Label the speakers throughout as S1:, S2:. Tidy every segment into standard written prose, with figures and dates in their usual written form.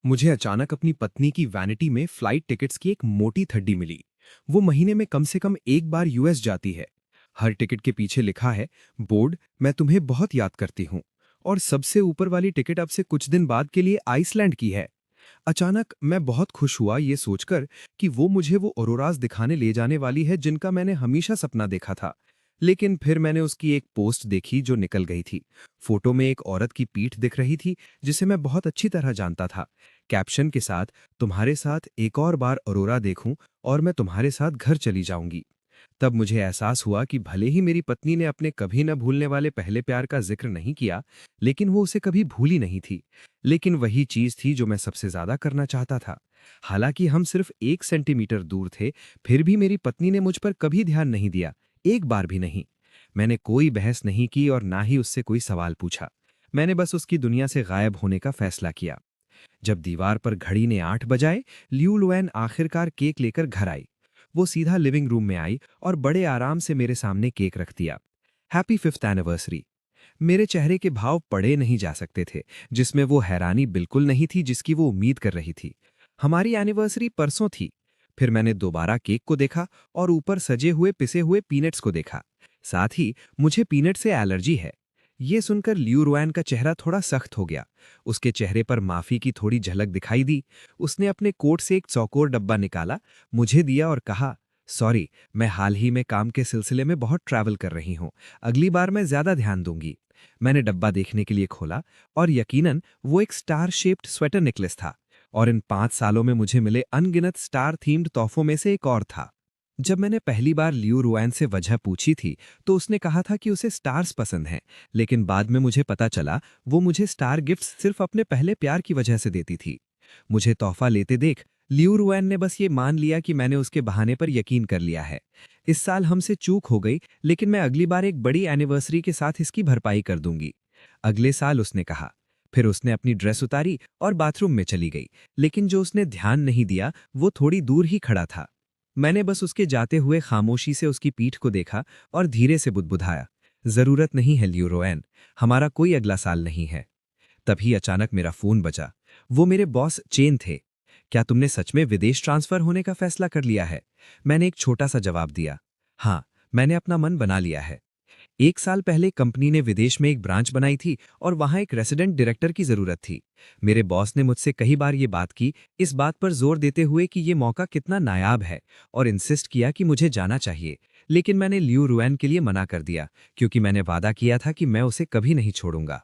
S1: मुझे अचानक अपनी पत्नी की वैनिटी में फ्लाइट टिकट्स की एक मोटी थड्डी मिली। वो महीने में कम से कम एक बार यूएस जाती है। हर टिकट के पीछे लिखा है, बोर्ड, मैं तुम्हें बहुत याद करती हूँ। और सबसे ऊपर वाली टिकट अब से कुछ दिन बाद के लिए आइसलैंड की है। अचानक मैं बहुत खुश हुआ ये सोचकर कि वो मुझे वो ऑरोराज दिखाने ले जाने वाली है जिनका मैंने हमेशा सपना देखा था। लेकिन फिर मैंने उसकी एक पोस्ट देखी जो निकल गई थी। फोटो में एक औरत की पीठ दिख रही थी जिसे मैं बहुत अच्छी तरह जानता था। कैप्शन के साथ, तुम्हारे साथ एक और बार अरोरा देखूं और मैं तुम्हारे साथ घर चली जाऊंगी। तब मुझे एहसास हुआ कि भले ही मेरी पत्नी ने अपने कभी न भूलने वाले पहले प्यार का जिक्र नहीं किया, लेकिन वो उसे कभी भूली नहीं थी। लेकिन वही चीज थी जो मैं सबसे ज्यादा करना चाहता था। हालांकि हम सिर्फ 1 सेंटीमीटर दूर थे, फिर भी मेरी पत्नी ने मुझ पर कभी ध्यान नहीं दिया, एक बार भी नहीं। मैंने कोई बहस नहीं की और ना ही उससे कोई सवाल पूछा। मैंने बस उसकी दुनिया से गायब होने का फैसला किया। जब दीवार पर घड़ी ने 8 बजाए, लियू लुएन आखिरकार केक लेकर घर आई। वो सीधा लिविंग रूम में आई और बड़े आराम से मेरे सामने केक रख दिया। Happy 5th anniversary. मेरे चेहरे के भाव पढ़े नहीं जा सकते थे, जिसमें वो हैरानी बिल्कुल नहीं थी जिसकी वो उम्मीद कर रही थी। हमारी एनिवर्सरी परसों थी। फिर मैंने दोबारा केक को देखा और ऊपर सजे हुए पिसे हुए पीनट्स को देखा। साथ ही मुझे पीनट से एलर्जी है। ये सुनकर लियू रुआन का चेहरा थोड़ा सख्त हो गया। उसके चेहरे पर माफी की थोड़ी झलक दिखाई दी। उसने अपने कोट से एक चौकोर डब्बा निकाला, मुझे दिया और कहा, सॉरी, मैं हाल ही में काम के सिलसिले में बहुत ट्रैवल कर रही हूँ। अगली बार मैं ज्यादा ध्यान दूंगी। मैंने डब्बा देखने के लिए खोला और यकीनन वो एक स्टार शेप्ड स्वेटर नेकलेस था। और इन 5 सालों में मुझे मिले अनगिनत स्टार थीम्ड तोहफों में से एक और था। जब मैंने पहली बार लियू रुआन से वजह पूछी थी, तो उसने कहा था कि उसे स्टार्स पसंद हैं। लेकिन बाद में मुझे पता चला वो मुझे स्टार गिफ्ट्स सिर्फ अपने पहले प्यार की वजह से देती थी। मुझे तोहफा लेते देख लियू रुआन ने बस ये मान लिया कि मैंने उसके बहाने पर यकीन कर लिया है। इस साल हमसे चूक हो गई, लेकिन मैं अगली बार एक बड़ी एनिवर्सरी के साथ इसकी भरपाई कर दूंगी। अगले साल उसने कहा। फिर उसने अपनी ड्रेस उतारी और बाथरूम में चली गई। लेकिन जो उसने ध्यान नहीं दिया वो थोड़ी दूर ही खड़ा था। मैंने बस उसके जाते हुए खामोशी से उसकी पीठ को देखा और धीरे से बुदबुदाया, जरूरत नहीं है लियू रोएन, हमारा कोई अगला साल नहीं है। तभी अचानक मेरा फोन बजा। वो मेरे बॉस चेन थे। क्या तुमने सच में विदेश ट्रांसफर होने का फैसला कर लिया है? मैंने एक छोटा सा जवाब दिया। हाँ, मैंने अपना मन बना लिया है। 1 साल पहले कंपनी ने विदेश में एक ब्रांच बनाई थी और वहां एक रेसिडेंट डायरेक्टर की जरूरत थी। मेरे बॉस ने मुझसे कई बार ये बात की, इस बात पर जोर देते हुए कि ये मौका कितना नायाब है, और इंसिस्ट किया कि मुझे जाना चाहिए। लेकिन मैंने लियू रुएन के लिए मना कर दिया, क्योंकि मैंने वादा किया था कि मैं उसे कभी नहीं छोड़ूंगा।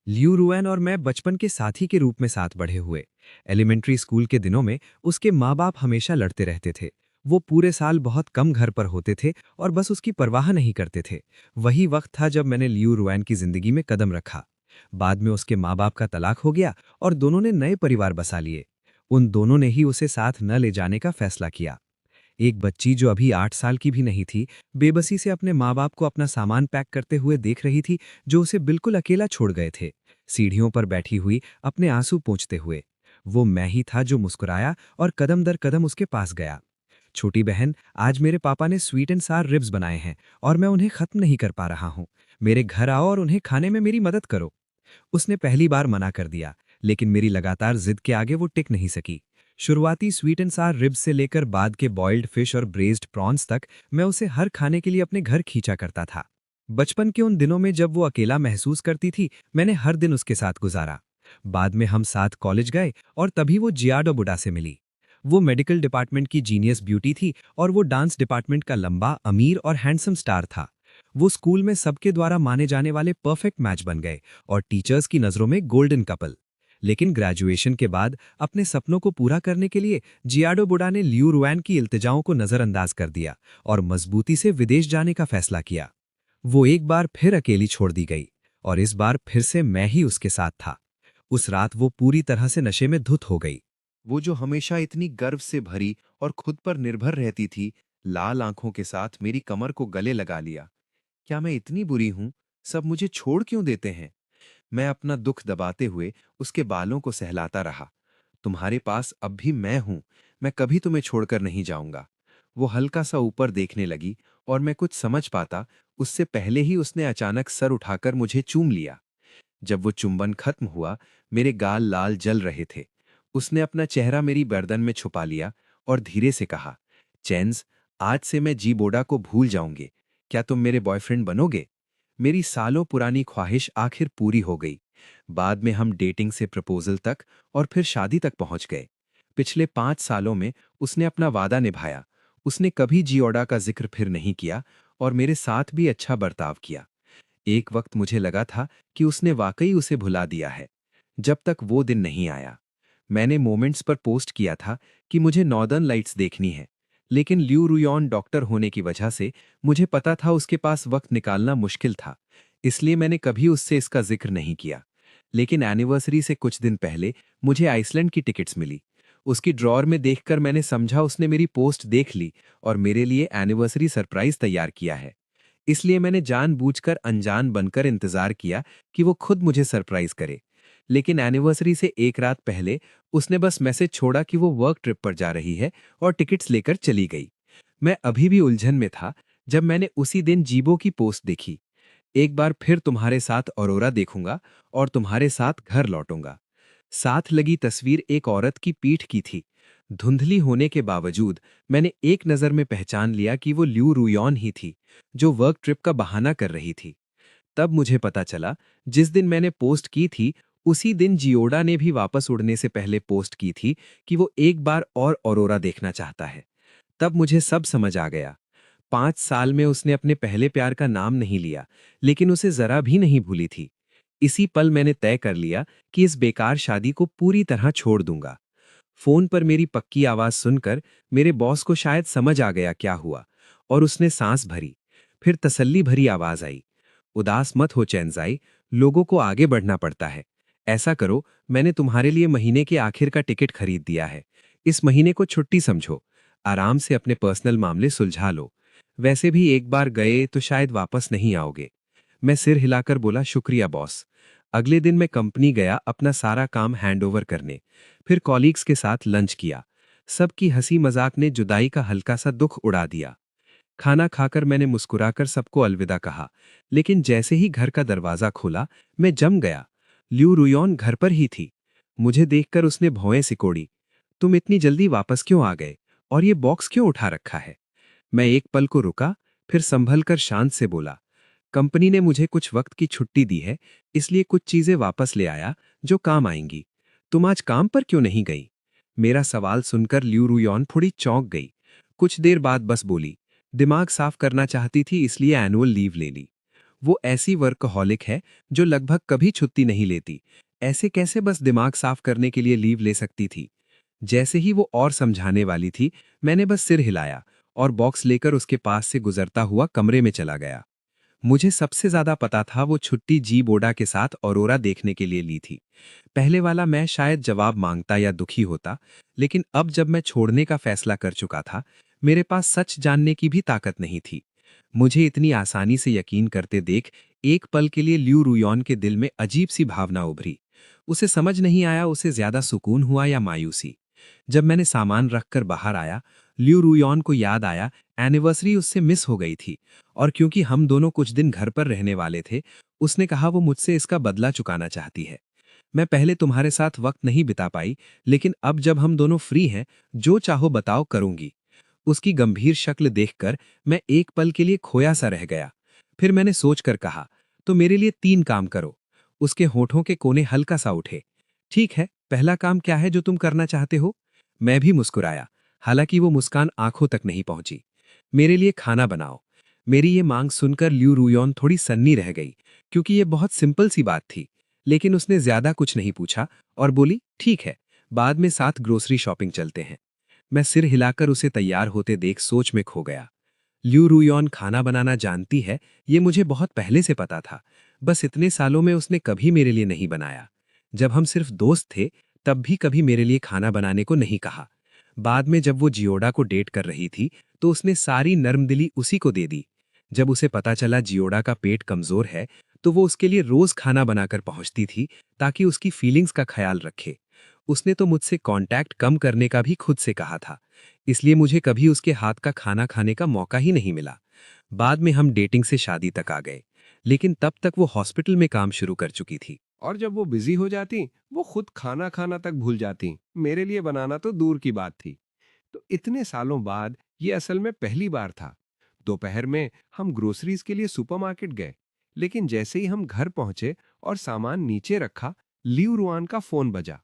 S1: लियू रुएन और मैं बचपन के साथी के रूप में साथ बढ़े हुए। एलिमेंट्री स्कूल के दिनों में उसके माँ बाप हमेशा लड़ते रहते थे। वो पूरे साल बहुत कम घर पर होते थे और बस उसकी परवाह नहीं करते थे। वही वक्त था जब मैंने लियू रुएन की जिंदगी में कदम रखा। बाद में उसके माँ बाप का तलाक हो गया और दोनों ने नए परिवार बसा लिए। उन दोनों ने ही उसे साथ न ले जाने का फैसला किया। एक बच्ची जो अभी 8 साल की भी नहीं थी, बेबसी से अपने माँ बाप को अपना सामान पैक करते हुए देख रही थी, जो उसे बिल्कुल अकेला छोड़ गए थे, सीढ़ियों पर बैठी हुई अपने आंसू पोंछते हुए। वो मैं ही था जो मुस्कुराया और कदम दर कदम उसके पास गया। छोटी बहन, आज मेरे पापा ने स्वीट एंड सार रिब्स बनाए हैं और मैं उन्हें खत्म नहीं कर पा रहा हूँ। मेरे घर आओ और उन्हें खाने में मेरी मदद करो। उसने पहली बार मना कर दिया, लेकिन मेरी लगातार जिद के आगे वो टिक नहीं सकी। शुरुआती स्वीट एंड सार रिब्स से लेकर बाद के बॉइल्ड फिश और ब्रेज्ड प्रॉन्स तक मैं उसे हर खाने के लिए अपने घर खींचा करता था। बचपन के उन दिनों में जब वो अकेला महसूस करती थी, मैंने हर दिन उसके साथ गुजारा। बाद में हम साथ कॉलेज गए और तभी वो जियाडो बुडा से मिली। वो मेडिकल डिपार्टमेंट की जीनियस ब्यूटी थी और वो डांस डिपार्टमेंट का लंबा, अमीर और हैंडसम स्टार था। वो स्कूल में सबके द्वारा माने जाने वाले परफेक्ट मैच बन गए और टीचर्स की नजरों में गोल्डन कपल। लेकिन ग्रेजुएशन के बाद अपने सपनों को पूरा करने के लिए जियाडो बुडा ने लियू रुआन की इल्तिजाओं को नजरअंदाज कर दिया और मजबूती से विदेश जाने का फैसला किया। वो एक बार फिर अकेली छोड़ दी गई और इस बार फिर से मैं ही उसके साथ था। उस रात वो पूरी तरह से नशे में धुत हो गई। वो जो हमेशा इतनी गर्व से भरी और खुद पर निर्भर रहती थी, लाल आंखों के साथ मेरी कमर को गले लगा लिया। क्या मैं इतनी बुरी हूं? सब मुझे छोड़ क्यों देते हैं? मैं अपना दुख दबाते हुए उसके बालों को सहलाता रहा। तुम्हारे पास अब भी मैं हूं। मैं कभी तुम्हें छोड़कर नहीं जाऊंगा। वो हल्का सा ऊपर देखने लगी और मैं कुछ समझ पाता उससे पहले ही उसने अचानक सर उठाकर मुझे चूम लिया। जब वो चुंबन खत्म हुआ, मेरे गाल लाल जल रहे थे। उसने अपना चेहरा मेरी गर्दन में छुपा लिया और धीरे से कहा, चेंज, आज से मैं जी बोडा को भूल जाऊंगी। क्या तुम मेरे बॉयफ्रेंड बनोगे? मेरी सालों पुरानी ख्वाहिश आखिर पूरी हो गई। बाद में हम डेटिंग से प्रपोजल तक और फिर शादी तक पहुंच गए। पिछले 5 सालों में उसने अपना वादा निभाया। उसने कभी जियोडा का जिक्र फिर नहीं किया और मेरे साथ भी अच्छा बर्ताव किया। एक वक्त मुझे लगा था कि उसने वाकई उसे भुला दिया है, जब तक वो दिन नहीं आया। मैंने मोमेंट्स पर पोस्ट किया था कि मुझे नॉर्दर्न लाइट्स देखनी है, लेकिन ल्यू रुयॉन डॉक्टर होने की वजह से मुझे पता था उसके पास वक्त निकालना मुश्किल था, इसलिए मैंने कभी उससे इसका जिक्र नहीं किया। लेकिन एनिवर्सरी से कुछ दिन पहले मुझे आइसलैंड की टिकट्स मिली। उसकी ड्रॉअर में देखकर मैंने समझा उसने मेरी पोस्ट देख ली और मेरे लिए एनिवर्सरी सरप्राइज तैयार किया है। इसलिए मैंने जानबूझकर अनजान बनकर इंतजार किया कि वो खुद मुझे सरप्राइज करे। लेकिन एनिवर्सरी से एक रात पहले उसने बस मैसेज छोड़ा कि वो वर्क ट्रिप पर जा रही है और टिकट्स लेकर चली गई। मैं अभी भी उलझन में था जब मैंने उसी दिन जीबो की पोस्ट देखी, एक बार फिर तुम्हारे साथ ऑरोरा देखूंगा और तुम्हारे साथ घर लौटूंगा। साथ लगी तस्वीर एक औरत की पीठ की थी। धुंधली होने के बावजूद मैंने एक नज़र में पहचान लिया कि वो ल्यू रुयॉन ही थी, जो वर्क ट्रिप का बहाना कर रही थी। तब मुझे पता चला, जिस दिन मैंने पोस्ट की थी उसी दिन जियोडा ने भी वापस उड़ने से पहले पोस्ट की थी कि वो एक बार और ऑरोरा देखना चाहता है। तब मुझे सब समझ आ गया। 5 साल में उसने अपने पहले प्यार का नाम नहीं लिया, लेकिन उसे जरा भी नहीं भूली थी। इसी पल मैंने तय कर लिया कि इस बेकार शादी को पूरी तरह छोड़ दूंगा। फोन पर मेरी पक्की आवाज सुनकर मेरे बॉस को शायद समझ आ गया क्या हुआ, और उसने सांस भरी। फिर तसल्ली भरी आवाज आई, उदास मत हो चैनजाई, लोगों को आगे बढ़ना पड़ता है। ऐसा करो, मैंने तुम्हारे लिए महीने के आखिर का टिकट खरीद दिया है। इस महीने को छुट्टी समझो, आराम से अपने पर्सनल मामले सुलझा लो। वैसे भी एक बार गए तो शायद वापस नहीं आओगे। मैं सिर हिलाकर बोला, शुक्रिया बॉस। अगले दिन मैं कंपनी गया अपना सारा काम हैंडओवर करने। फिर कॉलीग्स के साथ लंच किया। सबकी हंसी मजाक ने जुदाई का हल्का सा दुख उड़ा दिया। खाना खाकर मैंने मुस्कुराकर सबको अलविदा कहा, लेकिन जैसे ही घर का दरवाजा खोला मैं जम गया। ल्यू रुयॉन घर पर ही थी। मुझे देखकर उसने भौएं सिकोड़ी। तुम इतनी जल्दी वापस क्यों आ गए, और ये बॉक्स क्यों उठा रखा है? मैं एक पल को रुका, फिर संभल कर शांत से बोला, कंपनी ने मुझे कुछ वक्त की छुट्टी दी है, इसलिए कुछ चीजें वापस ले आया जो काम आएंगी। तुम आज काम पर क्यों नहीं गई? मेरा सवाल सुनकर ल्यू रुयॉन थोड़ी चौंक गई। कुछ देर बाद बस बोली, दिमाग साफ करना चाहती थी इसलिए एनुअल लीव ले ली। वो ऐसी वर्कहॉलिक है जो लगभग कभी छुट्टी नहीं लेती। ऐसे कैसे बस दिमाग साफ करने के लिए लीव ले सकती थी? जैसे ही वो और समझाने वाली थी, मैंने बस सिर हिलाया और बॉक्स लेकर उसके पास से गुजरता हुआ कमरे में चला गया। मुझे सबसे ज्यादा पता था वो छुट्टी जी बोडा के साथ ऑरोरा देखने के लिए ली थी। पहले वाला मैं शायद जवाब मांगता या दुखी होता, लेकिन अब जब मैं छोड़ने का फैसला कर चुका था, मेरे पास सच जानने की भी ताकत नहीं थी। मुझे इतनी आसानी से यकीन करते देख एक पल के लिए ल्यू रुयॉन के दिल में अजीब सी भावना उभरी। उसे समझ नहीं आया उसे ज्यादा सुकून हुआ या मायूसी। जब मैंने सामान रखकर बाहर आया, ल्यू रुयॉन को याद आया एनिवर्सरी उससे मिस हो गई थी, और क्योंकि हम दोनों कुछ दिन घर पर रहने वाले थे, उसने कहा वो मुझसे इसका बदला चुकाना चाहती है। मैं पहले तुम्हारे साथ वक्त नहीं बिता पाई, लेकिन अब जब हम दोनों फ्री हैं, जो चाहो बताओ करूंगी। उसकी गंभीर शक्ल देखकर मैं एक पल के लिए खोया सा रह गया। फिर मैंने सोचकर कहा, तो मेरे लिए 3 काम करो। उसके होठों के कोने हल्का सा उठे। ठीक है, पहला काम क्या है जो तुम करना चाहते हो? मैं भी मुस्कुराया, हालांकि वो मुस्कान आंखों तक नहीं पहुंची। मेरे लिए खाना बनाओ। मेरी ये मांग सुनकर ल्यू रुयॉन थोड़ी सन्नी रह गई, क्योंकि ये बहुत सिंपल सी बात थी। लेकिन उसने ज्यादा कुछ नहीं पूछा और बोली, ठीक है, बाद में साथ ग्रोसरी शॉपिंग चलते हैं। मैं सिर हिलाकर उसे तैयार होते देख सोच में खो गया। ल्यू रुयॉन खाना बनाना जानती है, ये मुझे बहुत पहले से पता था। बस इतने सालों में उसने कभी मेरे लिए नहीं बनाया। जब हम सिर्फ दोस्त थे, तब भी कभी मेरे लिए खाना बनाने को नहीं कहा। बाद में जब वो जियोडा को डेट कर रही थी, तो उसने सारी नर्मदिली उसी को दे दी। जब उसे पता चला जियोडा का पेट कमजोर है, तो वो उसके लिए रोज खाना बनाकर पहुंचती थी, ताकि उसकी फीलिंग्स का ख्याल रखे। उसने तो मुझसे कांटेक्ट कम करने का भी खुद से कहा था, इसलिए मुझे कभी उसके हाथ का खाना खाने का मौका ही नहीं मिला। बाद में हम डेटिंग से शादी तक आ गए, लेकिन तब तक वो हॉस्पिटल में काम शुरू कर चुकी थी।
S2: और जब वो बिजी हो जाती, वो खुद खाना खाना तक भूल जाती। मेरे लिए बनाना तो दूर की बात थी। तो इतने सालों बाद ये असल में पहली बार था। दोपहर में हम ग्रोसरीज के लिए सुपरमार्केट गए, लेकिन जैसे ही हम घर पहुंचे और सामान नीचे रखा, लियू रुआन का फोन बजा।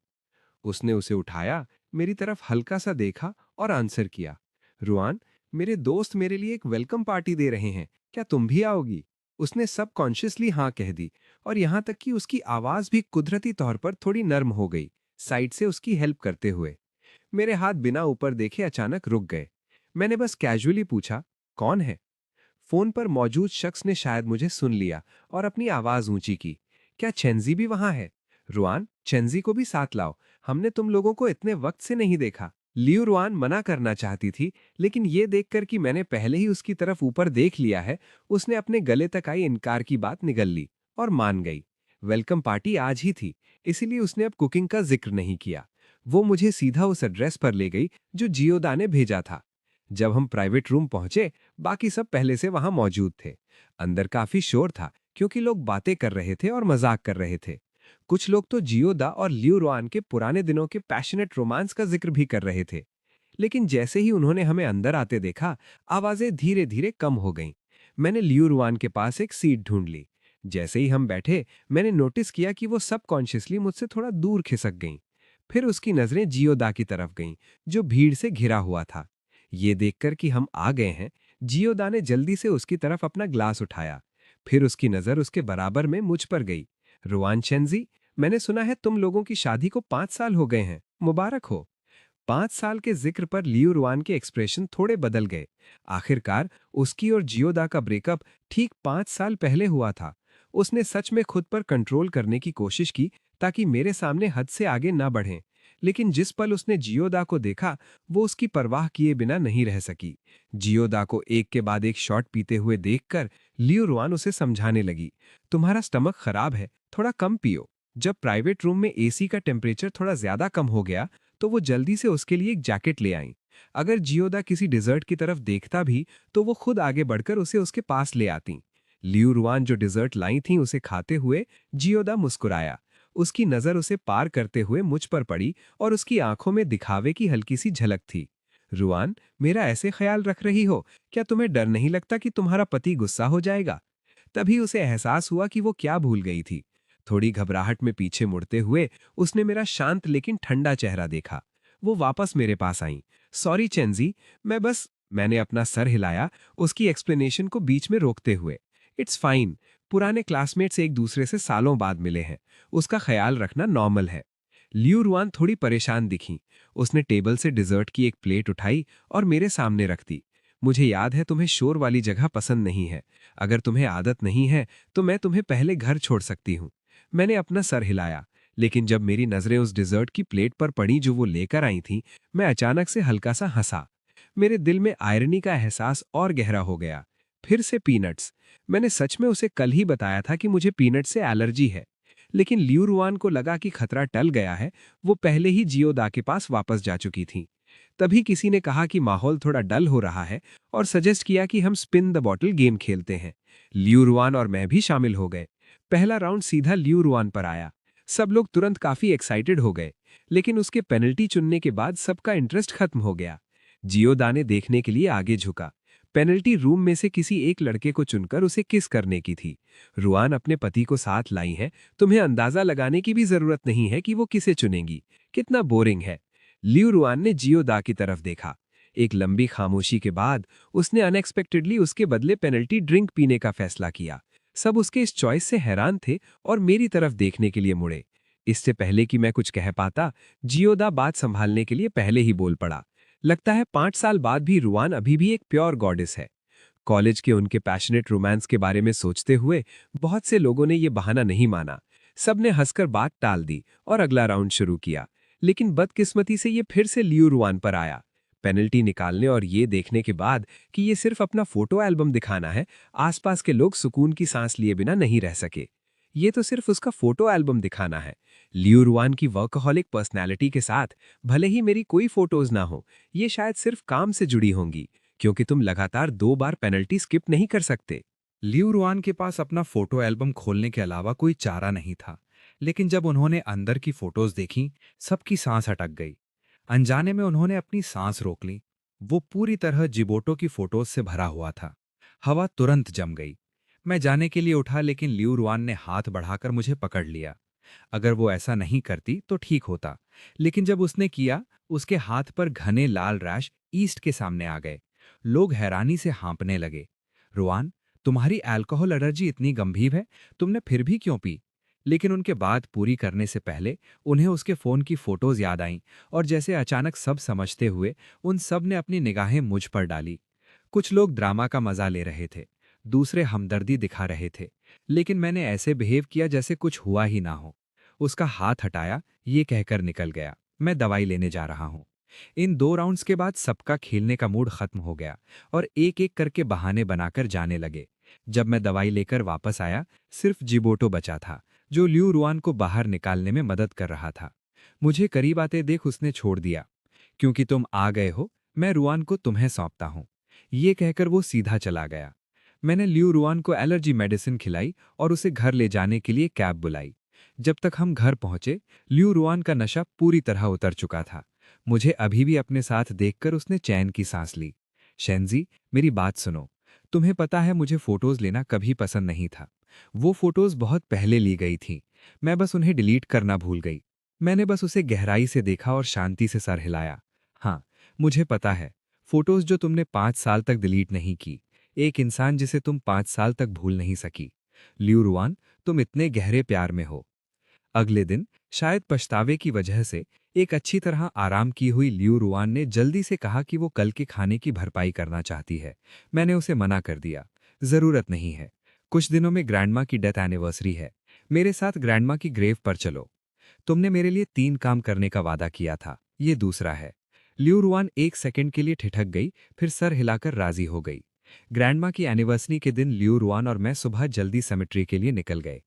S2: उसने उसे उठाया, मेरी तरफ हल्का सा देखा और आंसर किया, रुआन, मेरे दोस्त मेरे लिए एक वेलकम पार्टी दे रहे हैं, क्या तुम भी आओगी? उसने सब कॉन्शियसली हाँ कह दी, और यहां तक कि उसकी आवाज भी कुदरती तौर पर थोड़ी नर्म हो गई, साइड से उसकी हेल्प करते हुए। मेरे हाथ बिना ऊपर देखे अचानक रुक गए। मैंने बस कैजुअली पूछा, कौन है? फोन पर मौजूद शख्स ने शायद मुझे सुन लिया और अपनी आवाज ऊंची की, क्या चेंजी भी वहां है? रुआन, चेंजी को भी साथ लाओ, हमने तुम लोगों को इतने वक्त से नहीं देखा। लियू रुआन मना करना चाहती थी, लेकिन ये देखकर कि मैंने पहले ही उसकी तरफ ऊपर देख लिया है, उसने अपने गले तक आई इनकार की बात निगल ली और मान गई। वेलकम पार्टी आज ही थी, इसीलिए उसने अब कुकिंग का जिक्र नहीं किया। वो मुझे सीधा उस एड्रेस पर ले गई जो जियोदा ने भेजा था। जब हम प्राइवेट रूम पहुंचे, बाकी सब पहले से वहां मौजूद थे। अंदर काफी शोर था, क्योंकि लोग बातें कर रहे थे और मजाक कर रहे थे। कुछ लोग तो जियोदा और लियू रुआन के पुराने दिनों के पैशनेट रोमांस का जिक्र भी कर रहे थे। लेकिन जैसे ही उन्होंने हमें अंदर आते देखा, आवाजें धीरे धीरे कम हो गईं। मैंने लियू रुआन के पास एक सीट ढूंढ ली। जैसे ही हम बैठे, मैंने नोटिस किया कि वो सबकॉन्शियसली मुझसे थोड़ा दूर खिसक गईं। फिर उसकी नजरें जियोदा की तरफ गईं, जो भीड़ से घिरा हुआ था। ये देखकर कि हम आ गए हैं, जियोदा ने जल्दी से उसकी तरफ अपना ग्लास उठाया। फिर उसकी नजर उसके बराबर में मुझ पर गई। रुआन चेंजी, मैंने सुना है तुम लोगों की शादी को 5 साल हो गए हैं, मुबारक हो। 5 साल के जिक्र पर लियू रुआन के एक्सप्रेशन थोड़े बदल गए। आखिरकार उसकी और जियोदा का ब्रेकअप ठीक 5 साल पहले हुआ था। उसने सच में खुद पर कंट्रोल करने की कोशिश की, ताकि मेरे सामने हद से आगे ना बढ़ें। लेकिन जिस पल उसने जियोदा को देखा, वो उसकी परवाह किए बिना नहीं रह सकी। जियोदा को एक के बाद एक शॉट पीते हुए देखकर लियू रुआन उसे समझाने लगी, तुम्हारा स्टमक खराब है, थोड़ा कम पियो। जब प्राइवेट रूम में एसी का टेम्परेचर थोड़ा ज्यादा कम हो गया, तो वो जल्दी से उसके लिए एक जैकेट ले आईं। अगर जियोदा किसी डिजर्ट की तरफ देखता भी, तो वो खुद आगे बढ़कर उसे उसके पास ले आती। लियू रुआन जो डिजर्ट लाई थी, उसे खाते हुए जियोदा मुस्कुराया। उसकी नजर उसे पार करते हुए मुझ पर पड़ी, और उसकी आंखों में दिखावे की हल्की सी झलक थी। रुआन, मेरा ऐसे ख्याल रख रही हो, क्या तुम्हें डर नहीं लगता कि तुम्हारा पति गुस्सा हो जाएगा? तभी उसे एहसास हुआ कि वो क्या भूल गई थी। थोड़ी घबराहट में पीछे मुड़ते हुए उसने मेरा शांत लेकिन ठंडा चेहरा देखा। वो वापस मेरे पास आई। सॉरी चेंजी, मैंने अपना सर हिलाया, उसकी एक्सप्लेनेशन को बीच में रोकते हुए। इट्स फाइन, पुराने क्लासमेट्स एक दूसरे से सालों बाद मिले हैं, उसका ख्याल रखना नॉर्मल है। लियू रुआन थोड़ी परेशान दिखी। उसने टेबल से डिजर्ट की एक प्लेट उठाई और मेरे सामने रख दी। मुझे याद है तुम्हें शोर वाली जगह पसंद नहीं है। अगर तुम्हें आदत नहीं है, तो मैं तुम्हें पहले घर छोड़ सकती हूँ। मैंने अपना सर हिलाया, लेकिन जब मेरी नजरें उस डिजर्ट की प्लेट पर पड़ी जो वो लेकर आई थी, मैं अचानक से हल्का सा हंसा। मेरे दिल में आयरनी का एहसास और गहरा हो गया। फिर से पीनट्स। मैंने सच में उसे कल ही बताया था कि मुझे पीनट से एलर्जी है। लेकिन लियू रुआन को लगा कि खतरा टल गया है, वो पहले ही जियोदा के पास वापस जा चुकी थी। तभी किसी ने कहा कि माहौल थोड़ा डल हो रहा है, और सजेस्ट किया कि हम स्पिन द बॉटल गेम खेलते हैं। लियू रुआन और मैं भी शामिल हो गए। पहला राउंड सीधा लियू रुआन पर आया। सब लोग तुरंत काफी एक्साइटेड हो गए, लेकिन उसके पेनल्टी चुनने के बाद सबका इंटरेस्ट खत्म हो गया। जियोदा ने देखने के लिए आगे झुका। पेनल्टी रूम में से किसी एक लड़के को चुनकर उसे किस करने की थी। रुआन अपने पति को साथ लाई है, तुम्हें अंदाजा लगाने की भी जरूरत नहीं है कि वो किसे चुनेंगी। कितना बोरिंग है। लियू रुआन ने जियोदा की तरफ देखा। एक लंबी खामोशी के बाद उसने अनएक्सपेक्टेडली उसके बदले पेनल्टी ड्रिंक पीने का फैसला किया। सब उसके इस चॉइस से हैरान थे और मेरी तरफ देखने के लिए मुड़े। इससे पहले कि मैं कुछ कह पाता, जियोदा बात संभालने के लिए पहले ही बोल पड़ा। लगता है 5 साल बाद भी रुआन अभी भी एक प्योर गॉडेस है। कॉलेज के उनके पैशनेट रोमांस के बारे में सोचते हुए बहुत से लोगों ने यह बहाना नहीं माना। सबने हंसकर बात टाल दी और अगला राउंड शुरू किया। लेकिन बदकिस्मती से ये फिर से लियू रुआन पर आया। पेनल्टी निकालने और ये देखने के बाद कि ये सिर्फ अपना फोटो एल्बम दिखाना है, आसपास के लोग सुकून की सांस लिए बिना नहीं रह सके। ये तो सिर्फ उसका फोटो एल्बम दिखाना है। लियू रुआन की वर्कहोलिक पर्सनैलिटी के साथ भले ही मेरी कोई फोटोज ना हो, ये शायद सिर्फ काम से जुड़ी होंगी, क्योंकि तुम लगातार 2 बार पेनल्टी स्किप नहीं कर सकते।
S1: लियू रुआन के पास अपना फोटो एल्बम खोलने के अलावा कोई चारा नहीं था,
S3: लेकिन जब उन्होंने अंदर की फोटोज देखी, सबकी सांस अटक गई। अनजाने में उन्होंने अपनी सांस रोक ली। वो पूरी तरह जिबोटो की फोटोज से भरा हुआ था। हवा तुरंत जम गई। मैं जाने के लिए उठा, लेकिन लिऊ रुआन ने हाथ बढ़ाकर मुझे पकड़ लिया। अगर वो ऐसा नहीं करती तो ठीक होता, लेकिन जब उसने किया, उसके हाथ पर घने लाल रैश ईस्ट के सामने आ गए। लोग हैरानी से हाँपने लगे। रुआन, तुम्हारी अल्कोहल एलर्जी इतनी गंभीर है, तुमने फिर भी क्यों पी? लेकिन उनके बात पूरी करने से पहले उन्हें उसके फोन की फोटोज याद आईं, और जैसे अचानक सब समझते हुए उन सब ने अपनी निगाहें मुझ पर डाली। कुछ लोग ड्रामा का मजा ले रहे थे, दूसरे हमदर्दी दिखा रहे थे, लेकिन मैंने ऐसे बिहेव किया जैसे कुछ हुआ ही ना हो। उसका हाथ हटाया, ये कहकर निकल गया, मैं दवाई लेने जा रहा हूं। इन 2 राउंड्स के बाद सबका खेलने का मूड खत्म हो गया और एक एक करके बहाने बनाकर जाने लगे। जब मैं दवाई लेकर वापस आया, सिर्फ जिबोटो बचा था, जो लिऊ रुआन को बाहर निकालने में मदद कर रहा था। मुझे करीब आते देख उसने छोड़ दिया। क्योंकि तुम आ गए हो, मैं रुआन को तुम्हें सौंपता हूं। ये कहकर वो सीधा चला गया। मैंने लिऊ रुआन को एलर्जी मेडिसिन खिलाई और उसे घर ले जाने के लिए कैब बुलाई। जब तक हम घर पहुंचे, लिऊ रुआन का नशा पूरी तरह उतर चुका था। मुझे अभी भी अपने साथ देखकर उसने चैन की सांस ली। शेंजी, मेरी बात सुनो। तुम्हें पता है, मुझे फोटोज लेना कभी पसंद नहीं था। वो फोटोज बहुत पहले ली गई थी। मैं बस उन्हें डिलीट करना भूल गई। मैंने बस उसे गहराई से देखा और शांति से सर हिलाया। हाँ, मुझे पता है, फोटोज जो तुमने 5 साल तक डिलीट नहीं की, एक इंसान जिसे तुम 5 साल तक भूल नहीं सकी। लिऊ रुआन, तुम इतने गहरे प्यार में हो। अगले दिन, शायद पछतावे की वजह से, एक अच्छी तरह आराम की हुई लिऊ रुआन ने जल्दी से कहा कि वो कल के खाने की भरपाई करना चाहती है। मैंने उसे मना कर दिया, जरूरत नहीं है। कुछ दिनों में ग्रैंडमा की डेथ एनिवर्सरी है। मेरे साथ ग्रैंडमा की ग्रेव पर चलो। तुमने मेरे लिए 3 काम करने का वादा किया था, ये दूसरा है। लिऊ रुआन एक सेकंड के लिए ठिठक गई, फिर सर हिलाकर राजी हो गई। ग्रैंडमा की एनिवर्सरी के दिन लिऊ रुआन और मैं सुबह जल्दी सेमेट्री के लिए निकल गए।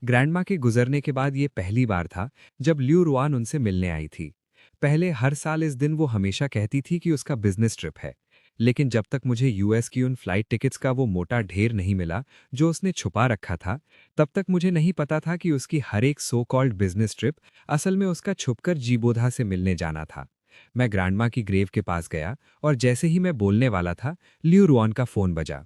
S3: ग्रैंडमा के गुजरने के बाद ये पहली बार था जब लिऊ रुआन उनसे मिलने आई थी। पहले हर साल इस दिन वो हमेशा कहती थी कि उसका बिजनेस ट्रिप है, लेकिन जब तक मुझे यूएस की उन फ्लाइट टिकट्स का वो मोटा ढेर नहीं मिला जो उसने छुपा रखा था, तब तक मुझे नहीं पता था कि उसकी हर एक सो कॉल्ड बिजनेस ट्रिप असल में उसका छुपकर जीबोधा से मिलने जाना था। मैं ग्रैंडमा की ग्रेव के पास गया और जैसे ही मैं बोलने वाला था, लिऊ रुआन का फोन बजा।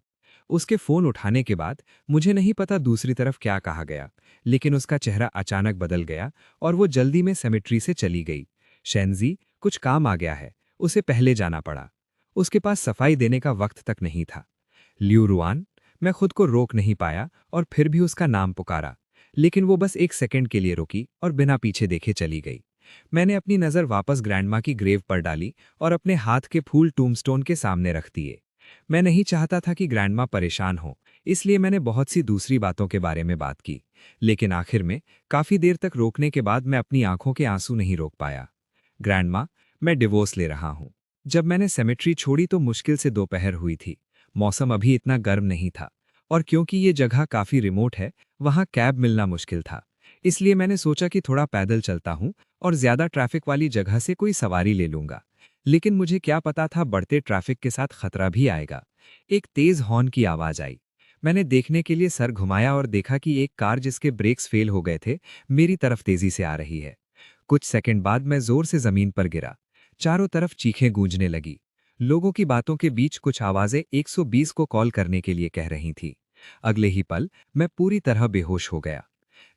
S3: उसके फोन उठाने के बाद मुझे नहीं पता दूसरी तरफ क्या कहा गया, लेकिन उसका चेहरा अचानक बदल गया और वो जल्दी में सेमेट्री से चली गई। शेंजी, कुछ काम आ गया है, उसे पहले जाना पड़ा। उसके पास सफाई देने का वक्त तक नहीं था। लिऊ रुआन, मैं खुद को रोक नहीं पाया और फिर भी उसका नाम पुकारा, लेकिन वो बस एक सेकंड के लिए रुकी और बिना पीछे देखे चली गई। मैंने अपनी नज़र वापस ग्रैंडमा की ग्रेव पर डाली और अपने हाथ के फूल टूमस्टोन के सामने रख दिए। मैं नहीं चाहता था कि ग्रैंडमा परेशान हो, इसलिए मैंने बहुत सी दूसरी बातों के बारे में बात की, लेकिन आखिर में काफी देर तक रोकने के बाद मैं अपनी आंखों के आंसू नहीं रोक पाया। ग्रैंडमा, मैं डिवोर्स ले रहा हूँ। जब मैंने सेमेट्री छोड़ी तो मुश्किल से दोपहर हुई थी। मौसम अभी इतना गर्म नहीं था, और क्योंकि ये जगह काफी रिमोट है, वहाँ कैब मिलना मुश्किल था। इसलिए मैंने सोचा कि थोड़ा पैदल चलता हूँ और ज्यादा ट्रैफिक वाली जगह से कोई सवारी ले लूंगा। लेकिन मुझे क्या पता था, बढ़ते ट्रैफिक के साथ खतरा भी आएगा। एक तेज हॉर्न की आवाज आई। मैंने देखने के लिए सर घुमाया और देखा कि एक कार जिसके ब्रेक्स फेल हो गए थे, मेरी तरफ तेजी से आ रही है। कुछ सेकंड बाद मैं जोर से जमीन पर गिरा। चारों तरफ चीखें गूंजने लगी। लोगों की बातों के बीच कुछ आवाजें 120 को कॉल करने के लिए कह रही थीं। अगले ही पल मैं पूरी तरह बेहोश हो गया।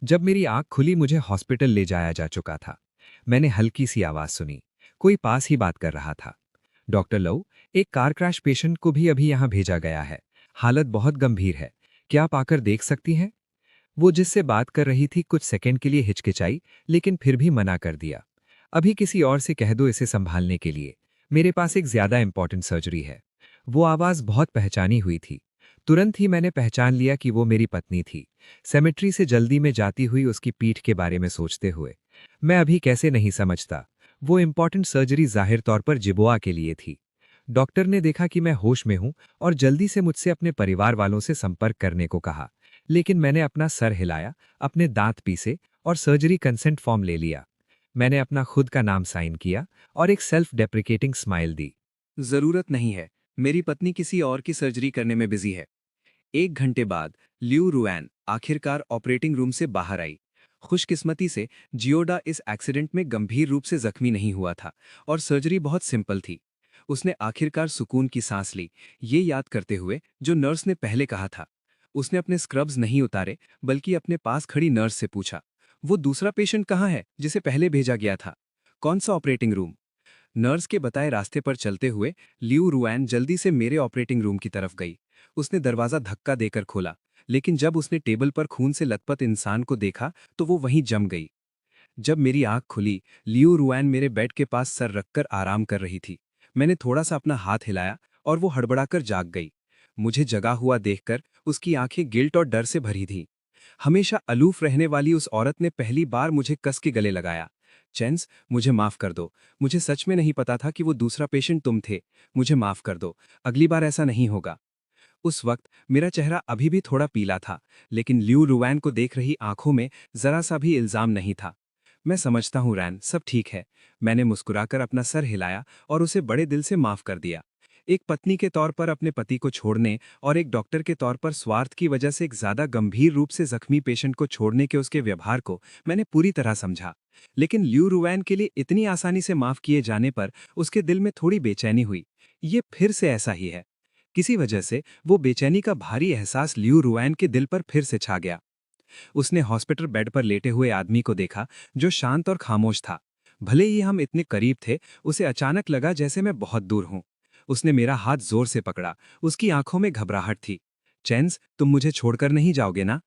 S3: जब मेरी आंख खुली, मुझे हॉस्पिटल ले जाया जा चुका था। मैंने हल्की सी आवाज सुनी, कोई पास ही बात कर रहा था। डॉक्टर लव, एक कार क्रैश पेशेंट को भी अभी यहाँ भेजा गया है। हालत बहुत गंभीर है, क्या आप आकर देख सकती हैं? वो जिससे बात कर रही थी कुछ सेकंड के लिए हिचकिचाई, लेकिन फिर भी मना कर दिया। अभी किसी और से कह दो इसे संभालने के लिए, मेरे पास एक ज्यादा इंपॉर्टेंट सर्जरी है। वो आवाज बहुत पहचानी हुई थी। तुरंत ही मैंने पहचान लिया कि वो मेरी पत्नी थी। सेमेट्री से जल्दी में जाती हुई उसकी पीठ के बारे में सोचते हुए, मैं अभी कैसे नहीं समझता, वो इंपॉर्टेंट सर्जरी जाहिर तौर पर जिबोआ के लिए थी। डॉक्टर ने देखा कि मैं होश में हूं और जल्दी से मुझसे अपने परिवार वालों से संपर्क करने को कहा, लेकिन मैंने अपना सर हिलाया, अपने दांत पीसे और सर्जरी कंसेंट फॉर्म ले लिया। मैंने अपना खुद का नाम साइन किया और एक सेल्फ डेप्रिकेटिंग स्माइल दी। जरूरत नहीं है, मेरी पत्नी किसी और की सर्जरी करने में बिजी है। 1 घंटे बाद लिऊ रुआन आखिरकार ऑपरेटिंग रूम से बाहर आई।
S1: खुशकिस्मती से जियोडा इस एक्सीडेंट में गंभीर रूप से जख्मी नहीं हुआ था और सर्जरी बहुत सिंपल थी। उसने आखिरकार सुकून की सांस ली, ये याद करते हुए जो नर्स ने पहले कहा था। उसने अपने स्क्रब्स नहीं उतारे, बल्कि अपने पास खड़ी नर्स से पूछा, वो दूसरा पेशेंट कहाँ है जिसे पहले भेजा गया था? कौन सा ऑपरेटिंग रूम? नर्स के बताए रास्ते पर चलते हुए लियू रुआन जल्दी से मेरे ऑपरेटिंग रूम की तरफ गई। उसने दरवाजा धक्का देकर खोला, लेकिन जब उसने टेबल पर खून से लथपथ इंसान को देखा तो वो वहीं जम गई। जब मेरी आंख खुली, लियू रुआन मेरे बेड के पास सर रखकर आराम कर रही थी। मैंने थोड़ा सा अपना हाथ हिलाया और वो हड़बड़ाकर जाग गई। मुझे जगा हुआ देखकर उसकी आंखें गिल्ट और डर से भरी थीं। हमेशा अलूफ रहने वाली उस औरत ने पहली बार मुझे कस के गले लगाया। चेंस, मुझे माफ कर दो। मुझे सच में नहीं पता था कि वो दूसरा पेशेंट तुम थे। मुझे माफ कर दो। अगली बार ऐसा नहीं होगा। उस वक्त मेरा चेहरा अभी भी थोड़ा पीला था, लेकिन लियू रुआन को देख रही आंखों में जरा सा भी इल्जाम नहीं था। मैं समझता हूँ रैन, सब ठीक है। मैंने मुस्कुराकर अपना सर हिलाया और उसे बड़े दिल से माफ कर दिया। एक पत्नी के तौर पर अपने पति को छोड़ने और एक डॉक्टर के तौर पर स्वार्थ की वजह से एक ज्यादा गंभीर रूप से जख्मी पेशेंट को छोड़ने के उसके व्यवहार को मैंने पूरी तरह समझा। लेकिन लियू रुआन के लिए इतनी आसानी से माफ किए जाने पर उसके दिल में थोड़ी बेचैनी हुई। ये फिर से ऐसा ही है। किसी वजह से वो बेचैनी का भारी एहसास लियू रुआन के दिल पर फिर से छा गया। उसने हॉस्पिटल बेड पर लेटे हुए आदमी को देखा, जो शांत और खामोश था। भले ही हम इतने करीब थे, उसे अचानक लगा जैसे मैं बहुत दूर हूं। उसने मेरा हाथ जोर से पकड़ा। उसकी आंखों में घबराहट थी। चेंस, तुम मुझे छोड़कर नहीं जाओगे ना?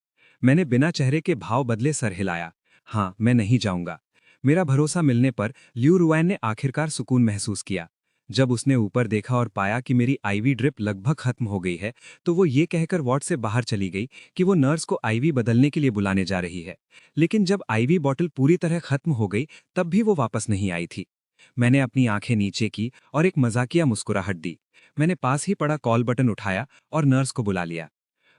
S1: मैंने बिना चेहरे के भाव बदले सर हिलाया। हाँ, मैं नहीं जाऊंगा। मेरा भरोसा मिलने पर लियू रुआन ने आखिरकार सुकून महसूस किया। जब उसने ऊपर देखा और पाया कि मेरी आईवी ड्रिप लगभग खत्म हो गई है, तो वो ये कहकर वार्ड से बाहर चली गई कि वो नर्स को आईवी बदलने के लिए बुलाने जा रही है। लेकिन जब आईवी बॉटल पूरी तरह खत्म हो गई, तब भी वो वापस नहीं आई थी। मैंने अपनी आंखें नीचे की और एक मजाकिया मुस्कुराहट दी। मैंने पास ही पड़ा कॉल बटन उठाया और नर्स को बुला लिया।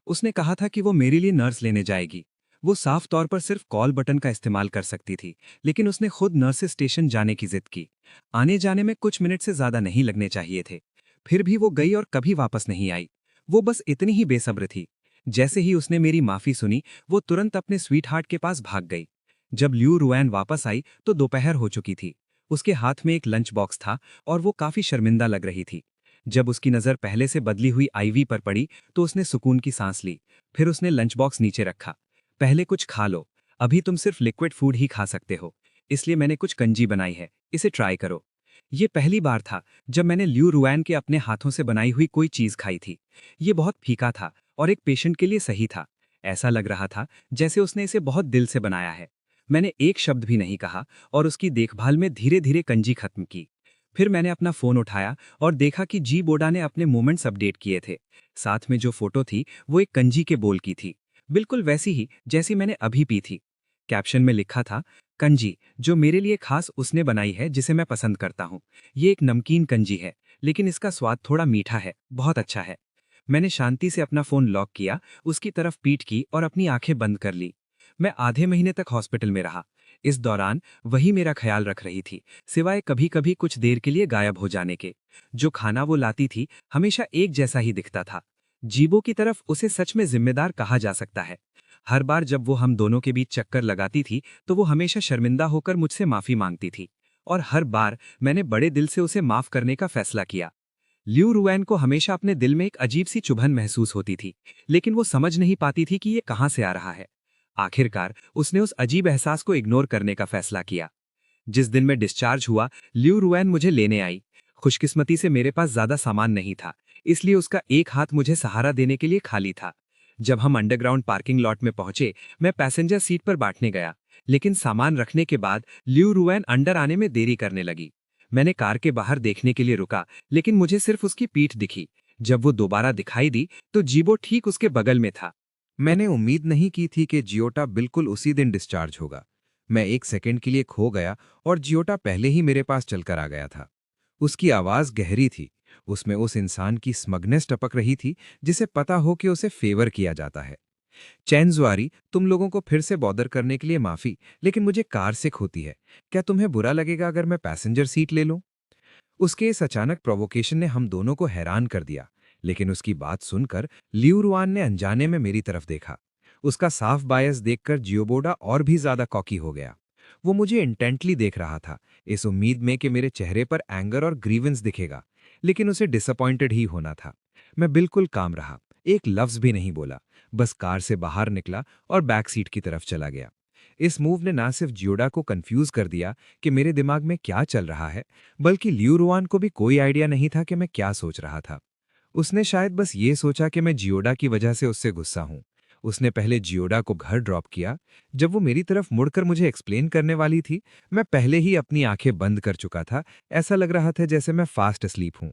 S1: उसने कहा था कि वो मेरे लिए नर्स लेने जाएगी। वो साफ तौर पर सिर्फ कॉल बटन का इस्तेमाल कर सकती थी, लेकिन उसने खुद नर्स स्टेशन जाने की जिद की। आने जाने में कुछ मिनट से ज्यादा नहीं लगने चाहिए थे। फिर भी वो गई और कभी वापस नहीं आई। वो बस इतनी ही बेसब्र थी। जैसे ही उसने मेरी माफी सुनी, वो तुरंत अपने स्वीट हार्ट के पास भाग गई। जब लियू रुआन वापस आई तो दोपहर हो चुकी थी। उसके हाथ में एक लंच बॉक्स था और वो काफी शर्मिंदा लग रही थी। जब उसकी नजर पहले से बदली हुई आईवी पर पड़ी तो उसने सुकून की सांस ली। फिर उसने लंच बॉक्स नीचे रखा। पहले कुछ खा लो। अभी तुम सिर्फ लिक्विड फूड ही खा सकते हो, इसलिए मैंने कुछ कंजी बनाई है, इसे ट्राई करो। ये पहली बार था जब मैंने लियू रुआन के अपने हाथों से बनाई हुई कोई चीज खाई थी। ये बहुत फीका था और एक पेशेंट के लिए सही था। ऐसा लग रहा था जैसे उसने इसे बहुत दिल से बनाया है। मैंने एक शब्द भी नहीं कहा और उसकी देखभाल में धीरे धीरे कंजी खत्म की। फिर मैंने अपना फोन उठाया और देखा कि जी बोडा ने अपने मोमेंट्स अपडेट किए थे। साथ में जो फोटो थी वो एक कंजी के बोल की थी, बिल्कुल वैसी ही जैसी मैंने अभी पी थी। कैप्शन में लिखा था, कंजी जो मेरे लिए खास उसने बनाई है जिसे मैं पसंद करता हूँ। ये एक नमकीन कंजी है, लेकिन इसका स्वाद थोड़ा मीठा है, बहुत अच्छा है। मैंने शांति से अपना फोन लॉक किया, उसकी तरफ पीठ की और अपनी आंखें बंद कर ली। मैं आधे महीने तक हॉस्पिटल में रहा। इस दौरान वही मेरा ख्याल रख रही थी, सिवाय कभी कभी कुछ देर के लिए गायब हो जाने के। जो खाना वो लाती थी हमेशा एक जैसा ही दिखता था। जीबो की तरफ उसे सच में जिम्मेदार कहा जा सकता है। हर बार जब वो हम दोनों के बीच चक्कर लगाती थी तो वो हमेशा शर्मिंदा होकर मुझसे माफी मांगती थी, और हर बार मैंने बड़े दिल से उसे माफ करने का फैसला किया। लियू रुआन को हमेशा अपने दिल में एक अजीब सी चुभन महसूस होती थी, लेकिन वो समझ नहीं पाती थी कि ये कहाँ से आ रहा है। आखिरकार उसने उस अजीब एहसास को इग्नोर करने का फैसला किया। जिस दिन मैं डिस्चार्ज हुआ, लियू रुआन मुझे लेने आई। खुशकिस्मती से मेरे पास ज्यादा सामान नहीं था, इसलिए उसका एक हाथ मुझे सहारा देने के लिए खाली था। जब हम अंडरग्राउंड पार्किंग लॉट में पहुंचे, मैं पैसेंजर सीट पर बैठने गया, लेकिन सामान रखने के बाद लियू रुआन अंदर आने में देरी करने लगी। मैंने कार के बाहर देखने के लिए रुका, लेकिन मुझे सिर्फ उसकी पीठ दिखी। जब वो दोबारा दिखाई दी तो जीबो ठीक उसके बगल में था।
S3: मैंने उम्मीद नहीं की थी कि जियोटा बिल्कुल उसी दिन डिस्चार्ज होगा। मैं एक सेकंड के लिए खो गया और जियोटा पहले ही मेरे पास चलकर आ गया था। उसकी आवाज गहरी थी, उसमें उस इंसान की स्मगनेस टपक रही थी जिसे पता हो कि उसे फेवर किया जाता है। चैनजुआरी, तुम लोगों को फिर से बॉदर करने के लिए माफी, लेकिन मुझे कार सिक होती है। क्या तुम्हें बुरा लगेगा अगर मैं पैसेंजर सीट ले लूं? उसके इस अचानक प्रोवोकेशन ने हम दोनों को हैरान कर दिया, लेकिन उसकी बात सुनकर लियू रुआन ने अनजाने में मेरी तरफ देखा। उसका साफ बायस देखकर जियोबोडा और भी ज्यादा कॉकी हो गया। वो मुझे इंटेंटली देख रहा था, इस उम्मीद में कि मेरे चेहरे पर एंगर और ग्रीवेंस दिखेगा, लेकिन उसे डिसअपॉइंटेड ही होना था। मैं बिल्कुल काम रहा, एक लफ्ज भी नहीं बोला, बस कार से बाहर निकला और बैक सीट की तरफ चला गया। इस मूव ने ना सिर्फ जियोडा को कंफ्यूज कर दिया कि मेरे दिमाग में क्या चल रहा है, बल्कि लियू रुआन को भी कोई आइडिया नहीं था कि मैं क्या सोच रहा था। उसने शायद बस ये सोचा कि मैं जियोडा की वजह से उससे गुस्सा हूं। उसने पहले जियोडा को घर ड्रॉप किया। जब वो मेरी तरफ मुड़कर मुझे एक्सप्लेन करने वाली थी, मैं पहले ही अपनी आंखें बंद कर चुका था। ऐसा लग रहा था जैसे मैं फास्ट अस्लीप हूं।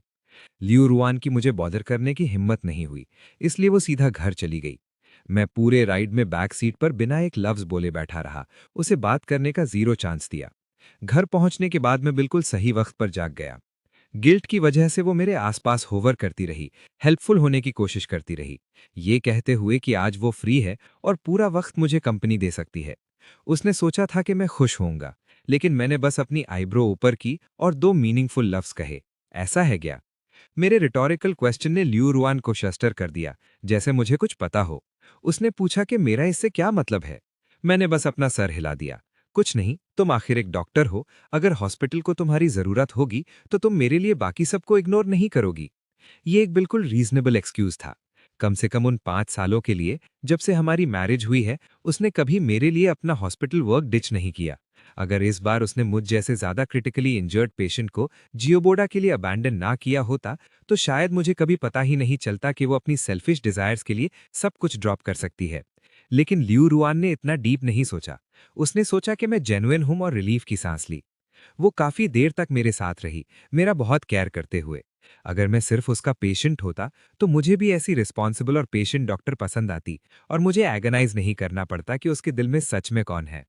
S3: लियू रुआन की मुझे बॉदर करने की हिम्मत नहीं हुई, इसलिए वो सीधा घर चली गई। मैं पूरे राइड में बैक सीट पर बिना एक लफ्ज बोले बैठा रहा, उसे बात करने का जीरो चांस दिया। घर पहुंचने के बाद मैं बिल्कुल सही वक्त पर जाग गया। गिल्ट की वजह से वो मेरे आसपास होवर करती रही, हेल्पफुल होने की कोशिश करती रही, ये कहते हुए कि आज वो फ्री है और पूरा वक्त मुझे कंपनी दे सकती है। उसने सोचा था कि मैं खुश होऊंगा, लेकिन मैंने बस अपनी आईब्रो ऊपर की और दो मीनिंगफुल लफ्ज कहे, ऐसा है क्या? मेरे रिटोरिकल क्वेश्चन ने लियू रुआन को शस्टर कर दिया, जैसे मुझे कुछ पता हो। उसने पूछा कि मेरा इससे क्या मतलब है। मैंने बस अपना सर हिला दिया। कुछ नहीं, तुम आखिर एक डॉक्टर हो, अगर हॉस्पिटल को तुम्हारी जरूरत होगी तो तुम मेरे लिए बाकी सबको इग्नोर नहीं करोगी। ये एक बिल्कुल रीजनेबल एक्सक्यूज था। कम से कम उन 5 सालों के लिए, जब से हमारी मैरिज हुई है, उसने कभी मेरे लिए अपना हॉस्पिटल वर्क डिच नहीं किया। अगर इस बार उसने मुझ जैसे ज्यादा क्रिटिकली इंजर्ड पेशेंट को जियोबोडा के लिए अबैंडन ना किया होता, तो शायद मुझे कभी पता ही नहीं चलता कि वो अपनी सेल्फिश डिजायर्स के लिए सब कुछ ड्रॉप कर सकती है। लेकिन लियू रुआन ने इतना डीप नहीं सोचा। उसने सोचा कि मैं जेन्युइन हूं और रिलीफ की सांस ली। वो काफी देर तक मेरे साथ रही, मेरा बहुत केयर करते हुए। अगर मैं सिर्फ उसका पेशेंट होता, तो मुझे भी ऐसी रिस्पॉन्सिबल और पेशेंट डॉक्टर पसंद आती, और मुझे एगनाइज नहीं करना पड़ता कि उसके दिल में सच में कौन है।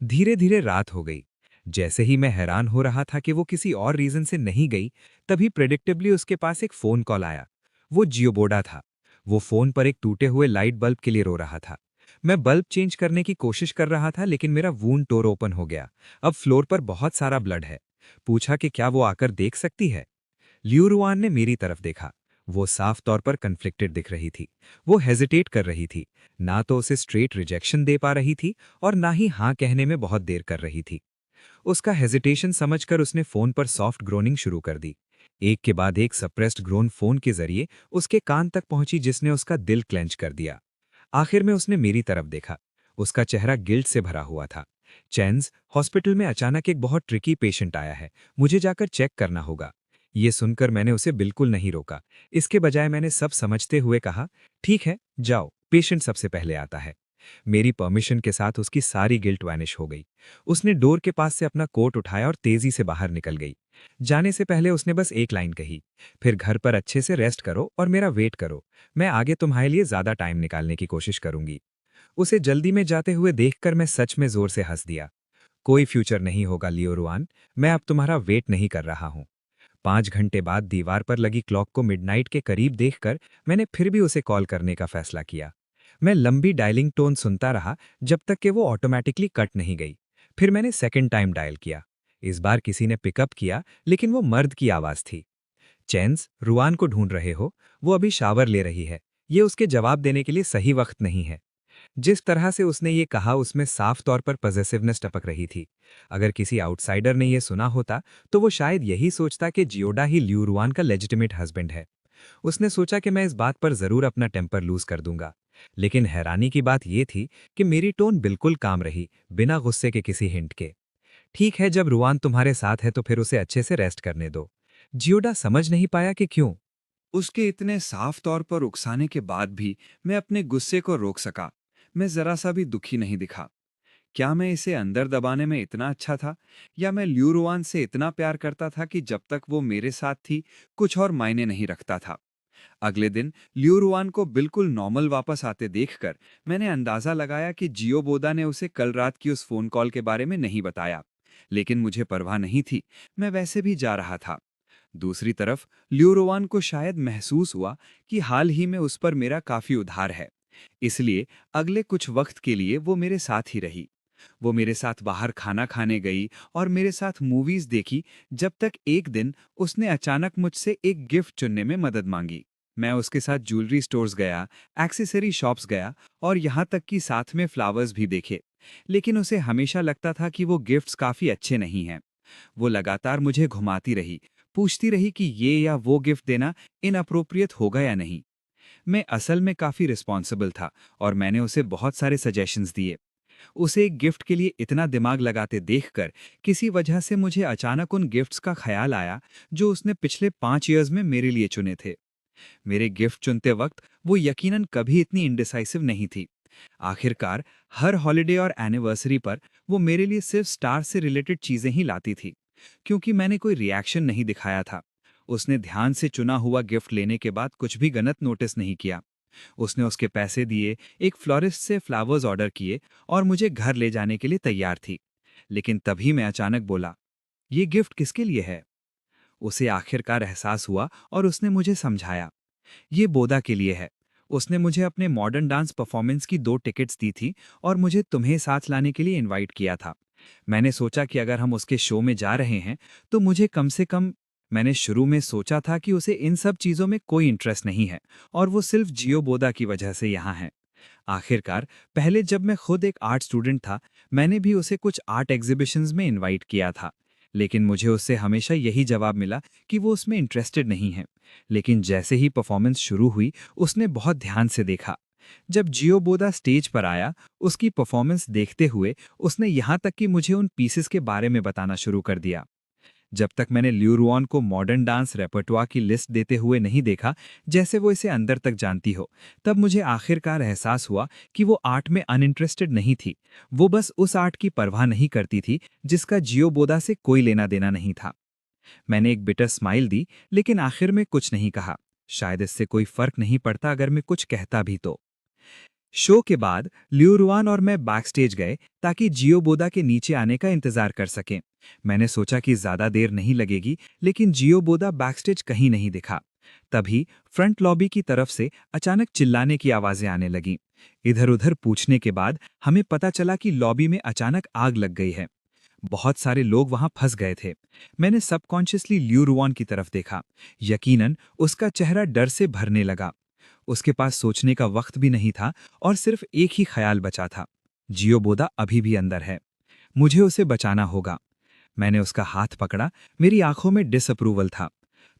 S3: धीरे धीरे रात हो गई। जैसे ही मैं हैरान हो रहा था कि वो किसी और रीजन से नहीं गई, तभी प्रेडिक्टेबली उसके पास एक फोन कॉल आया। वो जियोबोडा था। वो फोन पर एक टूटे हुए लाइट बल्ब के लिए रो रहा था। मैं बल्ब चेंज करने की कोशिश कर रहा था, लेकिन मेरा वूंड टोर ओपन हो गया। अब फ्लोर पर बहुत सारा ब्लड है। पूछा कि क्या वो आकर देख सकती है। लियू रुआन ने मेरी तरफ देखा। वो साफ तौर पर कन्फ्लिक्टेड दिख रही थी। वो हेजिटेट कर रही थी, ना तो उसे स्ट्रेट रिजेक्शन दे पा रही थी और ना ही हाँ कहने में बहुत देर कर रही थी। उसका हेजिटेशन समझकर उसने फोन पर सॉफ्ट ग्रोनिंग शुरू कर दी। एक के बाद एक सप्रेस्ड ग्रोन फोन के जरिए उसके कान तक पहुंची, जिसने उसका दिल क्लेंच कर दिया। आखिर में उसने मेरी तरफ देखा। उसका चेहरा गिल्ट से भरा हुआ था। चैन्स, हॉस्पिटल में अचानक एक बहुत ट्रिकी पेशेंट आया है, मुझे जाकर चेक करना होगा। ये सुनकर मैंने उसे बिल्कुल नहीं रोका। इसके बजाय मैंने सब समझते हुए कहा, ठीक है, जाओ, पेशेंट सबसे पहले आता है। मेरी परमिशन के साथ उसकी सारी गिल्ट वैनिश हो गई। उसने डोर के पास से अपना कोट उठाया और तेजी से बाहर निकल गई। जाने से पहले उसने बस एक लाइन कही, फिर घर पर अच्छे से रेस्ट करो और मेरा वेट करो। मैं आगे तुम्हारे लिए ज्यादा टाइम निकालने की कोशिश करूंगी। उसे जल्दी में जाते हुए देखकर मैं सच में जोर से हंस दिया। कोई फ्यूचर नहीं होगा लियो रुआन, मैं अब तुम्हारा वेट नहीं कर रहा हूं। 5 घंटे बाद दीवार पर लगी क्लॉक को मिडनाइट के करीब देखकर मैंने फिर भी उसे कॉल करने का फैसला किया। मैं लंबी डायलिंग टोन सुनता रहा जब तक कि वो ऑटोमेटिकली कट नहीं गई। फिर मैंने सेकंड टाइम डायल किया। इस बार किसी ने पिकअप किया, लेकिन वो मर्द की आवाज थी। चैन्स, रुआन को ढूंढ रहे हो? वो अभी शावर ले रही है। ये उसके जवाब देने के लिए सही वक्त नहीं है। जिस तरह से उसने ये कहा, उसमें साफ तौर पर पॉजेसिवनेस टपक रही थी। अगर किसी आउटसाइडर ने यह सुना होता, तो वो शायद यही सोचता कि जियोडा ही लियू रुआन का लेजिटिमेट हस्बैंड है। उसने सोचा कि मैं इस बात पर जरूर अपना टेम्पर लूज कर दूंगा। लेकिन हैरानी की बात यह थी कि मेरी टोन बिल्कुल काम रही, बिना गुस्से के किसी हिंट के। ठीक है, जब रुआन तुम्हारे साथ है तो फिर उसे अच्छे से रेस्ट करने दो। जियोडा समझ नहीं पाया कि क्यों।
S1: उसके इतने साफ तौर पर उकसाने के बाद भी मैं अपने गुस्से को रोक सका। मैं जरा सा भी दुखी नहीं दिखा। क्या मैं इसे अंदर दबाने में इतना अच्छा था, या मैं ल्यूरुआन से इतना प्यार करता था कि जब तक वो मेरे साथ थी कुछ और मायने नहीं रखता था। अगले दिन ल्यूरुआन को बिल्कुल नॉर्मल वापस आते देखकर मैंने अंदाजा लगाया कि जियोबोदा ने उसे कल रात की उस फोन कॉल के बारे में नहीं बताया। लेकिन मुझे परवाह नहीं थी, मैं वैसे भी जा रहा था। दूसरी तरफ ल्यूरोवान को शायद महसूस हुआ कि हाल ही में उस पर मेरा काफी उधार है। इसलिए अगले कुछ वक्त के लिए वो मेरे साथ ही रही। वो मेरे साथ बाहर खाना खाने गई और मेरे साथ मूवीज देखी, जब तक एक दिन उसने अचानक मुझसे एक गिफ्ट चुनने में मदद मांगी।
S3: मैं उसके साथ ज्वेलरी स्टोर्स गया, एक्सेसरी शॉप्स गया और यहाँ तक कि साथ में फ्लावर्स भी देखे। लेकिन उसे हमेशा लगता था कि वो गिफ्ट्स काफ़ी अच्छे नहीं हैं। वो लगातार मुझे घुमाती रही, पूछती रही कि ये या वो गिफ्ट देना इनअप्रोप्रिएट होगा या नहीं। मैं असल में काफ़ी रिस्पॉन्सिबल था और मैंने उसे बहुत सारे सजेशंस दिए। उसे एक गिफ्ट के लिए इतना दिमाग लगाते देखकर किसी वजह से मुझे अचानक उन गिफ्ट्स का ख्याल आया जो उसने पिछले 5 ईयर्स में मेरे लिए चुने थे। मेरे गिफ्ट चुनते वक्त वो यकीनन कभी इतनी इंडिसाइसिव नहीं थी। आखिरकार हर हॉलिडे और एनिवर्सरी पर वो मेरे लिए सिर्फ स्टार से रिलेटेड चीजें ही लाती थी। क्योंकि मैंने कोई रिएक्शन नहीं दिखाया था, उसने ध्यान से चुना हुआ गिफ्ट लेने के बाद कुछ भी गलत नोटिस नहीं किया। उसने उसके पैसे दिए, एक फ्लोरिस्ट से फ्लावर्स ऑर्डर किए और मुझे घर ले जाने के लिए तैयार थी। लेकिन तभी मैं अचानक बोला, ये गिफ्ट किसके लिए है? उसे आखिरकार एहसास हुआ और उसने मुझे समझाया, ये बोदा के लिए है। उसने मुझे अपने मॉडर्न डांस परफॉर्मेंस की 2 टिकट्स दी थी और मुझे तुम्हें साथ लाने के लिए इनवाइट किया था। मैंने सोचा कि अगर हम उसके शो में जा रहे हैं तो मुझे कम से कम। मैंने शुरू में सोचा था कि उसे इन सब चीज़ों में कोई इंटरेस्ट नहीं है और वो सिर्फ जियो बोदा की वजह से यहाँ है। आखिरकार पहले जब मैं खुद एक आर्ट स्टूडेंट था, मैंने भी उसे कुछ आर्ट एग्जीबिशंस में इनवाइट किया था। लेकिन मुझे उससे हमेशा यही जवाब मिला कि वो उसमें इंटरेस्टेड नहीं है। लेकिन जैसे ही परफॉर्मेंस शुरू हुई, उसने बहुत ध्यान से देखा। जब जियो बोदा स्टेज पर आया, उसकी परफॉर्मेंस देखते हुए उसने यहाँ तक कि मुझे उन पीसेस के बारे में बताना शुरू कर दिया। जब तक मैंने लियू रुऑन को मॉडर्न डांस रेपर्टोयर की लिस्ट देते हुए नहीं देखा, जैसे वो इसे अंदर तक जानती हो, तब मुझे आखिरकार एहसास हुआ कि वो आर्ट में अनइंटरेस्टेड नहीं थी। वो बस उस आर्ट की परवाह नहीं करती थी जिसका जियो बोदा से कोई लेना देना नहीं था। मैंने एक बिटर स्माइल दी, लेकिन आखिर में कुछ नहीं कहा। शायद इससे कोई फर्क नहीं पड़ता अगर मैं कुछ कहता भी तो। शो के बाद लियू रुआन और मैं बैकस्टेज गए ताकि जियो बोदा के नीचे आने का इंतजार कर सकें। मैंने सोचा कि ज्यादा देर नहीं लगेगी, लेकिन जियो बोदा बैकस्टेज कहीं नहीं दिखा। तभी फ्रंट लॉबी की तरफ से अचानक चिल्लाने की आवाजें आने लगीं। इधर-उधर पूछने के बाद हमें पता चला कि लॉबी में अचानक आग लग गई है। बहुत सारे लोग वहां फंस गए थे। मैंने सबकॉन्शियसली लियू रुआन की तरफ देखा। यकीनन उसका चेहरा डर से भरने लगा। उसके पास सोचने का वक्त भी नहीं था और सिर्फ एक ही ख्याल बचा था, जियो बोदा अभी भी अंदर है, मुझे उसे बचाना होगा। मैंने उसका हाथ पकड़ा, मेरी आंखों में डिसअप्रूवल था।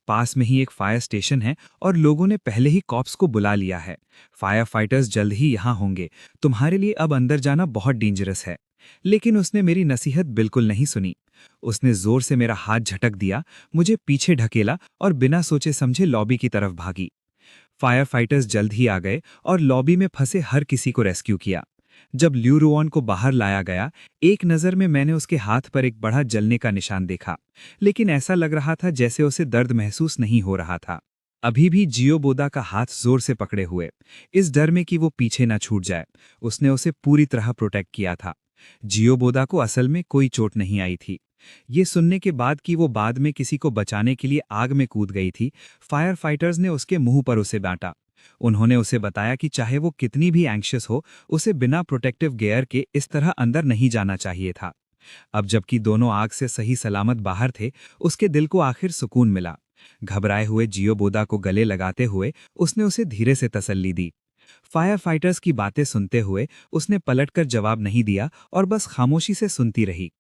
S3: पास में ही एक फायर स्टेशन है और लोगों ने पहले ही कॉप्स को बुला लिया है। फायर फाइटर्स जल्द ही यहाँ होंगे, तुम्हारे लिए अब अंदर जाना बहुत डेंजरस है। लेकिन उसने मेरी नसीहत बिल्कुल नहीं सुनी। उसने जोर से मेरा हाथ झटक दिया, मुझे पीछे ढकेला और बिना सोचे समझे लॉबी की तरफ भागी। फायर फाइटर्स जल्द ही आ गए और लॉबी में फंसे हर किसी को रेस्क्यू किया। जब लियू रुऑन को बाहर लाया गया, एक नज़र में मैंने उसके हाथ पर एक बड़ा जलने का निशान देखा, लेकिन ऐसा लग रहा था जैसे उसे दर्द महसूस नहीं हो रहा था। अभी भी जियो बोदा का हाथ जोर से पकड़े हुए, इस डर में कि वो पीछे ना छूट जाए। उसने उसे पूरी तरह प्रोटेक्ट किया था। जियो बोदा को असल में कोई चोट नहीं आई थी। ये सुनने के बाद कि वो बाद में किसी को बचाने के लिए आग में कूद गई थी, फायर फाइटर्स ने उसके मुंह पर उसे डांटा। उन्होंने उसे बताया कि चाहे वो कितनी भी एंग्शियस हो, उसे बिना प्रोटेक्टिव गियर के इस तरह अंदर नहीं जाना चाहिए था। अब जबकि दोनों आग से सही सलामत बाहर थे, उसके दिल को आखिर सुकून मिला। घबराए हुए जियो बोदा को गले लगाते हुए उसने उसे धीरे से तसल्ली दी। फायर फाइटर्स की बातें सुनते हुए उसने पलटकर जवाब नहीं दिया और बस खामोशी से सुनती रही।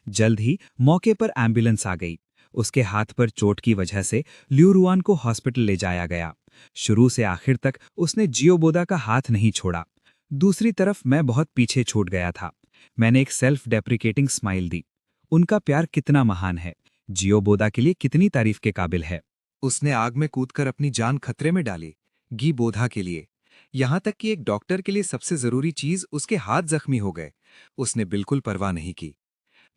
S3: जल्द ही मौके पर एम्बुलेंस आ गई। उसके हाथ पर चोट की वजह से लियू रुआन को हॉस्पिटल ले जाया गया। शुरू से आखिर तक उसने जियो बोदा का हाथ नहीं छोड़ा। दूसरी तरफ मैं बहुत पीछे छूट गया था। मैंने एक सेल्फ डेप्रिकेटिंग स्माइल दी। उनका प्यार कितना महान है, जियो बोदा के लिए कितनी तारीफ के काबिल है।
S1: उसने आग में कूदकर अपनी जान खतरे में डाली, गी बोधा के लिए। यहाँ तक कि एक डॉक्टर के लिए सबसे जरूरी चीज उसके हाथ जख्मी हो गए, उसने बिल्कुल परवाह नहीं की।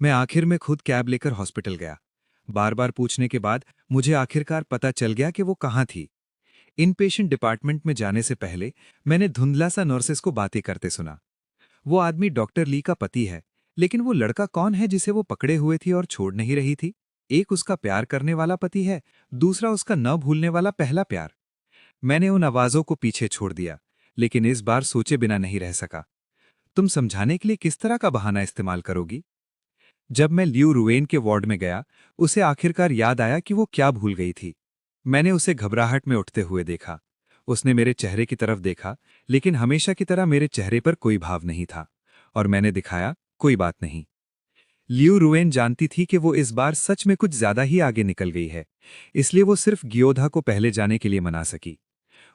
S1: मैं आखिर में खुद कैब लेकर हॉस्पिटल गया। बार बार पूछने के बाद मुझे आखिरकार पता चल गया कि वो कहाँ थी। इन पेशेंट डिपार्टमेंट में जाने से पहले मैंने धुंधला सा नर्सेस को बातें करते सुना। वो आदमी डॉक्टर ली का पति है, लेकिन वो लड़का कौन है जिसे वो पकड़े हुए थी और छोड़ नहीं रही थी? एक उसका प्यार करने वाला पति है, दूसरा उसका न भूलने वाला पहला प्यार। मैंने उन आवाजों को पीछे छोड़ दिया, लेकिन इस बार सोचे बिना नहीं रह सका। तुम समझाने के लिए किस तरह का बहाना इस्तेमाल करोगी? जब मैं लियू रुएन के वार्ड में गया, उसे आखिरकार याद आया कि वो क्या भूल गई थी। मैंने उसे घबराहट में उठते हुए देखा।
S3: उसने मेरे चेहरे की तरफ देखा, लेकिन हमेशा की तरह मेरे चेहरे पर कोई भाव नहीं था, और मैंने दिखाया, कोई बात नहीं। लियू रुएन जानती थी कि वो इस बार सच में कुछ ज्यादा ही आगे निकल गई है, इसलिए वो सिर्फ गियोधा को पहले जाने के लिए मना सकी।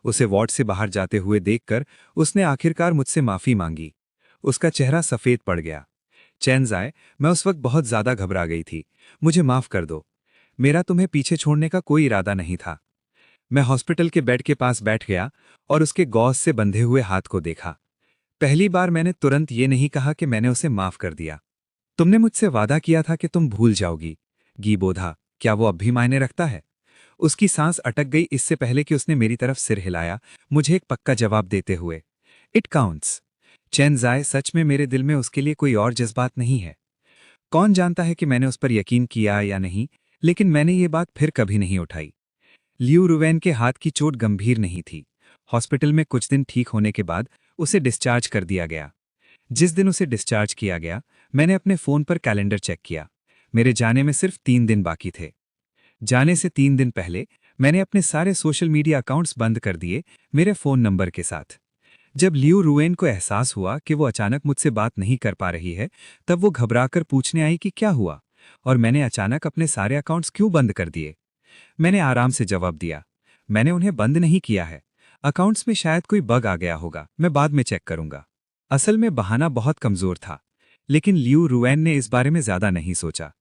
S3: उसे वार्ड से बाहर जाते हुए देखकर उसने आखिरकार मुझसे माफी मांगी। उसका चेहरा सफेद पड़ गया। चैनजाए, मैं उस वक्त बहुत ज्यादा घबरा गई थी। मुझे माफ कर दो। मेरा तुम्हें पीछे छोड़ने का कोई इरादा नहीं था। मैं हॉस्पिटल के बेड के पास बैठ गया और उसके गॉज से बंधे हुए हाथ को देखा। पहली बार मैंने तुरंत ये नहीं कहा कि मैंने उसे माफ कर दिया। तुमने मुझसे वादा किया था कि तुम भूल जाओगी, गी बोधा, क्या वो अब भी मायने रखता है? उसकी सांस अटक गई इससे पहले कि उसने मेरी तरफ सिर हिलाया, मुझे एक पक्का जवाब देते हुए। It counts. चैनजाए, सच में मेरे दिल में उसके लिए कोई और जज्बात नहीं है। कौन जानता है कि मैंने उस पर यकीन किया या नहीं, लेकिन मैंने ये बात फिर कभी नहीं उठाई। लियू रुवेन के हाथ की चोट गंभीर नहीं थी। हॉस्पिटल में कुछ दिन ठीक होने के बाद उसे डिस्चार्ज कर दिया गया। जिस दिन उसे डिस्चार्ज किया गया, मैंने अपने फोन पर कैलेंडर चेक किया। मेरे जाने में सिर्फ 3 दिन बाकी थे। जाने से 3 दिन पहले मैंने अपने सारे सोशल मीडिया अकाउंट्स बंद कर दिए, मेरे फोन नंबर के साथ। जब लियू रुएन को एहसास हुआ कि वो अचानक मुझसे बात नहीं कर पा रही है, तब वो घबराकर पूछने आई कि क्या हुआ और मैंने अचानक अपने सारे अकाउंट्स क्यों बंद कर दिए। मैंने आराम से जवाब दिया, मैंने उन्हें बंद नहीं किया है। अकाउंट्स में शायद कोई बग आ गया होगा, मैं बाद में चेक करूंगा। असल में बहाना बहुत कमजोर था, लेकिन लियू रुएन ने इस बारे में ज्यादा नहीं सोचा।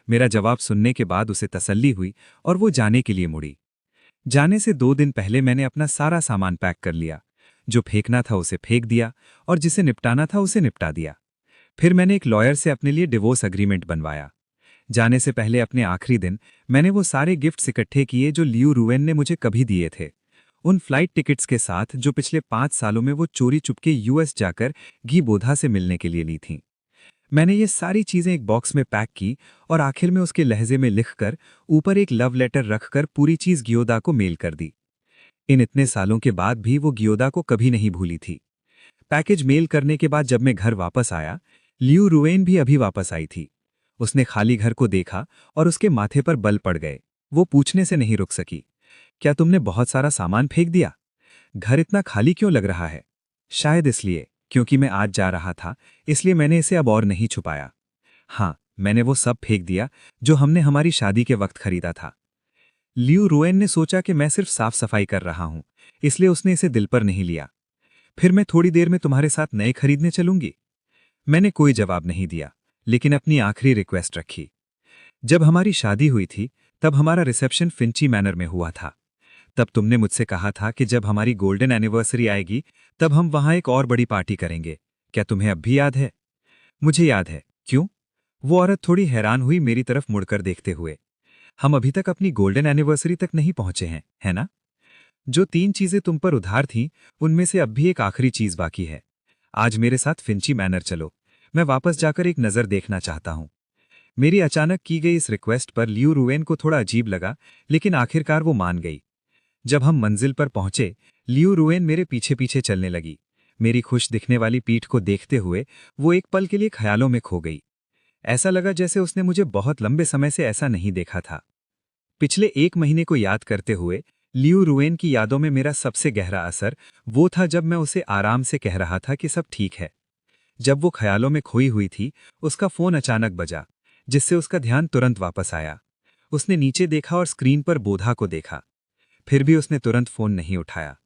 S3: मेरा जवाब सुनने के बाद उसे तसल्ली हुई और वो जाने के लिए मुड़ी। जाने से 2 दिन पहले मैंने अपना सारा सामान पैक कर लिया। जो फेंकना था उसे फेंक दिया और जिसे निपटाना था उसे निपटा दिया। फिर मैंने एक लॉयर से अपने लिए डिवोर्स अग्रीमेंट बनवाया। जाने से पहले अपने आखिरी दिन मैंने वो सारे गिफ्ट्स इकट्ठे किए जो लियू रुएन ने मुझे कभी दिए थे। उन फ्लाइट टिकट्स के साथ जो पिछले 5 सालों में वो चोरी चुपके यूएस जाकर घी बोधा से मिलने के लिए ली थीं। मैंने ये सारी चीजें एक बॉक्स में पैक की और आखिर में उसके लहजे में लिखकर ऊपर एक लव लेटर रखकर पूरी चीज गियोदा को मेल कर दी। इन इतने सालों के बाद भी वो गियोदा को कभी नहीं भूली थी। पैकेज मेल करने के बाद जब मैं घर वापस आया, लियू रुएन भी अभी वापस आई थी। उसने खाली घर को देखा और उसके माथे पर बल पड़ गए। वो पूछने से नहीं रुक सकी, क्या तुमने बहुत सारा सामान फेंक दिया? घर इतना खाली क्यों लग रहा है? शायद इसलिए क्योंकि मैं आज जा रहा था, इसलिए मैंने इसे अब और नहीं छुपाया। हाँ, मैंने वो सब फेंक दिया जो हमने हमारी शादी के वक्त खरीदा था। लियू रुएन ने सोचा कि मैं सिर्फ साफ सफाई कर रहा हूं, इसलिए उसने इसे दिल पर नहीं लिया। फिर मैं थोड़ी देर में तुम्हारे साथ नए खरीदने चलूंगी। मैंने कोई जवाब नहीं दिया, लेकिन अपनी आखिरी रिक्वेस्ट रखी। जब हमारी शादी हुई थी, तब हमारा रिसेप्शन फिंची मैनर में हुआ था। तब तुमने मुझसे कहा था कि जब हमारी गोल्डन एनिवर्सरी आएगी, तब हम वहां एक और बड़ी पार्टी करेंगे। क्या तुम्हें अब भी याद है? मुझे याद है। क्यों? वो औरत थोड़ी हैरान हुई मेरी तरफ मुड़कर देखते हुए। हम अभी तक अपनी गोल्डन एनिवर्सरी तक नहीं पहुंचे हैं, है ना? जो 3 चीजें तुम पर उधार थीं, उनमें से अब भी एक आखिरी चीज बाकी है। आज मेरे साथ फिंची मैनर चलो। मैं वापस जाकर एक नजर देखना चाहता हूं। मेरी अचानक की गई इस रिक्वेस्ट पर लियू रुएन को थोड़ा अजीब लगा, लेकिन आखिरकार वो मान गई। जब हम मंजिल पर पहुंचे, लियू रुएन मेरे पीछे पीछे चलने लगी। मेरी खुश दिखने वाली पीठ को देखते हुए वो एक पल के लिए ख्यालों में खो गई। ऐसा लगा जैसे उसने मुझे बहुत लंबे समय से ऐसा नहीं देखा था। पिछले 1 महीने को याद करते हुए लियू रुएन की यादों में मेरा सबसे गहरा असर वो था जब मैं उसे आराम से कह रहा था कि सब ठीक है। जब वो ख्यालों में खोई हुई थी, उसका फोन अचानक बजा, जिससे उसका ध्यान तुरंत वापस आया। उसने नीचे देखा और स्क्रीन पर बोधा को देखा। फिर भी उसने तुरंत फोन नहीं उठाया।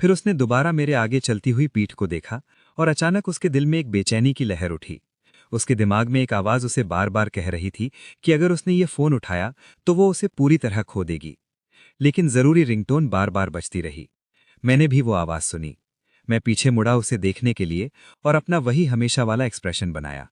S3: फिर उसने दोबारा मेरे आगे चलती हुई पीठ को देखा और अचानक उसके दिल में एक बेचैनी की लहर उठी। उसके दिमाग में एक आवाज उसे बार बार कह रही थी कि अगर उसने ये फोन उठाया तो वो उसे पूरी तरह खो देगी। लेकिन जरूरी रिंगटोन बार बार बजती रही। मैंने भी वो आवाज सुनी। मैं पीछे मुड़ा उसे देखने के लिए और अपना वही हमेशा वाला एक्सप्रेशन बनाया।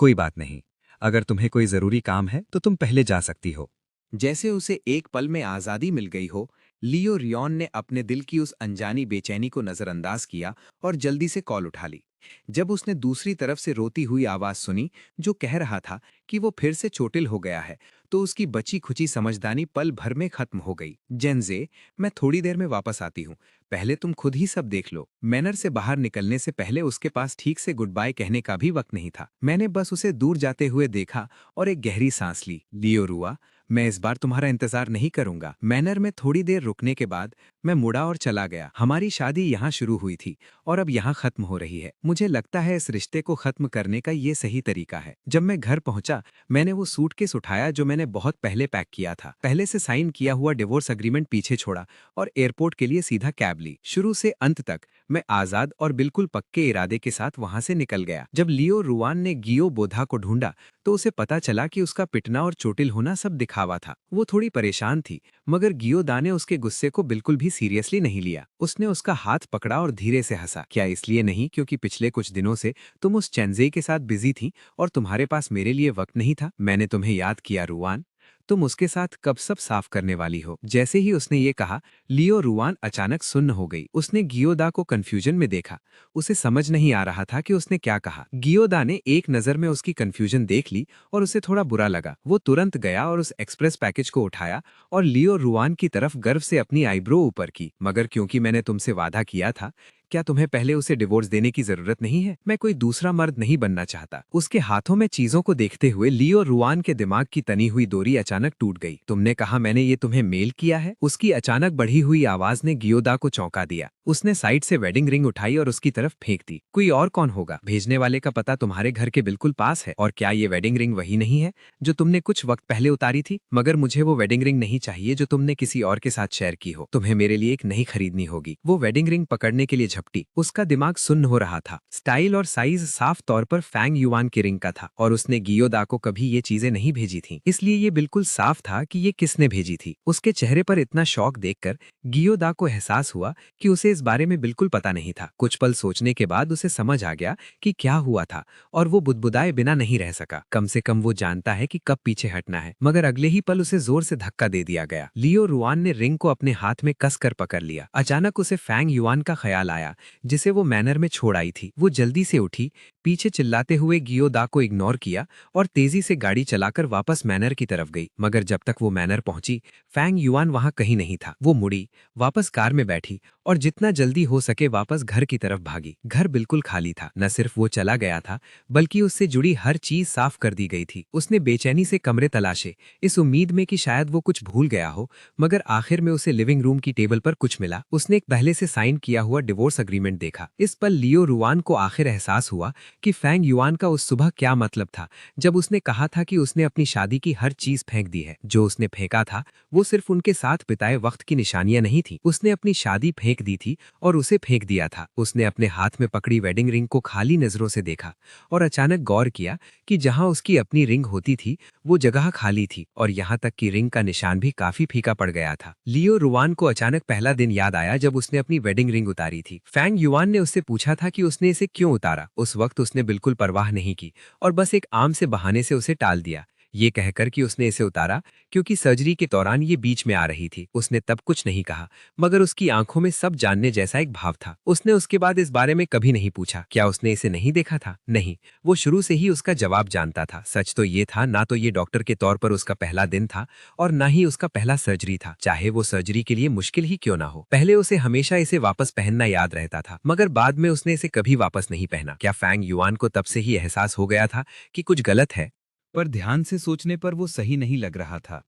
S3: कोई बात नहीं, अगर तुम्हें कोई जरूरी काम है तो तुम पहले जा सकती हो।
S1: जैसे उसे एक पल में आजादी मिल गई हो, लियो रियोन ने अपने दिल की उस अनजानी बेचैनी को नजरअंदाज किया और जल्दी से कॉल उठा ली। जब उसने दूसरी तरफ से रोती हुई आवाज सुनी जो कह रहा था कि वो फिर से चोटिल हो गया है, तो उसकी बची खुची समझदारी पल भर में खत्म हो गई। जेनजे, मैं थोड़ी देर में वापस आती हूँ। पहले तुम खुद ही सब देख लो। मैनर से बाहर निकलने से पहले उसके पास ठीक से गुड बाय कहने का भी वक्त नहीं था। मैंने बस उसे दूर जाते हुए देखा और एक गहरी सांस ली। लियो रुआ, मैं इस बार तुम्हारा इंतजार नहीं करूंगा। मैनर में थोड़ी देर रुकने के बाद मैं मुड़ा और चला गया। हमारी शादी यहाँ शुरू हुई थी और अब यहाँ खत्म हो रही है। मुझे लगता है इस रिश्ते को खत्म करने का ये सही तरीका है। जब मैं घर पहुंचा, मैंने वो सूटकेस उठाया जो मैंने बहुत पहले पैक किया था। पहले से साइन किया हुआ डिवोर्स एग्रीमेंट पीछे छोड़ा और एयरपोर्ट के लिए सीधा कैब ली। शुरू से अंत तक मैं आजाद और बिल्कुल पक्के इरादे के साथ वहां से निकल गया। जब लियो रुआन ने गियो बोधा को ढूंढा तो उसे पता चला कि उसका पिटना और चोटिल होना सब दिखावा था। वो थोड़ी परेशान थी, मगर गियोदा ने उसके गुस्से को बिल्कुल भी सीरियसली नहीं लिया। उसने उसका हाथ पकड़ा और धीरे से हंसा। क्या इसलिए नहीं क्योंकि पिछले कुछ दिनों से तुम उस चेंजेई के साथ बिजी थी और तुम्हारे पास मेरे लिए वक्त नहीं था? मैंने तुम्हें याद किया रुआन। तुम उसके साथ कब सब साफ करने वाली हो? जैसे ही उसने ये कहा, लियो रुआन अचानक सुन्न हो गई। उसने गियोदा को कंफ्यूजन में देखा। उसे समझ नहीं आ रहा था कि उसने क्या कहा। गियोदा ने एक नजर में उसकी कंफ्यूजन देख ली और उसे थोड़ा बुरा लगा। वो तुरंत गया और उस एक्सप्रेस पैकेज को उठाया और लियो रुआन की तरफ गर्व से अपनी आईब्रो ऊपर की। मगर क्योंकि मैंने तुमसे वादा किया था, क्या तुम्हें पहले उसे डिवोर्स देने की जरूरत नहीं है? मैं कोई दूसरा मर्द नहीं बनना चाहता। उसके हाथों में चीजों को देखते हुए लियो रुआन के दिमाग की तनी हुई डोरी अचानक टूट गई। तुमने कहा मैंने ये तुम्हें मेल किया है? उसकी अचानक बढ़ी हुई आवाज ने गियोदा को चौंका दिया। उसने साइड से वेडिंग रिंग उठाई और उसकी तरफ फेंक दी। कोई और कौन होगा? भेजने वाले का पता तुम्हारे घर के बिल्कुल पास है। और क्या ये वेडिंग रिंग वही नहीं है जो तुमने कुछ वक्त पहले उतारी थी? मगर मुझे वो वेडिंग रिंग नहीं चाहिए जो तुमने किसी और के साथ शेयर की हो। तुम्हें मेरे लिए एक नई खरीदनी होगी। वो वेडिंग रिंग पकड़ने के लिए झपटी। उसका दिमाग सुन्न हो रहा था। स्टाइल और साइज साफ तौर पर फैंग युआन की रिंग का था और उसने गियोदा को कभी ये चीजें नहीं भेजी थी। इसलिए ये बिल्कुल साफ था कि ये किसने भेजी थी। उसके चेहरे पर इतना शौक देखकर गियोदा को एहसास हुआ कि उसे इस बारे में बिल्कुल पता नहीं था। कुछ पल सोचने के बाद उसे समझ आ गया कि क्या हुआ था और वो बुदबुदाए बिना नहीं रह सका। कम से कम वो जानता है कि कब पीछे हटना है। मगर अगले ही पल उसे जोर से धक्का दे दिया गया। लियो रुआन ने रिंग को अपने हाथ में कसकर पकड़ लिया। अचानक उसे फैंग युआन का ख्याल आया जिसे वो मैनर में छोड़ आई थी। वो जल्दी से उठी, पीछे चिल्लाते हुए गियोदा को इग्नोर किया और तेजी से गाड़ी चलाकर वापस मैनर की तरफ गई। मगर जब तक वो मैनर पहुंची, फैंग युआन वहां कहीं नहीं था। वो मुड़ी, वापस कार में बैठी और जितना जल्दी हो सके वापस घर की तरफ भागी। घर बिल्कुल खाली था। न सिर्फ वो चला गया था, बल्कि उससे जुड़ी हर चीज साफ कर दी गई थी। उसने बेचैनी से कमरे तलाशे, इस उम्मीद में कि शायद वो कुछ भूल गया हो। मगर आखिर में उसे लिविंग रूम की टेबल पर कुछ मिला। उसने एक पहले से साइन किया हुआ डिवोर्स एग्रीमेंट देखा। इस पल लियो रुआन को आखिर एहसास हुआ कि फैंग युआन का उस सुबह क्या मतलब था जब उसने कहा था कि उसने अपनी शादी की हर चीज फेंक दी है। जो उसने फेंका था वो सिर्फ उनके साथ बिताए वक्त की निशानियां नहीं थी। उसने अपनी शादी फेंक दी थी और उसे फेंक दिया था। उसने अपने हाथ में पकड़ी वेडिंग रिंग को खाली नजरों से देखा और अचानक गौर किया कि जहां उसकी अपनी रिंग होती थी वो जगह खाली थी और यहाँ तक कि रिंग का निशान भी काफी फीका पड़ गया था। लियो रुआन को अचानक पहला दिन याद आया जब उसने अपनी वेडिंग रिंग उतारी थी। फैंग युआन ने उससे पूछा था कि उसने इसे क्यों उतारा। उस वक्त उसने बिल्कुल परवाह नहीं की और बस एक आम से बहाने से उसे टाल दिया, ये कहकर कि उसने इसे उतारा क्योंकि सर्जरी के दौरान ये बीच में आ रही थी। उसने तब कुछ नहीं कहा, मगर उसकी आंखों में सब जानने जैसा एक भाव था। उसने उसके बाद इस बारे में कभी नहीं पूछा। क्या उसने इसे नहीं देखा था? नहीं, वो शुरू से ही उसका जवाब जानता था। सच तो ये था, ना तो ये डॉक्टर के तौर पर उसका पहला दिन था और ना ही उसका पहला सर्जरी था, चाहे वो सर्जरी के लिए मुश्किल ही क्यों ना हो। पहले उसे हमेशा इसे वापस पहनना याद रहता था, मगर बाद में उसने इसे कभी वापस नहीं पहना। क्या फैंग युआन को तब से ही एहसास हो गया था कि कुछ गलत है?
S3: पर ध्यान से सोचने पर वो सही नहीं लग रहा था।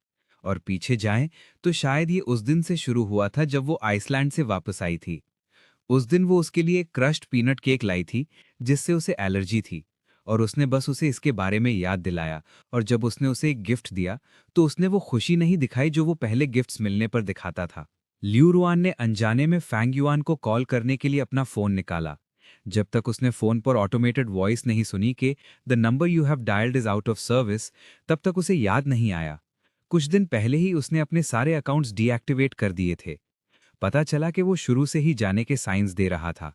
S3: और पीछे जाएं तो शायद ये उस दिन से शुरू हुआ था जब वो आइसलैंड से वापस आई थी। उस दिन वो उसके लिए एक क्रश्ड पीनट केक लाई थी जिससे उसे एलर्जी थी, और उसने बस उसे इसके बारे में याद दिलाया। और जब उसने उसे एक गिफ्ट दिया तो उसने वो खुशी नहीं दिखाई जो वो पहले गिफ्ट्स मिलने पर दिखाता था। लियू रुआन ने अनजाने में फैंग युआन को कॉल करने के लिए अपना फोन निकाला। जब तक उसने फोन पर ऑटोमेटेड वॉइस नहीं सुनी कि the number you have dialled is out of service, तब तक उसे याद नहीं आया। कुछ दिन पहले ही उसने अपने सारे अकाउंट्स डीएक्टिवेट कर दिए थे। पता चला कि वो शुरू से ही जाने के साइंस दे रहा था।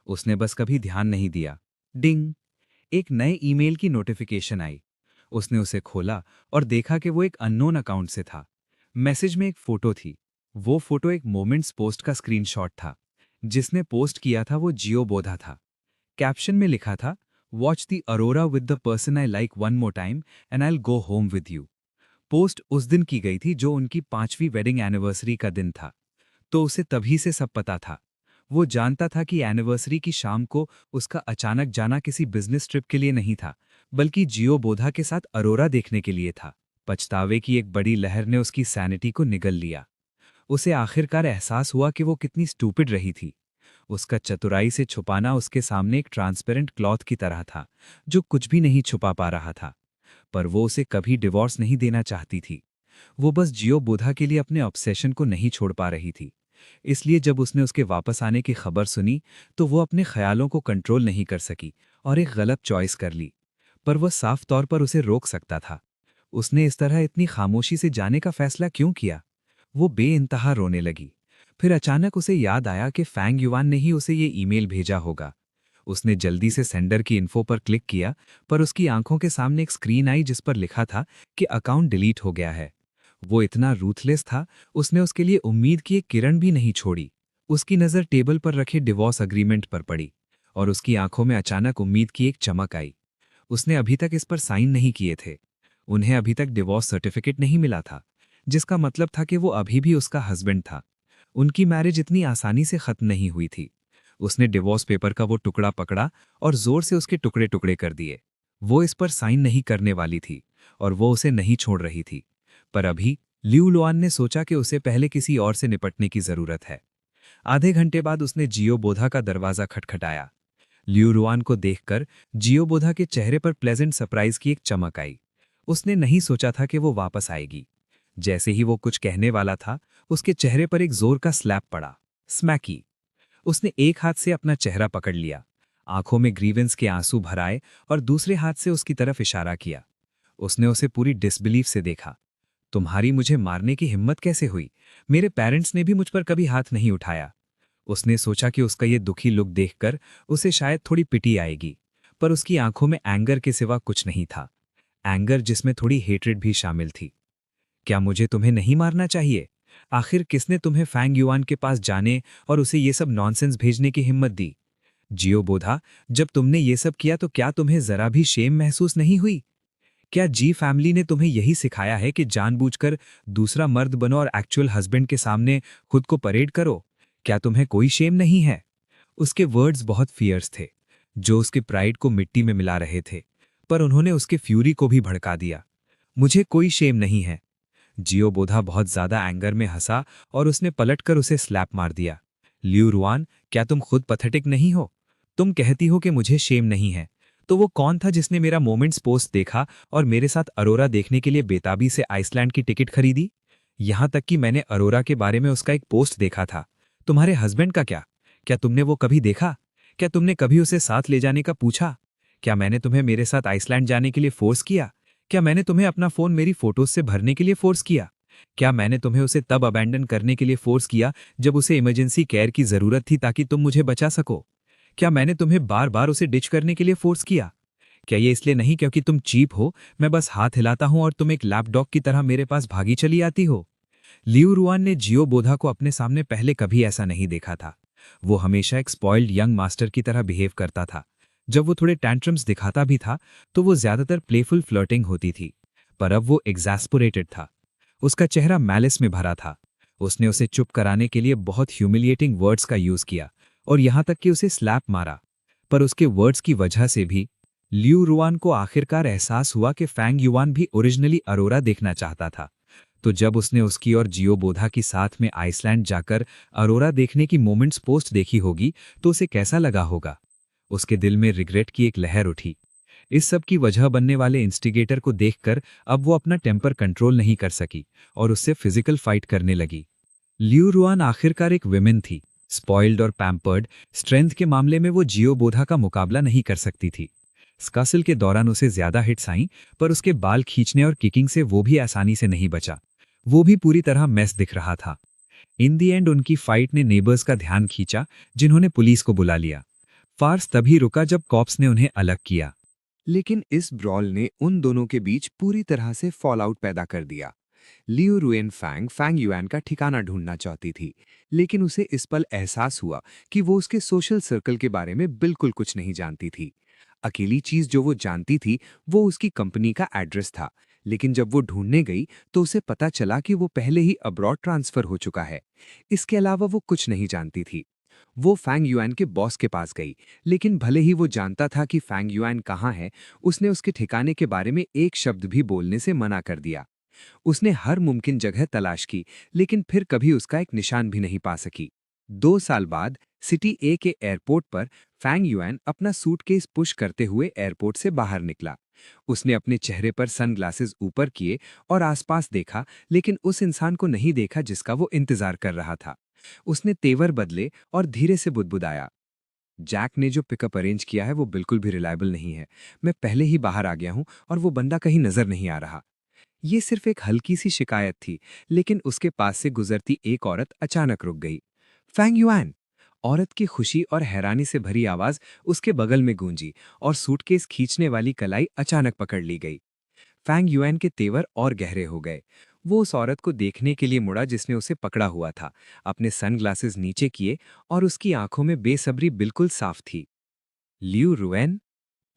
S3: उसने बस कभी ध्यान नहीं दिया। डिंग! एक नए ईमेल की नोटिफिकेशन आई। उसने उसे खोला और देखा कि वो एक अननोन अकाउंट से था। मैसेज में एक फोटो थी। वो फोटो एक मोमेंट्स पोस्ट का स्क्रीनशॉट था। जिसने पोस्ट किया था वो जियो बोधा था। कैप्शन में लिखा था, watch the Arora with the person I like one more time and I will go home with you. Post उस दिन की गई थी जो उनकी 5वीं वेडिंग एनिवर्सरी का दिन था। तो उसे तभी से सब पता था। वो जानता था कि एनिवर्सरी की शाम को उसका अचानक जाना किसी बिजनेस ट्रिप के लिए नहीं था, बल्कि जियो बोधा के साथ अरोरा देखने के लिए था। पछतावे की एक बड़ी लहर ने उसकी सैनिटी को निगल लिया। उसे आखिरकार एहसास हुआ कि वो कितनी स्टूपिड रही थी। उसका चतुराई से छुपाना उसके सामने एक ट्रांसपेरेंट क्लॉथ की तरह था, जो कुछ भी नहीं छुपा पा रहा था। पर वो उसे कभी डिवोर्स नहीं देना चाहती थी। वो बस जियो बोधा के लिए अपने ऑब्सेशन को नहीं छोड़ पा रही थी। इसलिए जब उसने उसके वापस आने की खबर सुनी, तो वो अपने ख्यालों को कंट्रोल नहीं कर सकी और एक गलत चॉइस कर ली। पर वह साफ तौर पर उसे रोक सकता था। उसने इस तरह इतनी खामोशी से जाने का फैसला क्यों किया? वो बेइंतहा रोने लगी। फिर अचानक उसे याद आया कि फैंग युआन ने ही उसे ये ईमेल भेजा होगा। उसने जल्दी से सेंडर की इन्फो पर क्लिक किया, पर उसकी आंखों के सामने एक स्क्रीन आई जिस पर लिखा था कि अकाउंट डिलीट हो गया है। वो इतना रूथलेस था, उसने उसके लिए उम्मीद की एक किरण भी नहीं छोड़ी। उसकी नज़र टेबल पर रखे डिवोर्स अग्रीमेंट पर पड़ी और उसकी आंखों में अचानक उम्मीद की एक चमक आई। उसने अभी तक इस पर साइन नहीं किए थे। उन्हें अभी तक डिवोर्स सर्टिफिकेट नहीं मिला था, जिसका मतलब था कि वो अभी भी उसका हस्बैंड था। उनकी मैरिज इतनी आसानी से खत्म नहीं हुई थी। उसने डिवोर्स पेपर का वो टुकड़ा पकड़ा और जोर से उसके टुकड़े टुकड़े कर दिए। वो इस पर साइन नहीं करने वाली थी और वो उसे नहीं छोड़ रही थी। पर अभी लिऊ लुआन ने सोचा कि उसे पहले किसी और से निपटने की जरूरत है। आधे घंटे बाद उसने जियो बोधा का दरवाजा खटखटाया। लिऊ लुआन को देखकर जियो बोधा के चेहरे पर प्लेजेंट सरप्राइज की एक चमक आई। उसने नहीं सोचा था कि वो वापस आएगी। जैसे ही वो कुछ कहने वाला था, उसके चेहरे पर एक जोर का स्लैप पड़ा। स्मैकी। उसने एक हाथ से अपना चेहरा पकड़ लिया, आंखों में ग्रीवेंस के आंसू भराए और दूसरे हाथ से उसकी तरफ इशारा किया। उसने उसे पूरी डिसबिलीफ से देखा। तुम्हारी मुझे मारने की हिम्मत कैसे हुई? मेरे पेरेंट्स ने भी मुझ पर कभी हाथ नहीं उठाया। उसने सोचा कि उसका ये दुखी लुक देखकर उसे शायद थोड़ी पिटी आएगी, पर उसकी आंखों में एंगर के सिवा कुछ नहीं था। एंगर जिसमें थोड़ी हेट्रेड भी शामिल थी। क्या मुझे तुम्हें नहीं मारना चाहिए? आखिर किसने तुम्हें फैंग युआन के पास जाने और उसे ये सब नॉनसेंस भेजने की हिम्मत दी? जियो बोधा, जब तुमने ये सब किया तो क्या तुम्हें जरा भी शेम महसूस नहीं हुई? क्या जी फैमिली ने तुम्हें यही सिखाया है कि जानबूझकर दूसरा मर्द बनो और एक्चुअल हस्बैंड के सामने खुद को परेड करो? क्या तुम्हें कोई शेम नहीं है? उसके वर्ड्स बहुत फियर्स थे, जो उसके प्राइड को मिट्टी में मिला रहे थे, पर उन्होंने उसके फ्यूरी को भी भड़का दिया। मुझे कोई शेम नहीं है। जियो बोधा बहुत ज्यादा एंगर में हंसा और उसने पलटकर उसे स्लैप मार दिया। लिऊ रुआन, क्या तुम खुद पथेटिक नहीं हो? तुम कहती हो कि मुझे शेम नहीं है, तो वो कौन था जिसने मेरा मोमेंट्स पोस्ट देखा और मेरे साथ अरोरा देखने के लिए बेताबी से आइसलैंड की टिकट खरीदी? यहां तक कि मैंने अरोरा के बारे में उसका एक पोस्ट देखा था। तुम्हारे हस्बैंड का क्या? क्या तुमने वो कभी देखा? क्या तुमने कभी उसे साथ ले जाने का पूछा? क्या मैंने तुम्हें मेरे साथ आइसलैंड जाने के लिए फोर्स किया? क्या मैंने तुम्हें अपना फोन मेरी फोटोज से भरने के लिए फोर्स किया? क्या मैंने तुम्हें उसे तब अबैंडन करने के लिए फोर्स किया जब उसे इमरजेंसी केयर की जरूरत थी ताकि तुम मुझे बचा सको? क्या मैंने तुम्हें बार बार उसे डिच करने के लिए फोर्स किया? क्या ये इसलिए नहीं क्योंकि तुम चीप हो, मैं बस हाथ हिलाता हूं और तुम एक लैपडॉग की तरह मेरे पास भागी चली आती हो? लिऊ रुआन ने जियो बोधा को अपने सामने पहले कभी ऐसा नहीं देखा था। वो हमेशा एक स्पॉइल्ड यंग मास्टर की तरह बिहेव करता था। जब वो थोड़े टैंट्रम्स दिखाता भी था, तो वो ज्यादातर प्लेफुल फ्लर्टिंग होती थी। पर अब वो एग्जैस्परेटेड था। उसका चेहरा मैलिस में भरा था। उसने उसे चुप कराने के लिए बहुत ह्यूमिलिएटिंग वर्ड्स का यूज किया और यहां तक कि उसे स्लैप मारा। पर उसके वर्ड्स की वजह से भी लिऊ रुआन को आखिरकार एहसास हुआ कि फैंग युआन भी ओरिजिनली अरोरा देखना चाहता था। तो जब उसने उसकी और जियो बोधा की साथ में आइसलैंड जाकर अरोरा देखने की मोमेंट्स पोस्ट देखी होगी, तो उसे कैसा लगा होगा? उसके दिल में रिग्रेट की एक लहर उठी। इस सब की वजह बनने वाले इंस्टिगेटर को देखकर अब वो अपना टेम्पर कंट्रोल नहीं कर सकी और उससे फिजिकल फाइट करने लगी। लिऊ रुआन आखिरकार एक विमेन थी, स्पॉइल्ड और पैम्पर्ड। स्ट्रेंथ के मामले में वो जियो बोधा का मुकाबला नहीं कर सकती थी। स्कसल के दौरान उसे ज्यादा हिट्स आईं, पर उसके बाल खींचने और किकिंग से वो भी आसानी से नहीं बचा। वो भी पूरी तरह मेस दिख रहा था। इन दी एंड उनकी फाइट ने नेबर्स का ध्यान खींचा, जिन्होंने पुलिस को बुला लिया। फार्स तभी रुका जब कॉप्स ने उन्हें अलग किया।
S1: लेकिन इस ब्रॉल ने उन दोनों के बीच पूरी तरह से फॉलआउट पैदा कर दिया। लिऊ रुएन फैंग फैंग युआन का ठिकाना ढूंढना चाहती थी, लेकिन उसे इस पल एहसास हुआ कि वो उसके सोशल सर्कल के बारे में बिल्कुल कुछ नहीं जानती थी। अकेली चीज जो वो जानती थी वो उसकी कंपनी का एड्रेस था, लेकिन जब वो ढूंढने गई तो उसे पता चला कि वो पहले ही अब्रॉड ट्रांसफर हो चुका है। इसके अलावा वो कुछ नहीं जानती थी। वो फैंग युआन के बॉस के पास गई, लेकिन भले ही वो जानता था कि फैंग युआन कहाँ है, उसने उसके ठिकाने के बारे में एक शब्द भी बोलने से मना कर दिया।
S3: उसने हर मुमकिन जगह तलाश की, लेकिन फिर कभी उसका एक निशान भी नहीं पा सकी। 2 साल बाद सिटी ए के एयरपोर्ट पर फैंग युआन अपना सूटकेस पुश करते हुए एयरपोर्ट से बाहर निकला। उसने अपने चेहरे पर सनग्लासेस ऊपर किए और आसपास देखा, लेकिन उस इंसान को नहीं देखा जिसका वो इंतजार कर रहा था। उसने तेवर बदले और धीरे से बुदबुदाया, जैक ने जो पिकअप अरेंज किया है वो बिल्कुल भी रिलायबल नहीं है। मैं पहले ही बाहर आ गया हूं और वो बंदा कहीं नजर नहीं आ रहा। ये सिर्फ एक हल्की सी शिकायत थी, लेकिन उसके पास से गुजरती एक औरत अचानक रुक गई। Fang Yuan! औरत की खुशी और हैरानी से भरी आवाज उसके बगल में गूंजी और सूटकेस खींचने वाली कलाई अचानक पकड़ ली गई। फैंग युआन के तेवर और गहरे हो गए। वो उस औरत को देखने के लिए मुड़ा जिसने उसे पकड़ा हुआ था, अपने सनग्लासेस नीचे किए और उसकी आंखों में बेसब्री बिल्कुल साफ थी। Liu ruin?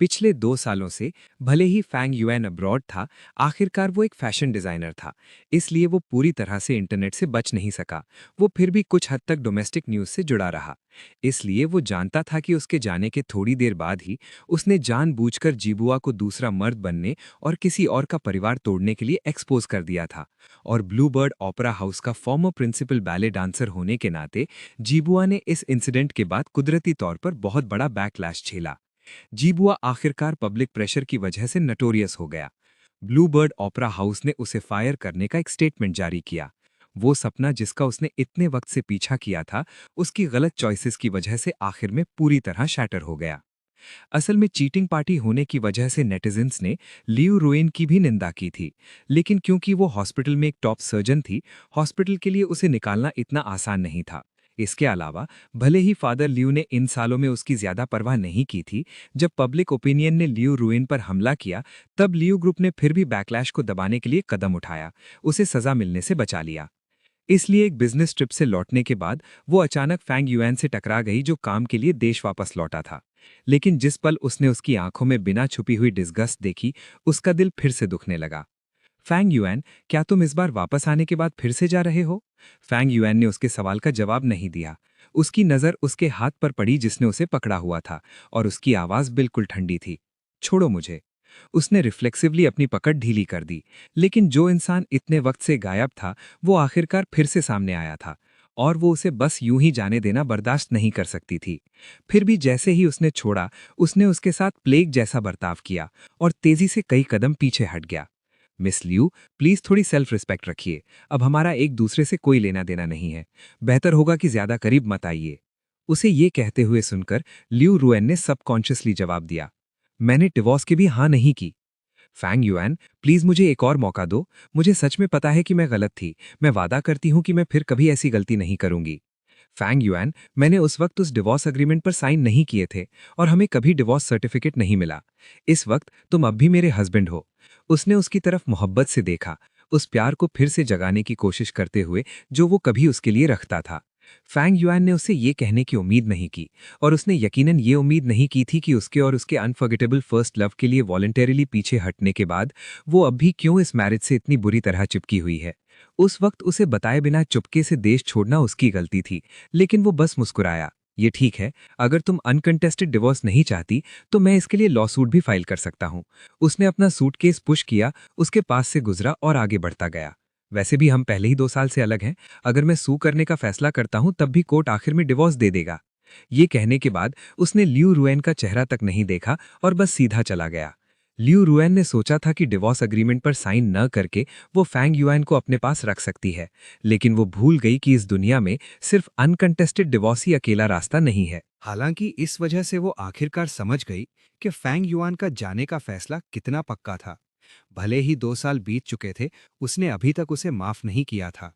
S3: पिछले 2 सालों से भले ही फैंग युएन अब्रॉड था, आखिरकार वो एक फैशन डिजाइनर था, इसलिए वो पूरी तरह से इंटरनेट से बच नहीं सका। वो फिर भी कुछ हद तक डोमेस्टिक न्यूज से जुड़ा रहा। इसलिए वो जानता था कि उसके जाने के थोड़ी देर बाद ही उसने जानबूझकर जीबुआ को दूसरा मर्द बनने और किसी और का परिवार तोड़ने के लिए एक्सपोज कर दिया था। और ब्लूबर्ड ओपेरा हाउस का फॉर्मर प्रिंसिपल बैले डांसर होने के नाते जीबुआ ने इस इंसिडेंट के बाद कुदरती तौर पर बहुत बड़ा बैकलैश झेला। जीबुआ आखिरकार पब्लिक प्रेशर की वजह से नटोरियस हो गया। ब्लूबर्ड ओपेरा हाउस ने उसे फायर करने का एक स्टेटमेंट जारी किया। वो सपना जिसका उसने इतने वक्त से पीछा किया था, उसकी गलत चॉइसेस की वजह से आखिर में पूरी तरह शैटर हो गया। असल में चीटिंग पार्टी होने की वजह से नेटिजन्स ने लियू रुइन की भी निंदा की थी, लेकिन क्योंकि वो हॉस्पिटल में एक टॉप सर्जन थी, हॉस्पिटल के लिए उसे निकालना इतना आसान नहीं था। इसके अलावा भले ही फादर लियू ने इन सालों में उसकी ज्यादा परवाह नहीं की थी, जब पब्लिक ओपिनियन ने लियू रुइन पर हमला किया, तब लियू ग्रुप ने फिर भी बैकलैश को दबाने के लिए कदम उठाया, उसे सजा मिलने से बचा लिया। इसलिए एक बिजनेस ट्रिप से लौटने के बाद वो अचानक फैंग युआन से टकरा गई, जो काम के लिए देश वापस लौटा था। लेकिन जिस पल उसने उसकी आंखों में बिना छुपी हुई डिस्गस्ट देखी, उसका दिल फिर से दुखने लगा। फैंग युआन, क्या तुम इस बार वापस आने के बाद फिर से जा रहे हो? फैंग युआन ने उसके सवाल का जवाब नहीं दिया। उसकी नजर उसके हाथ पर पड़ी जिसने उसे पकड़ा हुआ था, और उसकी आवाज बिल्कुल ठंडी थी। छोड़ो मुझे। उसने रिफ्लेक्सिवली अपनी पकड़ ढीली कर दी। लेकिन जो इंसान इतने वक्त से गायब था, वो आखिरकार फिर से सामने आया था, और वो उसे बस यूं ही जाने देना बर्दाश्त नहीं कर सकती थी। फिर भी जैसे ही उसने छोड़ा, उसने उसके साथ प्लेग जैसा बर्ताव किया और तेजी से कई कदम पीछे हट गया। मिस लियू, प्लीज थोड़ी सेल्फ रिस्पेक्ट रखिए। अब हमारा एक दूसरे से कोई लेना देना नहीं है। बेहतर होगा कि ज्यादा करीब मत आइए। उसे ये कहते हुए सुनकर लियू रुएन ने सबकॉन्शियसली जवाब दिया, मैंने डिवोर्स की भी हाँ नहीं की। फैंग युआन, प्लीज मुझे एक और मौका दो। मुझे सच में पता है कि मैं गलत थी। मैं वादा करती हूँ कि मैं फिर कभी ऐसी गलती नहीं करूंगी। फैंग युआन, मैंने उस वक्त उस डिवोर्स एग्रीमेंट पर साइन नहीं किए थे और हमें कभी डिवोर्स सर्टिफिकेट नहीं मिला। इस वक्त तुम अब भी मेरे हस्बैंड हो। उसने उसकी तरफ मोहब्बत से देखा, उस प्यार को फिर से जगाने की कोशिश करते हुए जो वो कभी उसके लिए रखता था। फैंग युआन ने उसे ये कहने की उम्मीद नहीं की, और उसने यकीनन ये उम्मीद नहीं की थी कि उसके और उसके अनफॉरगेटेबल फर्स्ट लव के लिए वॉलंटरीली पीछे हटने के बाद वो अब भी क्यों इस मैरिज से इतनी बुरी तरह चिपकी हुई है। उस वक्त उसे बताए बिना चुपके से देश छोड़ना उसकी गलती थी, लेकिन वो बस मुस्कुराया। ये ठीक है, अगर तुम अनकंटेस्टेड डिवोर्स नहीं चाहती तो मैं इसके लिए लॉ सूट भी फाइल कर सकता हूँ। उसने अपना सूटकेस पुश किया, उसके पास से गुजरा और आगे बढ़ता गया। वैसे भी हम पहले ही 2 साल से अलग हैं। अगर मैं सू करने का फैसला करता हूं तब भी कोर्ट आखिर में डिवोर्स दे देगा। ये कहने के बाद उसने लियू रुएन का चेहरा तक नहीं देखा और बस सीधा चला गया। लियू रुएन ने सोचा था कि डिवोर्स एग्रीमेंट पर साइन न करके वो फैंग युआन को अपने पास रख सकती है, लेकिन वो भूल गई कि इस दुनिया में सिर्फ अनकंटेस्टेड डिवोर्स ही अकेला रास्ता नहीं है।
S1: हालांकि इस वजह से वो आखिरकार समझ गई कि फैंग युआन का जाने का फैसला कितना पक्का था। भले ही 2 साल बीत चुके थे, उसने अभी तक उसे माफ नहीं किया था।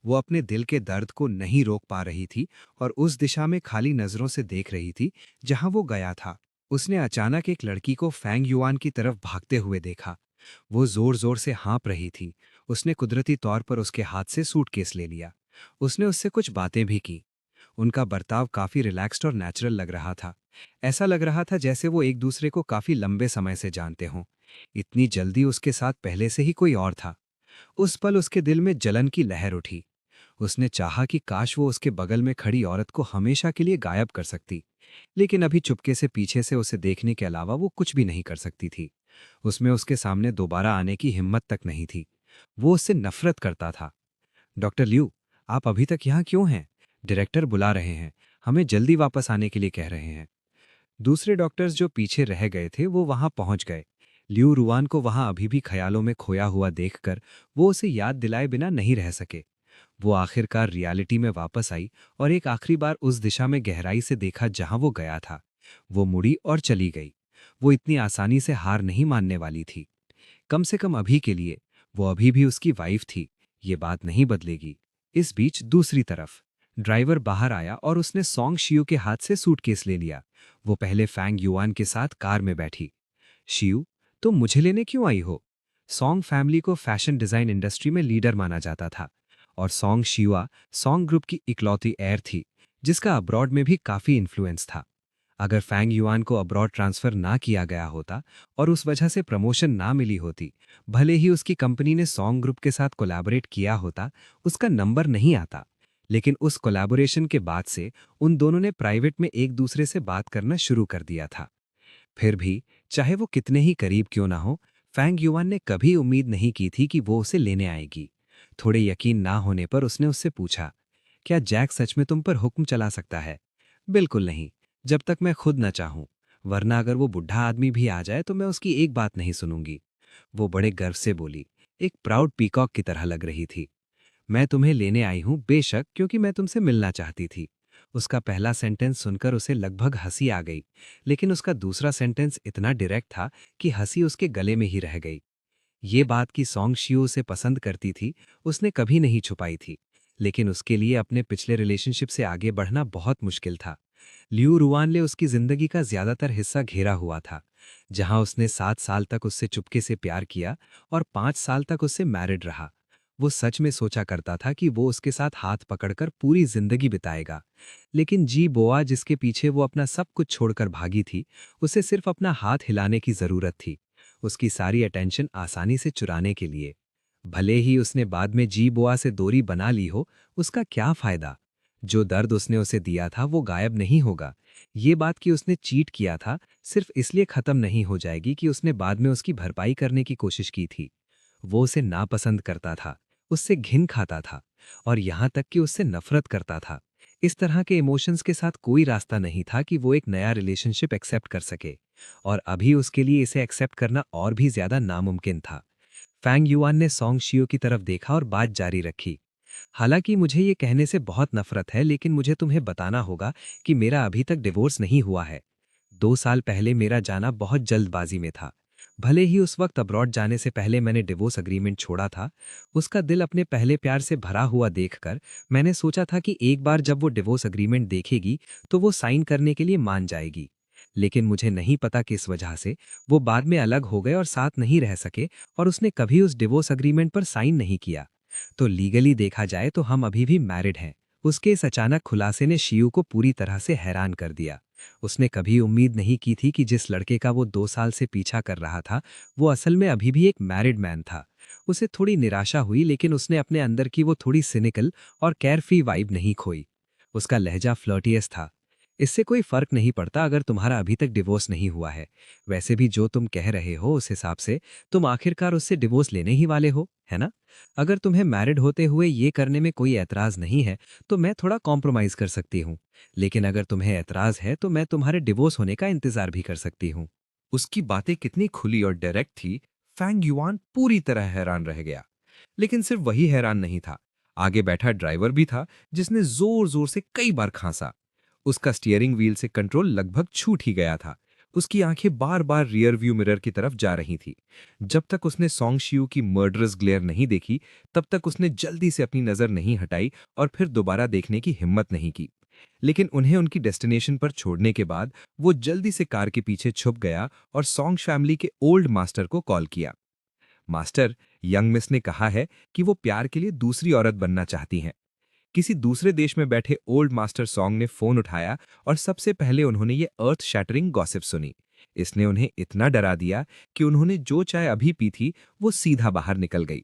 S1: वो अपने दिल के दर्द को नहीं रोक पा रही थी और उस दिशा में खाली नजरों से देख रही थी जहां वो गया था। उसने अचानक एक लड़की को फैंग युआन की तरफ भागते हुए देखा। वो जोर जोर से हाँप रही थी। उसने कुदरती तौर पर उसके हाथ से सूटकेस ले लिया। उसने उससे कुछ बातें भी की। उनका बर्ताव काफी रिलैक्स्ड और नेचुरल लग रहा था। ऐसा लग रहा था जैसे वो एक दूसरे को काफी लंबे समय से जानते हों। इतनी जल्दी उसके साथ पहले से ही कोई और था। उस पल उसके दिल में जलन की लहर उठी। उसने चाहा कि काश वो उसके बगल में खड़ी औरत को हमेशा के लिए गायब कर सकती, लेकिन अभी चुपके से पीछे से उसे देखने के अलावा वो कुछ भी नहीं कर सकती थी। उसमें उसके सामने दोबारा आने की हिम्मत तक नहीं थी।
S3: वो उससे नफरत करता था। डॉक्टर लिू, आप अभी तक यहाँ क्यों हैं? डायरेक्टर बुला रहे हैं, हमें जल्दी वापस आने के लिए कह रहे हैं। दूसरे डॉक्टर्स जो पीछे रह गए थे वो वहां पहुंच गए। लिू रुआन को वहां अभी भी ख्यालों में खोया हुआ देखकर वो उसे याद दिलाए बिना नहीं रह सके। वो आखिरकार रियलिटी में वापस आई और एक आखिरी बार उस दिशा में गहराई से देखा जहां वो गया था। वो मुड़ी और चली गई। वो इतनी आसानी से हार नहीं मानने वाली थी। कम से कम अभी के लिए। वो अभी भी उसकी वाइफ थी। ये बात नहीं बदलेगी। इस बीच दूसरी तरफ ड्राइवर बाहर आया और उसने सॉन्ग शियू के हाथ से सूटकेस ले लिया। वो पहले फैंग युआन के साथ कार में बैठी। शियू, तुम मुझे लेने क्यों आई हो? सॉन्ग फैमिली को फैशन डिजाइन इंडस्ट्री में लीडर माना जाता था और सॉन्ग शिवा सॉन्ग ग्रुप की इकलौती एयर थी जिसका अब्रॉड में भी काफी इन्फ्लुएंस था। अगर फैंग युआन को अब्रॉड ट्रांसफर ना किया गया होता और उस वजह से प्रमोशन ना मिली होती, भले ही उसकी कंपनी ने सॉन्ग ग्रुप के साथ कोलैबोरेट किया होता, उसका नंबर नहीं आता। लेकिन उस कोलैबोरेशन के बाद से उन दोनों ने प्राइवेट में एक दूसरे से बात करना शुरू कर दिया था। फिर भी चाहे वो कितने ही करीब क्यों ना हो, फैंग युआन ने कभी उम्मीद नहीं की थी कि वो उसे लेने आएगी। थोड़े यकीन ना होने पर उसने उससे पूछा, क्या जैक सच में तुम पर हुक्म चला सकता है? बिल्कुल नहीं, जब तक मैं खुद न चाहूं। वरना अगर वो बुढ़ा आदमी भी आ जाए तो मैं उसकी एक बात नहीं सुनूंगी। वो बड़े गर्व से बोली, एक प्राउड पीकॉक की तरह लग रही थी। मैं तुम्हें लेने आई हूं बेशक क्योंकि मैं तुमसे मिलना चाहती थी। उसका पहला सेंटेंस सुनकर उसे लगभग हंसी आ गई, लेकिन उसका दूसरा सेंटेंस इतना डायरेक्ट था कि हंसी उसके गले में ही रह गई। ये बात कि सॉन्ग शियो उसे पसंद करती थी, उसने कभी नहीं छुपाई थी। लेकिन उसके लिए अपने पिछले रिलेशनशिप से आगे बढ़ना बहुत मुश्किल था। लियू रुआन ने उसकी जिंदगी का ज्यादातर हिस्सा घेरा हुआ था, जहां उसने 7 साल तक उससे चुपके से प्यार किया और 5 साल तक उससे मैरिड रहा। वो सच में सोचा करता था कि वो उसके साथ हाथ पकड़कर पूरी जिंदगी बिताएगा। लेकिन जी बोआ जिसके पीछे वो अपना सब कुछ छोड़कर भागी थी, उसे सिर्फ अपना हाथ हिलाने की जरूरत थी, उसकी सारी अटेंशन आसानी से चुराने के लिए। भले ही उसने बाद में जी बोआ से दूरी बना ली हो, उसका क्या फायदा? जो दर्द उसने उसे दिया था वो गायब नहीं होगा। ये बात कि उसने चीट किया था सिर्फ इसलिए खत्म नहीं हो जाएगी कि उसने बाद में उसकी भरपाई करने की कोशिश की थी। वो उसे नापसंद करता था, उससे घिन खाता था और यहाँ तक कि उससे नफरत करता था। इस तरह के इमोशंस के साथ कोई रास्ता नहीं था कि वो एक नया रिलेशनशिप एक्सेप्ट कर सके, और अभी उसके लिए इसे एक्सेप्ट करना और भी ज्यादा नामुमकिन था। फैंग युआन ने सॉन्ग शियो की तरफ देखा और बात जारी रखी। हालांकि मुझे ये कहने से बहुत नफरत है, लेकिन मुझे तुम्हें बताना होगा कि मेरा अभी तक डिवोर्स नहीं हुआ है। 2 साल पहले मेरा जाना बहुत जल्दबाजी में था। भले ही उस वक्त अब्रॉड जाने से पहले मैंने डिवोर्स अग्रीमेंट छोड़ा था, उसका दिल अपने पहले प्यार से भरा हुआ देखकर मैंने सोचा था कि एक बार जब वो डिवोर्स अग्रीमेंट देखेगी तो वो साइन करने के लिए मान जाएगी। लेकिन मुझे नहीं पता किस वजह से वो बाद में अलग हो गए और साथ नहीं रह सके, और उसने कभी उस डिवोर्स अग्रीमेंट पर साइन नहीं किया। तो लीगली देखा जाए तो हम अभी भी मैरिड हैं। उसके इस अचानक खुलासे ने शियू को पूरी तरह से हैरान कर दिया। उसने कभी उम्मीद नहीं की थी कि जिस लड़के का वो 2 साल से पीछा कर रहा था, वो असल में अभी भी एक मैरिड मैन था। उसे थोड़ी निराशा हुई, लेकिन उसने अपने अंदर की वो थोड़ी सिनिकल और केयरफ्री वाइब नहीं खोई। उसका लहजा फ्लर्टियस था। इससे कोई फर्क नहीं पड़ता अगर तुम्हारा अभी तक डिवोर्स नहीं हुआ है। वैसे भी जो तुम कह रहे हो उस हिसाब से तुम आखिरकार उससे डिवोर्स लेने ही वाले हो, है ना? अगर तुम्हें मैरिड होते हुए ये करने में कोई ऐतराज नहीं है तो मैं थोड़ा कॉम्प्रोमाइज कर सकती हूँ। लेकिन अगर तुम्हें ऐतराज है तो मैं तुम्हारे डिवोर्स होने का इंतजार भी कर सकती हूँ।
S1: उसकी बातें कितनी खुली और डायरेक्ट थी, फैंग युआन पूरी तरह हैरान रह गया। लेकिन सिर्फ वही हैरान नहीं था, आगे बैठा ड्राइवर भी था, जिसने जोर जोर से कई बार खांसा। उसका स्टीयरिंग व्हील से कंट्रोल लगभग छूट ही गया था। उसकी आंखें बार बार रियर व्यू मिरर की तरफ जा रही थी। जब तक उसने सॉन्ग शियू की मर्डरस ग्लेयर नहीं देखी, तब तक उसने जल्दी से अपनी नजर नहीं हटाई और फिर दोबारा देखने की हिम्मत नहीं की। लेकिन उन्हें उनकी डेस्टिनेशन पर छोड़ने के बाद वो जल्दी से कार के पीछे छुप गया और सॉन्ग फैमिली के ओल्ड मास्टर को कॉल किया। मास्टर, यंग मिस ने कहा है कि वो प्यार के लिए दूसरी औरत बनना चाहती हैं। किसी दूसरे देश में बैठे ओल्ड मास्टर सॉन्ग ने फोन उठाया और सबसे पहले उन्होंने ये अर्थ शैटरिंग गॉसिप सुनी। इसने उन्हें इतना डरा दिया कि उन्होंने जो चाय अभी पी थी वो सीधा बाहर निकल गई।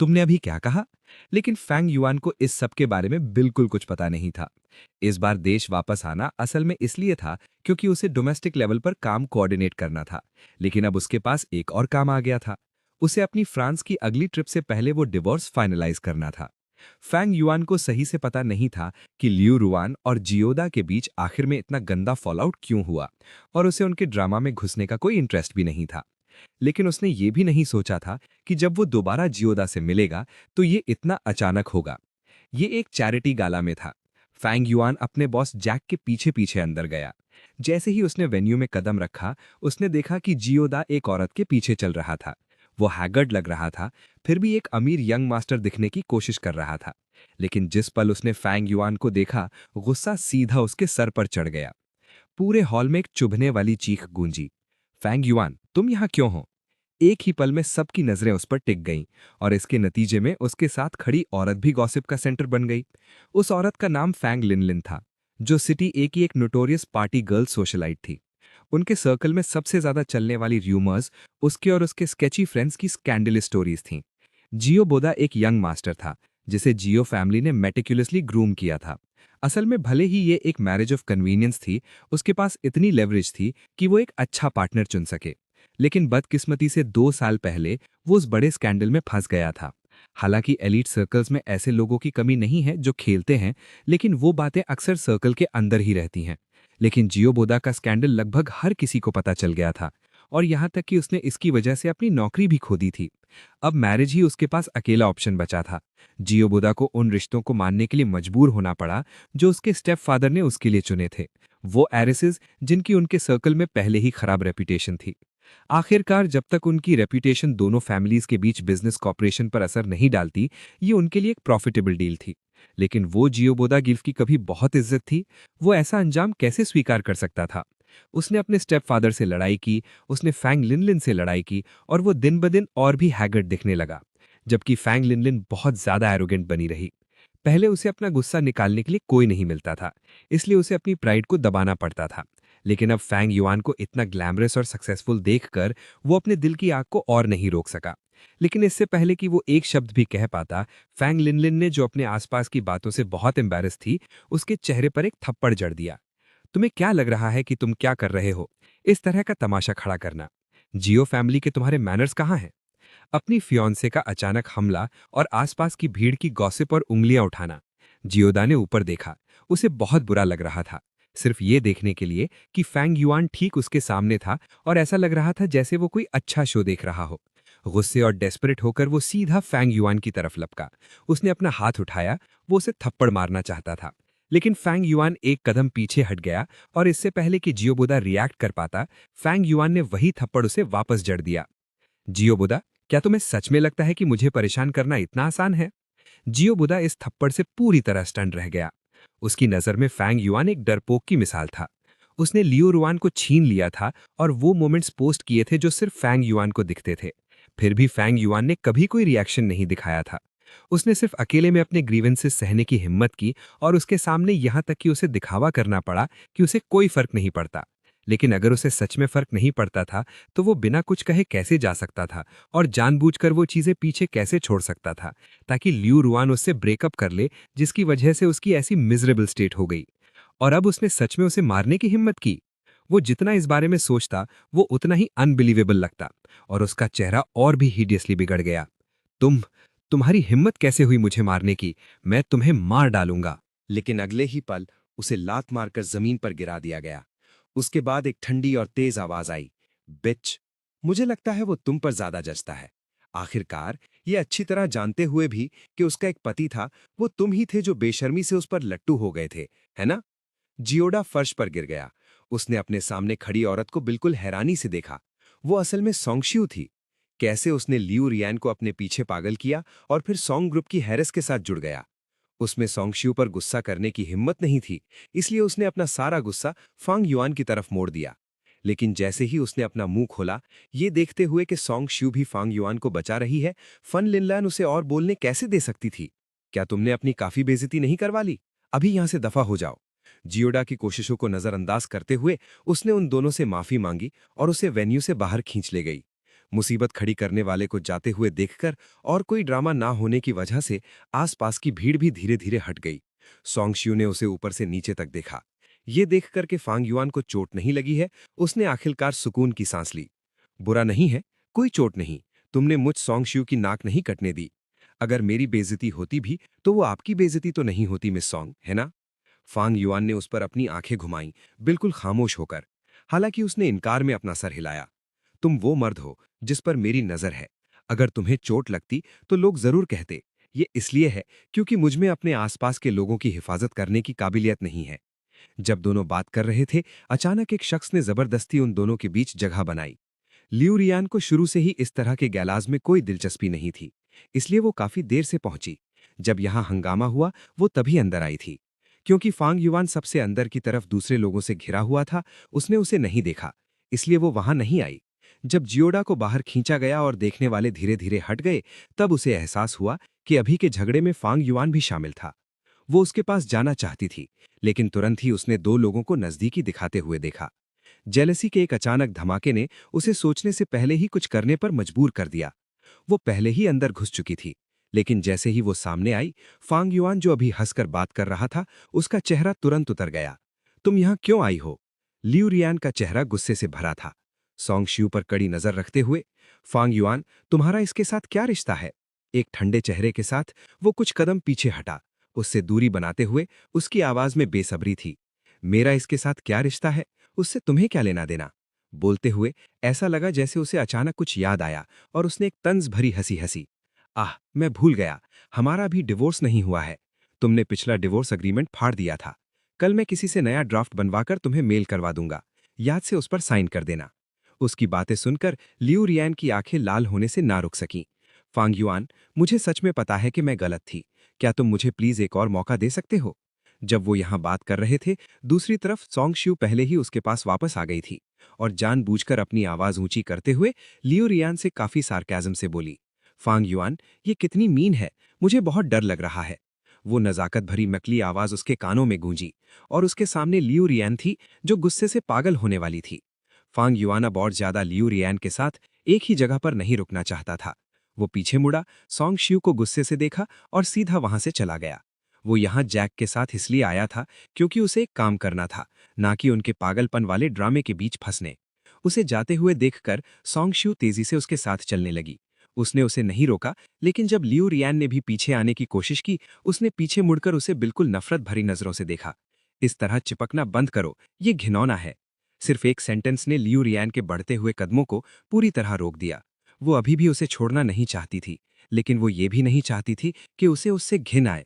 S1: तुमने अभी क्या कहा? लेकिन फैंग युआन को इस सब के बारे में बिल्कुल कुछ पता नहीं था। इस बार देश वापस आना असल में इसलिए था क्योंकि उसे डोमेस्टिक लेवल पर काम कोऑर्डिनेट करना था। लेकिन अब उसके पास एक और काम आ गया था।
S3: उसे अपनी फ्रांस की अगली ट्रिप से पहले वो डिवोर्स फाइनलाइज करना था। फैंग युआन को सही से पता नहीं था कि लियू रुआन और जियोदा के बीच आखिर में इतना गंदा फॉलआउट क्यों हुआ, और उसे उनके ड्रामा में घुसने का कोई इंटरेस्ट भी नहीं था। लेकिन उसने ये भी नहीं सोचा था कि जब वो दोबारा जियोदा से मिलेगा तो ये इतना अचानक होगा। ये एक चैरिटी गाला में था। फैंग युआन अपने बॉस जैक के पीछे पीछे अंदर गया। जैसे ही उसने वेन्यू में कदम रखा, उसने देखा कि जियोदा एक औरत के पीछे चल रहा था। वो हैगर्ड लग रहा था, फिर भी एक अमीर यंग मास्टर दिखने की कोशिश कर रहा था। लेकिन जिस पल उसने फैंग युआन को देखा, गुस्सा सीधा उसके सर पर चढ़ गया। पूरे हॉल में एक चुभने वाली चीख गूंजी, फैंग युआन, तुम यहाँ क्यों हो? एक ही पल में सबकी नजरें उस पर टिक गईं, और इसके नतीजे में उसके साथ खड़ी औरत भी गॉसिप का सेंटर बन गई। उस औरत का नाम फैंग लिनलिन था, जो सिटी ए की एक नोटोरियस पार्टी गर्ल सोशलाइट थी। उनके सर्कल में सबसे ज्यादा चलने वाली र्यूमर्स उसके और उसके स्केची फ्रेंड्स की स्कैंडल स्टोरीज थीं। जियो बोदा एक यंग मास्टर था, जिसे जियो फैमिली ने मेटिकुलसली ग्रूम किया था। असल में भले ही ये एक मैरिज ऑफ कन्वीनियंस थी, उसके पास इतनी लेवरेज थी कि वो एक अच्छा पार्टनर चुन सके। लेकिन बदकिस्मती से 2 साल पहले वो उस बड़े स्कैंडल में फंस गया था। हालांकि एलीट सर्कल्स में ऐसे लोगों की कमी नहीं है जो खेलते हैं, लेकिन वो बातें अक्सर सर्कल के अंदर ही रहती हैं। लेकिन जियो बोदा का स्कैंडल लगभग हर किसी को पता चल गया था, और यहाँ तक कि उसने इसकी वजह से अपनी नौकरी भी खो दी थी। अब मैरिज ही उसके पास अकेला ऑप्शन बचा था। जियो बोदा को उन रिश्तों को मानने के लिए मजबूर होना पड़ा जो उसके स्टेप फादर ने उसके लिए चुने थे, वो एरिसेस जिनकी उनके सर्कल में पहले ही खराब रेपुटेशन थी। आखिरकार जब तक उनकी रेपुटेशन दोनों फैमिलीज के बीच बिजनेस कॉपरेशन पर असर नहीं डालती, ये उनके लिए एक प्रॉफिटेबल डील थी। लेकिन वो जियो बोदा गिल्फ की कभी बहुत इज्जत थी, वो ऐसा अंजाम कैसे स्वीकार कर सकता था? उसने अपने स्टेप फादर से लड़ाई की, उसने फैंग लिनलिन से लड़ाई की, और वो दिन ब दिन और भी हैगर्ड दिखने लगा। जबकि फैंग लिनलिन बहुत ज्यादा एरोगेंट बनी रही। पहले उसे अपना गुस्सा निकालने के लिए कोई नहीं मिलता था, इसलिए उसे अपनी प्राइड को दबाना पड़ता था। लेकिन अब फैंग युआन को इतना ग्लैमरस और सक्सेसफुल देखकर वो अपने दिल की आग को और नहीं रोक सका। लेकिन इससे पहले कि वो एक शब्द भी कह पाता, फैंग लिनलिन ने, जो अपने आसपास की बातों से बहुत एम्बैरस थी, उसके चेहरे पर एक थप्पड़ जड़ दिया। तुम्हें क्या लग रहा है कि तुम क्या कर रहे हो? इस तरह का तमाशा खड़ा करना। जियो फैमिली के तुम्हारे मैनर्स कहाँ हैं? अपनी फियोंसे का अचानक हमला और आसपास की भीड़ की गॉसिप और उंगलियां उठाना। जियोदा ने ऊपर देखा। उसे बहुत बुरा लग रहा था, सिर्फ ये देखने के लिए कि फैंग युआन ठीक उसके सामने था, और ऐसा लग रहा था जैसे वो कोई अच्छा शो देख रहा हो। गुस्से और डेस्परेट होकर वो सीधा फैंग युआन की तरफ लपका। उसने अपना हाथ उठाया, वो उसे थप्पड़ मारना चाहता था। लेकिन फैंग युआन एक कदम पीछे हट गया, और इससे पहले कि जियोबुदा रिएक्ट कर पाता, फैंग युआन ने वही थप्पड़ उसे वापस जड़ दिया। जियोबुदा, क्या तुम्हें सच में लगता है कि मुझे परेशान करना इतना आसान है? जियोबुदा इस थप्पड़ से पूरी तरह स्टन रह गया। उसकी नजर में फैंग युआन एक डरपोक की मिसाल था। उसने लियो रुआन को छीन लिया था, और वो मोमेंट्स पोस्ट किए थे जो सिर्फ फैंग युआन को दिखते थे। फिर भी फैंग युआन ने कभी कोई रिएक्शन नहीं दिखाया था। उसने सिर्फ अकेले में अपने ग्रीवेंसेस सहने की हिम्मत की, और उसके सामने यहां तक कि उसे दिखावा करना पड़ा कि उसे कोई फर्क नहीं पड़ता। लेकिन अगर उसे सच में फर्क नहीं पड़ता था, तो वो बिना कुछ कहे कैसे जा सकता था, और जानबूझकर वो चीजें पीछे कैसे छोड़ सकता था, ताकि लियू रुआन उससे ब्रेकअप कर ले, जिसकी वजह से उसकी ऐसी मिजरेबल स्टेट हो गई। और अब उसने सच में उसे मारने की हिम्मत की। वो जितना इस बारे में सोचता, वो उतना ही अनबिलीवेबल लगता, और उसका चेहरा और भी हिडियसली बिगड़ गया। तुम्हारी हिम्मत कैसे हुई मुझे मारने की? मैं तुम्हें मार डालूंगा।
S1: लेकिन अगले ही पल उसे लात मारकर जमीन पर गिरा दिया गया। उसके बाद एक ठंडी और तेज आवाज आई, बिच, मुझे लगता है वो तुम पर ज्यादा जचता है। आखिरकार ये अच्छी तरह जानते हुए भी कि उसका एक पति था, वो तुम ही थे जो बेशर्मी से उस पर लट्टू हो गए थे, है ना? जियोडा फर्श पर गिर गया। उसने अपने सामने खड़ी औरत को बिल्कुल हैरानी से देखा। वो असल में सोंगशियो थी। कैसे उसने लियू रियान को अपने पीछे पागल किया और फिर सोंग ग्रुप की हैरिस के साथ जुड़ गया। उसमें सोंगशियो पर गुस्सा करने की हिम्मत नहीं थी, इसलिए उसने अपना सारा गुस्सा फांग युआन की तरफ मोड़ दिया। लेकिन जैसे ही उसने अपना मुंह खोला, ये देखते हुए कि सोंगशियो भी फांग युआन को बचा रही है, फन लिनलैन उसे और बोलने कैसे दे सकती थी? क्या तुमने अपनी काफी बेइज्जती नहीं करवा ली? अभी यहां से दफा हो जाओ। जियोडा की कोशिशों को नजरअंदाज करते हुए उसने उन दोनों से माफी मांगी और उसे वेन्यू से बाहर खींच ले गई। मुसीबत खड़ी करने वाले को जाते हुए देखकर और कोई ड्रामा ना होने की वजह से आसपास की भीड़ भी धीरे धीरे हट गई। सोंगशियो ने उसे ऊपर से नीचे तक देखा। ये देखकर के फांग युआन को चोट नहीं लगी है, उसने आखिरकार सुकून की सांस ली। बुरा नहीं है, कोई चोट नहीं, तुमने मुझ सॉन्ग की नाक नहीं कटने दी। अगर मेरी बेइज्जती होती भी तो वो आपकी बेइज्जती तो नहीं होती मिस सॉन्ग, है ना? फांग युआन ने उस पर अपनी आंखें घुमाईं, बिल्कुल खामोश होकर। हालांकि उसने इनकार में अपना सर हिलाया। तुम वो मर्द हो जिस पर मेरी नजर है। अगर तुम्हें चोट लगती तो लोग जरूर कहते, ये इसलिए है क्योंकि मुझ में अपने आसपास के लोगों की हिफाजत करने की काबिलियत नहीं है। जब दोनों बात कर रहे थे, अचानक एक शख्स ने जबरदस्ती उन दोनों के बीच जगह बनाई। लिऊ रियान को शुरू से ही इस तरह के गैलाज में कोई दिलचस्पी नहीं थी, इसलिए वो काफी देर से पहुंची। जब यहां हंगामा हुआ, वो तभी अंदर आई थी। क्योंकि फांग युआन सबसे अंदर की तरफ दूसरे लोगों से घिरा हुआ था, उसने उसे नहीं देखा, इसलिए वो वहां नहीं आई। जब जियोडा को बाहर खींचा गया और देखने वाले धीरे धीरे हट गए, तब उसे एहसास हुआ कि अभी के झगड़े में फांग युआन भी शामिल था। वो उसके पास जाना चाहती थी, लेकिन तुरंत ही उसने दो लोगों को नजदीकी दिखाते हुए देखा। जेलसी के एक अचानक धमाके ने उसे सोचने से पहले ही कुछ करने पर मजबूर कर दिया। वो पहले ही अंदर घुस चुकी थी, लेकिन जैसे ही वो सामने आई, फांग युआन जो अभी हंसकर बात कर रहा था, उसका चेहरा तुरंत उतर गया। तुम यहां क्यों आई हो? लिू रियान का चेहरा गुस्से से भरा था। सॉन्ग श्यू पर कड़ी नजर रखते हुए, फांग युआन, तुम्हारा इसके साथ क्या रिश्ता है? एक ठंडे चेहरे के साथ वो कुछ कदम पीछे हटा। उससे दूरी बनाते हुए उसकी आवाज में बेसब्री थी। मेरा इसके साथ क्या रिश्ता है? उससे तुम्हें क्या लेना देना? बोलते हुए ऐसा लगा जैसे उसे अचानक कुछ याद आया और उसने एक तंज भरी हंसी हंसी। आह, मैं भूल गया, हमारा अभी डिवोर्स नहीं हुआ है। तुमने पिछला डिवोर्स अग्रीमेंट फाड़ दिया था। कल मैं किसी से नया ड्राफ्ट बनवाकर तुम्हें मेल करवा दूंगा। याद से उस पर साइन कर देना। उसकी बातें सुनकर लिऊ रियान की आंखें लाल होने से ना रुक सकीं। फांग युआन, मुझे सच में पता है कि मैं गलत थी। क्या तुम मुझे प्लीज एक और मौका दे सकते हो? जब वो यहां बात कर रहे थे, दूसरी तरफ सॉन्ग श्यू पहले ही उसके पास वापस आ गई थी और जानबूझकर अपनी आवाज ऊंची करते हुए लियो रियान से काफी सार्केज्म से बोली, फांग युआन, ये कितनी मीन है, मुझे बहुत डर लग रहा है। वो नजाकत भरी नकली आवाज उसके कानों में गूंजी और उसके सामने लियो रियान थी, जो गुस्से से पागल होने वाली थी। फांग युआन अब और ज्यादा लियो रियान के साथ एक ही जगह पर नहीं रुकना चाहता था। वो पीछे मुड़ा, सॉन्ग श्यू को गुस्से से देखा और सीधा वहां से चला गया। वो यहाँ जैक के साथ इसलिए आया था क्योंकि उसे एक काम करना था, ना कि उनके पागलपन वाले ड्रामे के बीच फंसने। उसे जाते हुए देखकर सॉन्गश्यू तेजी से उसके साथ चलने लगी। उसने उसे नहीं रोका, लेकिन जब लिऊ रियान ने भी पीछे आने की कोशिश की, उसने पीछे मुड़कर उसे बिल्कुल नफरत भरी नजरों से देखा। इस तरह चिपकना बंद करो, ये घिनौना है। सिर्फ एक सेंटेंस ने लिऊ रियान के बढ़ते हुए कदमों को पूरी तरह रोक दिया। वो अभी भी उसे छोड़ना नहीं चाहती थी, लेकिन वो ये भी नहीं चाहती थी कि उसे उससे घिन आए।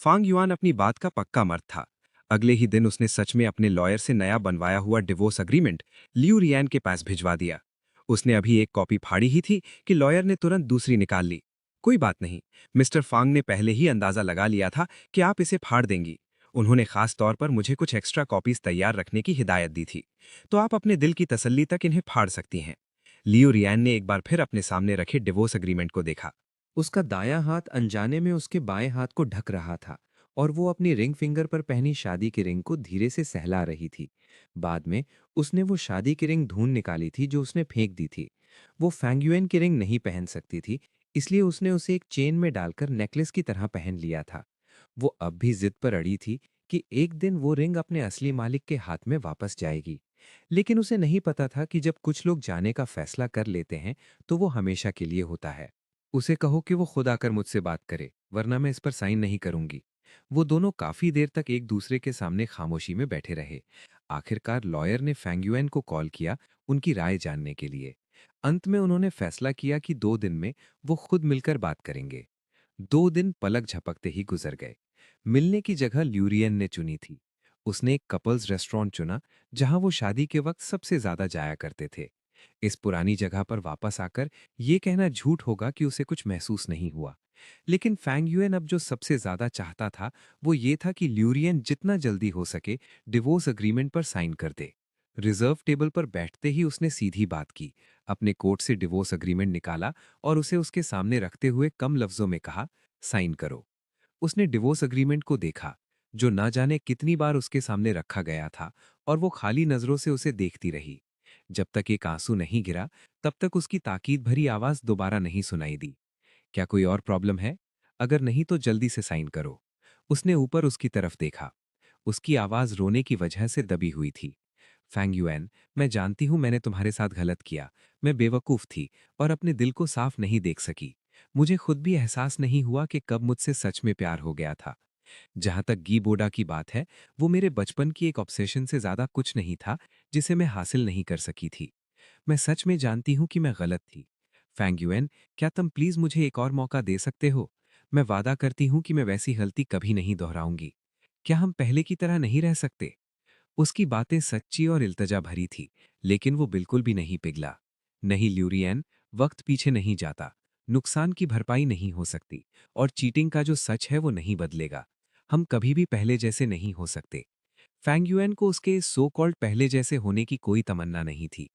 S1: फांग युआन अपनी बात का पक्का मर्द था। अगले ही दिन उसने सच में अपने लॉयर से नया बनवाया हुआ डिवोर्स अग्रीमेंट लिऊ रियान के पास भिजवा दिया। उसने अभी एक कॉपी फाड़ी ही थी कि लॉयर ने तुरंत दूसरी निकाल ली। कोई बात नहीं, मिस्टर फांग ने पहले ही अंदाजा लगा लिया था कि आप इसे फाड़ देंगी। उन्होंने खास तौर पर मुझे कुछ एक्स्ट्रा कॉपीज तैयार रखने की हिदायत दी थी, तो आप अपने दिल की तसल्ली तक इन्हें फाड़ सकती हैं। लियो रियान ने एक बार फिर अपने सामने रखे डिवोर्स अग्रीमेंट को देखा।
S4: उसका दायां हाथ अनजाने में उसके बाएं हाथ को ढक रहा था और वो अपनी रिंग फिंगर पर पहनी शादी की रिंग को धीरे से सहला रही थी। बाद में उसने वो शादी की रिंग ढूंढ निकाली थी जो उसने फेंक दी थी। वो फैंगयुएन की रिंग नहीं पहन सकती थी, इसलिए उसने उसे एक चेन में डालकर नेकलेस की तरह पहन लिया था। वो अब भी जिद पर अड़ी थी कि एक दिन वो रिंग अपने असली मालिक के हाथ में वापस जाएगी। लेकिन उसे नहीं पता था कि जब कुछ लोग जाने का फैसला कर लेते हैं तो वो हमेशा के लिए होता है। उसे कहो कि वो खुद आकर मुझसे बात करे, वरना मैं इस पर साइन नहीं करूंगी। वो दोनों काफी देर तक एक दूसरे के सामने खामोशी में बैठे रहे। आखिरकार लॉयर ने फैंगयुएन को कॉल किया उनकी राय जानने के लिए। अंत में उन्होंने फैसला किया कि 2 दिन में वो खुद मिलकर बात करेंगे। 2 दिन पलक झपकते ही गुजर गए। मिलने की जगह ल्यूरियन ने चुनी थी। उसने एक कपल्स रेस्टोरेंट चुना, जहां वो शादी के वक्त सबसे ज्यादा जाया करते थे। इस पुरानी जगह पर वापस आकर ये कहना झूठ होगा कि उसे कुछ महसूस नहीं हुआ। लेकिन फैंग युएन अब जो सबसे ज्यादा चाहता था, वो ये था कि ल्यूरियन जितना जल्दी हो सके डिवोर्स अग्रीमेंट पर साइन कर दे। रिजर्व टेबल पर बैठते ही उसने सीधी बात की, अपने कोट से डिवोर्स अग्रीमेंट निकाला और उसे उसके सामने रखते हुए कम लफ्जों में कहा, साइन करो। उसने डिवोर्स अग्रीमेंट को देखा, जो ना जाने कितनी बार उसके सामने रखा गया था, और वो खाली नजरों से उसे देखती रही। जब तक एक आंसू नहीं गिरा, तब तक उसकी ताकीद भरी आवाज दोबारा नहीं सुनाई दी। क्या कोई और प्रॉब्लम है? अगर नहीं तो जल्दी से साइन करो। उसने ऊपर उसकी तरफ देखा। उसकी आवाज रोने की वजह से दबी हुई थी। फैंग युएन, मैं जानती हूँ मैंने तुम्हारे साथ गलत किया। मैं बेवकूफ़ थी और अपने दिल को साफ नहीं देख सकी। मुझे खुद भी एहसास नहीं हुआ कि कब मुझसे सच में प्यार हो गया था। जहाँ तक गी बोडा की बात है, वो मेरे बचपन की एक ऑब्सेशन से ज़्यादा कुछ नहीं था, जिसे मैं हासिल नहीं कर सकी थी। मैं सच में जानती हूँ कि मैं गलत थी। फैंग युएन, क्या तुम प्लीज़ मुझे एक और मौका दे सकते हो? मैं वादा करती हूँ कि मैं वैसी गलती कभी नहीं दोहराऊंगी। क्या हम पहले की तरह नहीं रह सकते? उसकी बातें सच्ची और इल्तजा भरी थी, लेकिन वो बिल्कुल भी नहीं पिघला। नहीं ल्यूरियन, वक्त पीछे नहीं जाता। नुकसान की भरपाई नहीं हो सकती, और चीटिंग का जो सच है वो नहीं बदलेगा। हम कभी भी पहले जैसे नहीं हो सकते। फैंग युएन को उसके सो कॉल्ड पहले जैसे होने की कोई तमन्ना नहीं थी।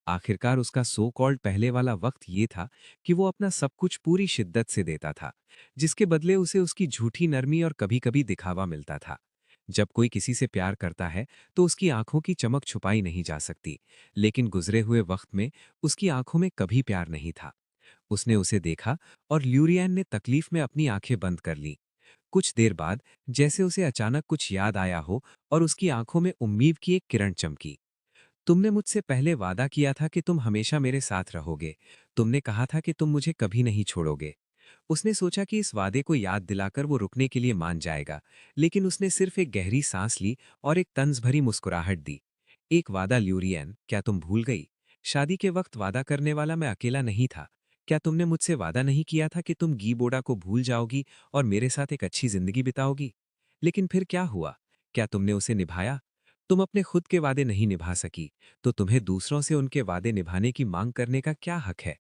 S4: आखिरकार उसका सो कॉल्ड पहले वाला वक्त ये था कि वो अपना सब कुछ पूरी शिद्दत से देता था, जिसके बदले उसे उसकी झूठी नरमी और कभी कभी दिखावा मिलता था। जब कोई किसी से प्यार करता है तो उसकी आंखों की चमक छुपाई नहीं जा सकती, लेकिन गुजरे हुए वक्त में उसकी आंखों में कभी प्यार नहीं था। उसने उसे देखा और ल्यूरियन ने तकलीफ में अपनी आंखें बंद कर लीं। कुछ देर बाद, जैसे उसे अचानक कुछ याद आया हो, और उसकी आंखों में उम्मीद की एक किरण चमकी। तुमने मुझसे पहले वादा किया था कि तुम हमेशा मेरे साथ रहोगे। तुमने कहा था कि तुम मुझे कभी नहीं छोड़ोगे। उसने सोचा कि इस वादे को याद दिलाकर वो रुकने के लिए मान जाएगा, लेकिन उसने सिर्फ एक गहरी सांस ली और एक तंज भरी मुस्कुराहट दी। एक वादा ल्यूरियन, क्या तुम भूल गई? शादी के वक्त वादा करने वाला मैं अकेला नहीं था। क्या तुमने मुझसे वादा नहीं किया था कि तुम गी बोडा को भूल जाओगी और मेरे साथ एक अच्छी जिंदगी बिताओगी? लेकिन फिर क्या हुआ? क्या तुमने उसे निभाया? तुम अपने खुद के वादे नहीं निभा सकी, तो तुम्हें दूसरों से उनके वादे निभाने की मांग करने का क्या हक है?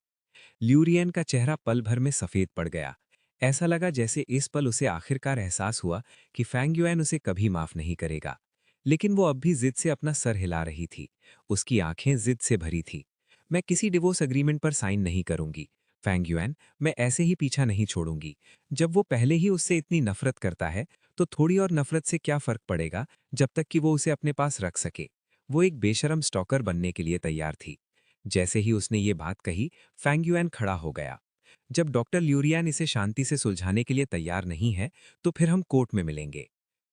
S4: ल्यूरियन का चेहरा पल भर में सफेद पड़ गया। ऐसा लगा जैसे इस पल उसे आखिरकार एहसास हुआ कि फैंग युएन उसे कभी माफ नहीं करेगा। लेकिन वो अब भी जिद से अपना सर हिला रही थी। उसकी आंखें जिद से भरी थी। मैं किसी डिवोर्स एग्रीमेंट पर साइन नहीं करूंगी। फैंग युएन, मैं ऐसे ही पीछा नहीं छोड़ूंगी। जब वो पहले ही उससे इतनी नफरत करता है, तो थोड़ी और नफरत से क्या फर्क पड़ेगा, जब तक कि वो उसे अपने पास रख सके। वो एक बेशरम स्टॉकर बनने के लिए तैयार थी। जैसे ही उसने ये बात कही, फैंग युएन खड़ा हो गया। जब डॉक्टर ल्यूरियन इसे शांति से सुलझाने के लिए तैयार नहीं है, तो फिर हम कोर्ट में मिलेंगे।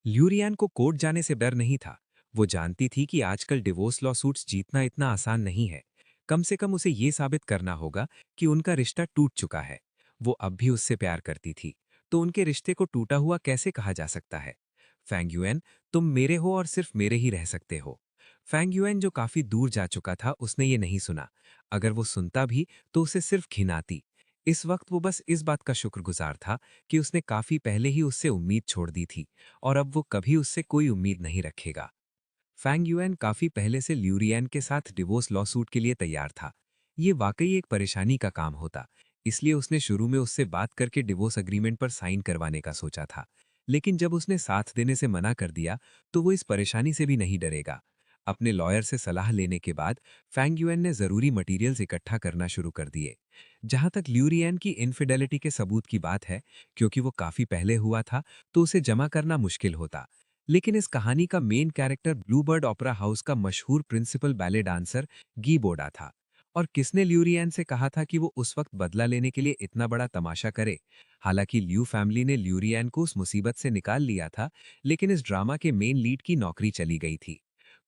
S4: ल्यूरियन को कोर्ट जाने से डर नहीं था। वो जानती थी कि आजकल डिवोर्स लॉ सूट्स जीतना इतना आसान नहीं है। कम से कम उसे ये साबित करना होगा कि उनका रिश्ता टूट चुका है। वो अब भी उससे प्यार करती थी, तो उनके रिश्ते को टूटा हुआ कैसे कहा जा सकता है? फैंग युएन, तुम मेरे हो और सिर्फ मेरे ही रह सकते हो। फैंग युएन, जो काफी दूर जा चुका था, उसने ये नहीं सुना। अगर वो सुनता भी तो उसे सिर्फ घिनाती। इस वक्त वो बस इस बात का शुक्रगुजार था कि उसने काफी पहले ही उससे उम्मीद छोड़ दी थी, और अब वो कभी उससे कोई उम्मीद नहीं रखेगा। फैंग युएन काफी पहले से ल्यूरियन के साथ डिवोर्स लॉसूट के लिए तैयार था। ये वाकई एक परेशानी का काम होता, इसलिए उसने शुरू में उससे बात करके डिवोर्स एग्रीमेंट पर साइन करवाने का सोचा था। लेकिन जब उसने साथ देने से मना कर दिया, तो वो इस परेशानी से भी नहीं डरेगा। अपने लॉयर से सलाह लेने के बाद फैंग युएन ने जरूरी मटेरियल्स इकट्ठा करना शुरू कर दिए। जहां तक ल्यूरियन की इनफिडेलिटी के सबूत की बात है, क्योंकि वो काफी पहले हुआ था, तो उसे जमा करना मुश्किल होता। लेकिन इस कहानी का main character Bluebird opera house का मशहूर प्रिंसिपल बैले डांसर गी बोडा था। और किसने ल्यूरियन से कहा था कि वो उस वक्त बदला लेने के लिए इतना बड़ा तमाशा करे? हालांकि ल्यू फैमिली ने ल्यूरियन को उस मुसीबत से निकाल लिया था, लेकिन इस ड्रामा के मेन लीड की नौकरी चली गई थी।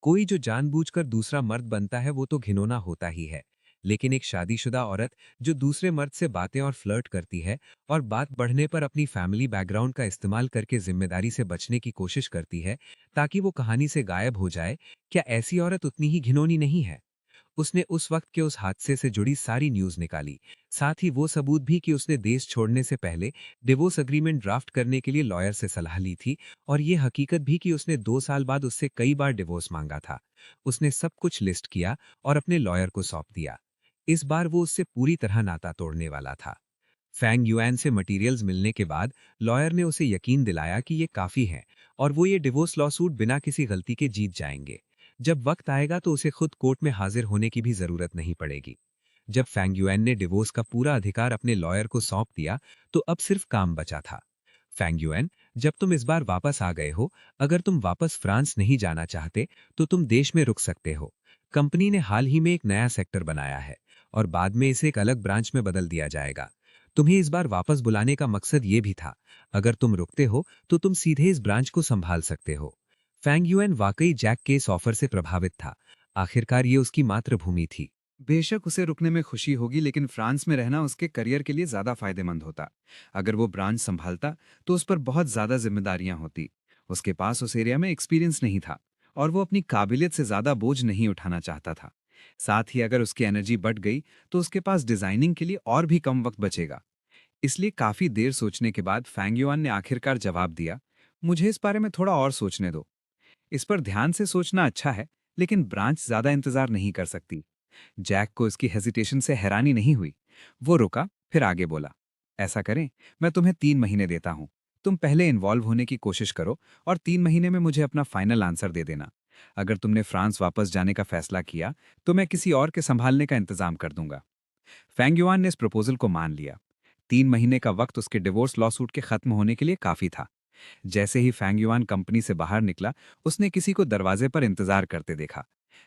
S4: कोई जो जानबूझकर दूसरा मर्द बनता है वो तो घिनौना होता ही है, लेकिन एक शादीशुदा औरत जो दूसरे मर्द से बातें और फ्लर्ट करती है, और बात बढ़ने पर अपनी फैमिली बैकग्राउंड का इस्तेमाल करके जिम्मेदारी से बचने की कोशिश करती है ताकि वो कहानी से गायब हो जाए, क्या ऐसी औरत उतनी ही घिनौनी नहीं है? उसने उस वक्त के उस हादसे से जुड़ी सारी न्यूज़ निकाली, साथ ही वो सबूत भी कि उसने देश छोड़ने से पहले डिवोर्स एग्रीमेंट ड्राफ्ट करने के लिए लॉयर से सलाह ली थी, और ये हकीकत भी कि उसने 2 साल बाद उससे कई बार डिवोर्स मांगा था। उसने सब कुछ लिस्ट किया और अपने लॉयर को सौंप दिया। इस बार वो उससे पूरी तरह नाता तोड़ने वाला था। फैंग युएन से मटेरियल्स मिलने के बाद लॉयर ने उसे यकीन दिलाया कि ये काफी है, और वो ये डिवोर्स लॉसूट बिना किसी गलती के जीत जाएंगे। जब वक्त आएगा तो उसे खुद कोर्ट में हाजिर होने की भी जरूरत नहीं पड़ेगी। जब फैंग युएन ने डिवोर्स का पूरा अधिकार अपने लॉयर को सौंप दिया, तो अब सिर्फ काम बचा था। फैंग युएन, जब तुम इस बार वापस आ गए हो, अगर तुम वापस फ्रांस नहीं जाना चाहते, तो तुम देश में रुक सकते हो। कंपनी ने हाल ही में एक नया सेक्टर बनाया है, और बाद में इसे एक अलग ब्रांच में बदल दिया जाएगा। तुम्हें इस बार वापस बुलाने का मकसद ये भी था। अगर तुम रुकते हो तो तुम सीधे इस ब्रांच को संभाल सकते हो। फैंग युएन वाकई जैक के इस ऑफर से प्रभावित था।
S3: आखिरकार ये उसकी मातृभूमि थी। बेशक उसे रुकने में खुशी होगी, लेकिन फ्रांस में रहना उसके करियर के लिए ज्यादा फायदेमंद होता। अगर वो ब्रांच संभालता तो उस पर बहुत ज्यादा जिम्मेदारियां होती। उसके पास उस एरिया में एक्सपीरियंस नहीं था और वो अपनी काबिलियत से ज्यादा बोझ नहीं उठाना चाहता था। साथ ही अगर उसकी एनर्जी बढ़ गई तो उसके पास डिजाइनिंग के लिए और भी कम वक्त बचेगा। इसलिए काफी देर सोचने के बाद फैंग युआन ने आखिरकार जवाब दिया, मुझे इस बारे में थोड़ा और सोचने दो। इस पर ध्यान से सोचना अच्छा है, लेकिन ब्रांच ज्यादा इंतजार नहीं कर सकती। जैक को इसकी हेजिटेशन से हैरानी नहीं हुई। वो रुका, फिर आगे बोला, ऐसा करें, मैं तुम्हें 3 महीने देता हूं। तुम पहले इन्वॉल्व होने की कोशिश करो और 3 महीने में मुझे अपना फाइनल आंसर दे देना। अगर तुमने फ्रांस वापस जाने का फैसला किया तो मैं किसी और के संभालने का इंतजाम कर दूंगा। फैंग युआन ने इस प्रपोजल को मान लिया। 3 महीने का वक्त उसके डिवोर्स लॉसूट के खत्म होने के लिए काफी था। जैसे ही फैंग युआन कंपनी से बाहर निकला, उसने किसी को दरवाजे पर इंतजार करते देखा।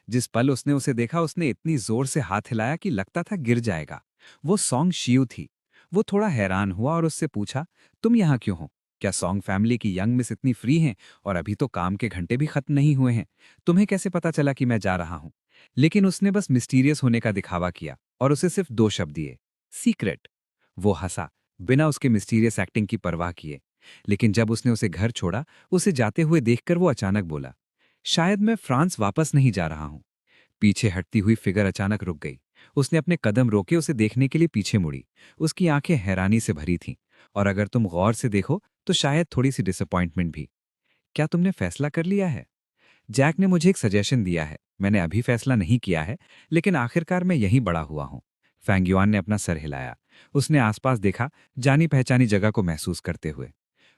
S3: जिस पल उसने उसे देखा, उसने इतनी जोर से हाथ हिलाया कि लगता था गिर जाएगा। वो सॉन्ग शियू थी। वो थोड़ा हैरान हुआ और उससे पूछा, तुम यहाँ क्यों हो? क्या सॉन्ग फैमिली की यंग मिस इतनी फ्री हैं और अभी तो काम के घंटे भी खत्म नहीं हुए हैं? तुम्हें कैसे पता चला कि मैं जा रहा हूँ? लेकिन उसने बस मिस्टीरियस होने का दिखावा किया और उसे सिर्फ 2 शब्द दिए, सीक्रेट। वो हंसा, बिना उसके मिस्टीरियस एक्टिंग की परवाह किए। लेकिन जब उसने उसे घर छोड़ा, उसे जाते हुए देखकर वो अचानक बोला, शायद मैं फ्रांस वापस नहीं जा रहा हूं। पीछे हटती हुई फिगर अचानक रुक गई। उसने अपने कदम रोके, उसे देखने के लिए पीछे मुड़ी। उसकी आंखें हैरानी से भरी थीं, और अगर तुम गौर से देखो तो शायद थोड़ी सी डिसअपॉइंटमेंट भी। क्या तुमने फैसला कर लिया है? जैक ने मुझे एक सजेशन दिया है। मैंने अभी फैसला नहीं किया है, लेकिन आखिरकार मैं यहीं बड़ा हुआ हूं। फैंग युआन ने अपना सर हिलाया। उसने आसपास देखा, जानी पहचानी जगह को महसूस करते हुए।